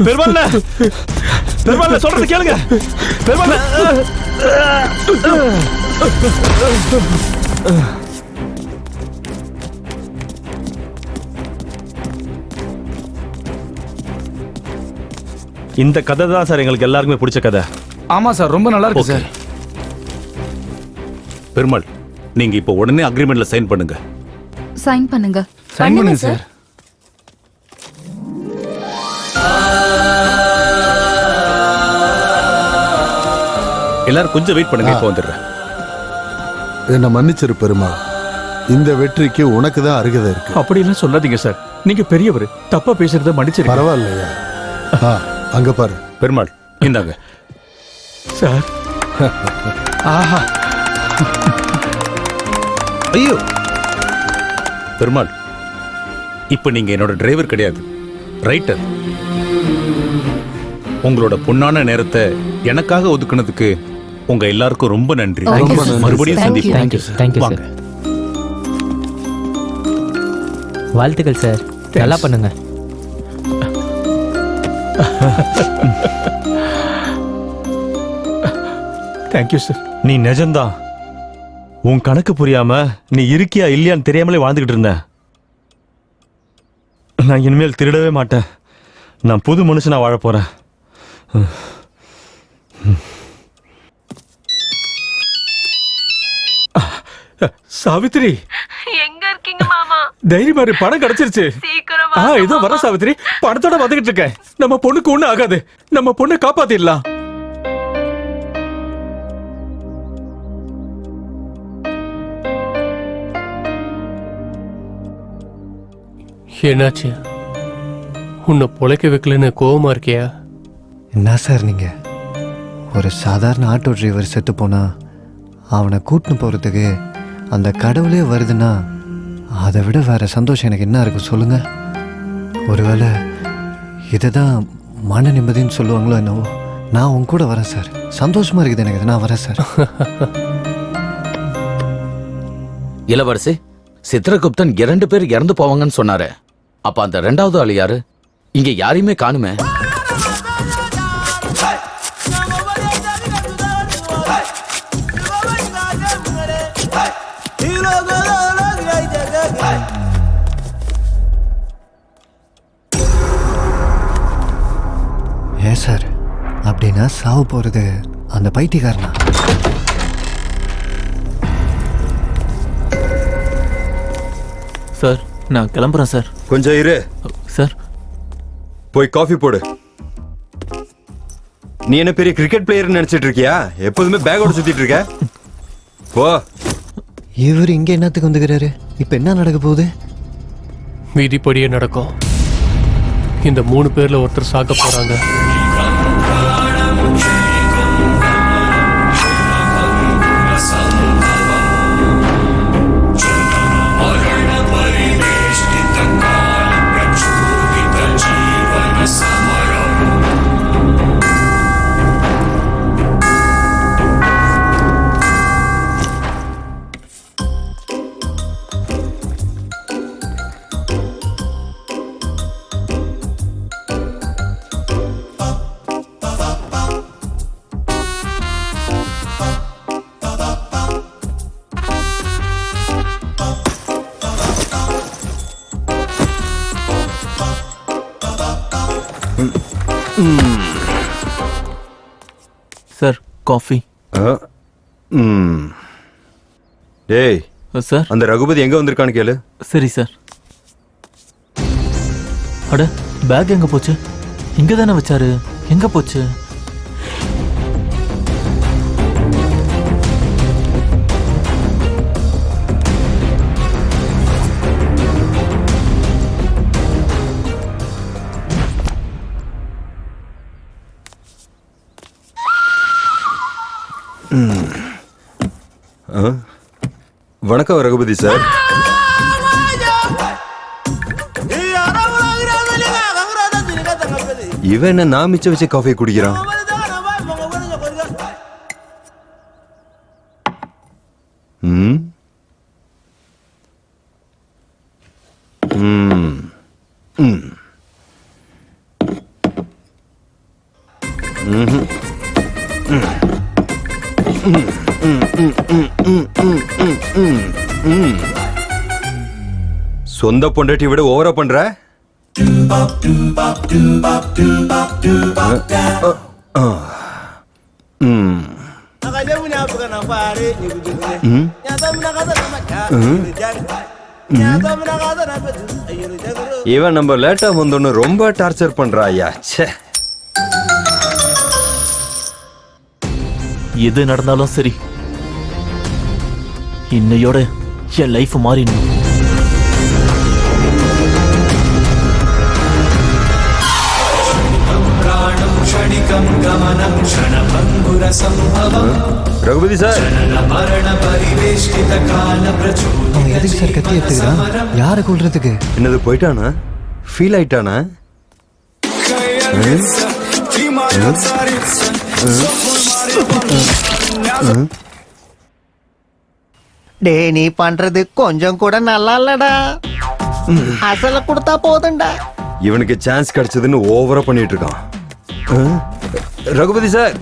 பெருமாள், பெருமாள் சொல்றது கேளுங்க. பெருமாள், இந்த கதை தான் சார் எங்களுக்கு எல்லாருக்குமே பிடிச்ச கதை.
ஆமா சார், ரொம்ப நல்லா இருக்கு சார்.
பெருமாள், நீங்க இப்போ உடனே அக்ரிமெண்ட்ல சைன் பண்ணுங்க.
சைன் பண்ணுங்க.
சைன் பண்ணுங்க சார்.
எல்லாரும் கொஞ்சம் வெயிட் பண்ணுங்க, இப்போ வந்துடுறேன்.
என்ன மன்னிச்சிரு பெருமாள். இந்த வெற்றிக்கு உனக்கு தான் அருகதை இருக்கு.
அப்படி எல்லாம் சொல்லாதீங்க சார். நீங்க பெரியவர், தப்பா பேசுறத மன்னிச்சிருங்க.
பரவாயில்லையா? அங்க பாரு.
பெருமாள், இந்தாங்க
சார்.
ஆஹா, ஐயோ. பெருமாள், இப்ப நீங்க என்னோட டிரைவர் கிடையாது, ரைட்டர். உங்களோட பொன்னான நேரத்தை எனக்காக ஒதுக்குனதுக்கு உங்க எல்லாருக்கும் ரொம்ப நன்றி. மறுபடியும் சந்திப்போம். வாங்க.
வாழ்த்துக்கள் சார், நல்லா பண்ணுங்க.
Thank you sir.
நீ நிஜம்தான். உன் கணக்கு புரியாம நீ இருக்கியா இல்லையான்னு தெரியாமலே வாழ்ந்துகிட்டு இருந்த. நான் இனிமேல் திருடவே மாட்டேன். நான் புது மனுஷனா வாழ போறேன்.
சாவித்ரி,
எங்க இருக்கீங்க மாமா?
தைரியமா இரு, பணம் கிடைச்சிருச்சு.
சீக்கிரம்
இதோ வர சாவித்ரி. பணத்தோட வந்துகிட்டு இருக்கேன். நம்ம பொண்ணுக்கு ஒண்ணு ஆகாது. நம்ம பொண்ணை காப்பாத்திடலாம். என்னாச்சு? உன்னை பொழைக்க வைக்கலன்னு கோவமா இருக்கியா?
என்ன சார் நீங்க? ஒரு சாதாரண ஆட்டோ டிரைவர் செத்து போனா அவனை கூட்டின்னு போறதுக்கு அந்த கடவுளே வருதுன்னா அதை விட வேற சந்தோஷம் எனக்கு என்ன இருக்கு சொல்லுங்க? ஒருவேளை இதுதான் மன நிம்மதின்னு சொல்லுவாங்களோ என்னவோ. நான் உன் கூட வரேன் சார். சந்தோஷமா இருக்குது எனக்கு. நான் வரேன் சார்.
இளவரசி, சித்திரகுப்தன் 2 பேர் இறந்து போவாங்கன்னு சொன்னாரு. அப்ப அந்த 2வது ஆள் யாரு? இங்க யாரையுமே காணுமே.
ஏன் சார், அப்படின்னா சாவு போறது அந்த பைத்தியக்காரனா?
சார் நான் கிளம்புறேன் சார்.
கொஞ்சம் இரு
சார்.
போய் காஃபி போடு. நீ என்ன பெரிய கிரிக்கெட் பிளேயர் நினைச்சிட்டு இருக்கியா? எப்போதுமே பேக்கோட சுத்திட்டு இருக்க. போ.
இவர் இங்க என்னத்துக்கு வந்துக்கிறாரு? இப்ப என்ன நடக்க போகுது?
விதிப்படியே நடக்கும். இந்த 3 பேர்ல ஒருத்தர் சாக்க போறாங்க.
Sir coffee.
டேய்
சார்,
அந்த ரகுபதி எங்க வந்திருக்கான்னு கேளு.
சரி சார். அட, பேக் எங்க போச்சு? இங்க தானே வச்சாரு, எங்க போச்சு?
வணக்கம் ரகுபதி சார். இவன் என்ன நான் மிச்சம் வச்ச காஃபி குடிக்கிறான்? ம் ம் ம் சொந்த பொண்டாட்டி விட ஓவரா பண்ற. இவன் நம்ம லேட்டா வந்தோன்னு ரொம்ப டார்ச்சர் பண்றா. ஐயா ச்சே.
எது நடந்தாலும் சரி, இன்னையோட என் லைஃப் மாறிடணும்.
ரகுபதி சார்,
அவன் எதுக்கு சார் கத்தி எடுத்துக்கிறான்? யாரை கொல்றதுக்கு?
என்னது போயிட்டானா? ஃபீல் ஆயிட்டானா?
டே, நீ பண்றது கொஞ்சம் கூட நல்லா இல்லடா. அசல கொடுத்தா போதும்டா.
இவனுக்கு சான்ஸ் கிடைச்சதுன்னு ஓவரா பண்ணிட்டு இருக்கான். Raghupathi sir,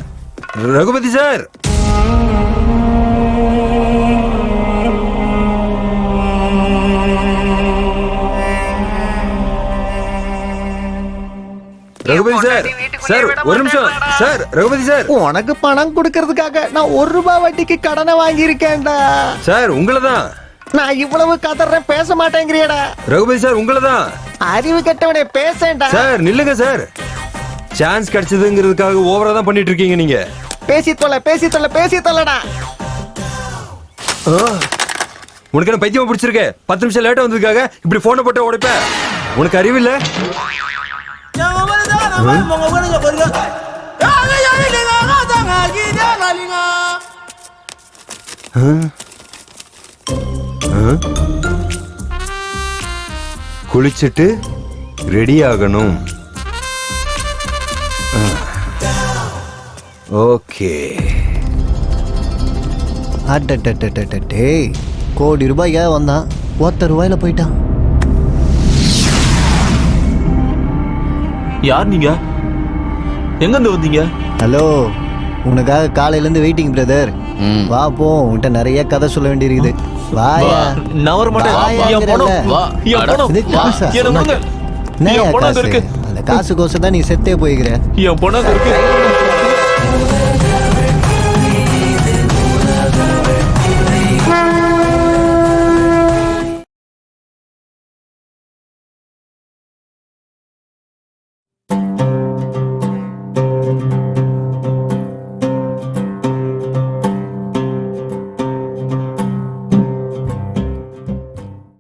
Raghupathi sir. Raghupathi sir, sir ஒரு நிமிஷம் சார். ரகுபதி சார்,
உனக்கு பணம் கொடுக்கறதுக்காக நான் 1 ரூபாய் வட்டிக்கு கடனை வாங்கி இருக்கேன்டா.
சார் உங்களதான்.
நான் இவ்வளவு கதறேன், பேச மாட்டேங்கிறியடா.
ரகுபதி சார் உங்களதான்.
அறிவு கெட்டவனே, பேசேன்டா.
சார் நில்லுங்க சார். சான்ஸ் கிடைச்சதுங்கிறதுக்காக ஓவரா தான் பண்ணிட்டு இருக்கீங்க நீங்க.
பேசி தொலை, பேசி தொலை, பேசி தொலைடா.
உனக்கு என்ன பைத்தியமா பிடிச்சிருக்க? 10 நிமிஷம் லேட்டா வந்ததுக்காக இப்படி போனை போட்டு உடைப்ப? உனக்கு அறிவு இல்ல? குளிச்சுட்டு ரெடி ஆகணும். ஓகே.
அடடடடடே, கோடி ரூபாய்க்காக வந்தான், 1 ரூபாயில போயிட்டான்.
யார் நீங்க? எங்க இருந்து வந்தீங்க?
ஹலோ, உனக்காக காலையில இருந்து வெயிட்டிங் பிரதர். வா போ, உன்கிட்ட நிறைய கதை சொல்ல வேண்டியிருக்குது. வாயா.
நான் வர மாட்டேன். என் பணம், என் பணம்.
இது காசா?
எனக்கு வாங்க.
என்னய்யா
என் பணம்
காசு?
இருக்கு.
அந்த காசு கோசம் தான் நீ செத்தே போய்க்கிற.
என் பணம் இருக்கு.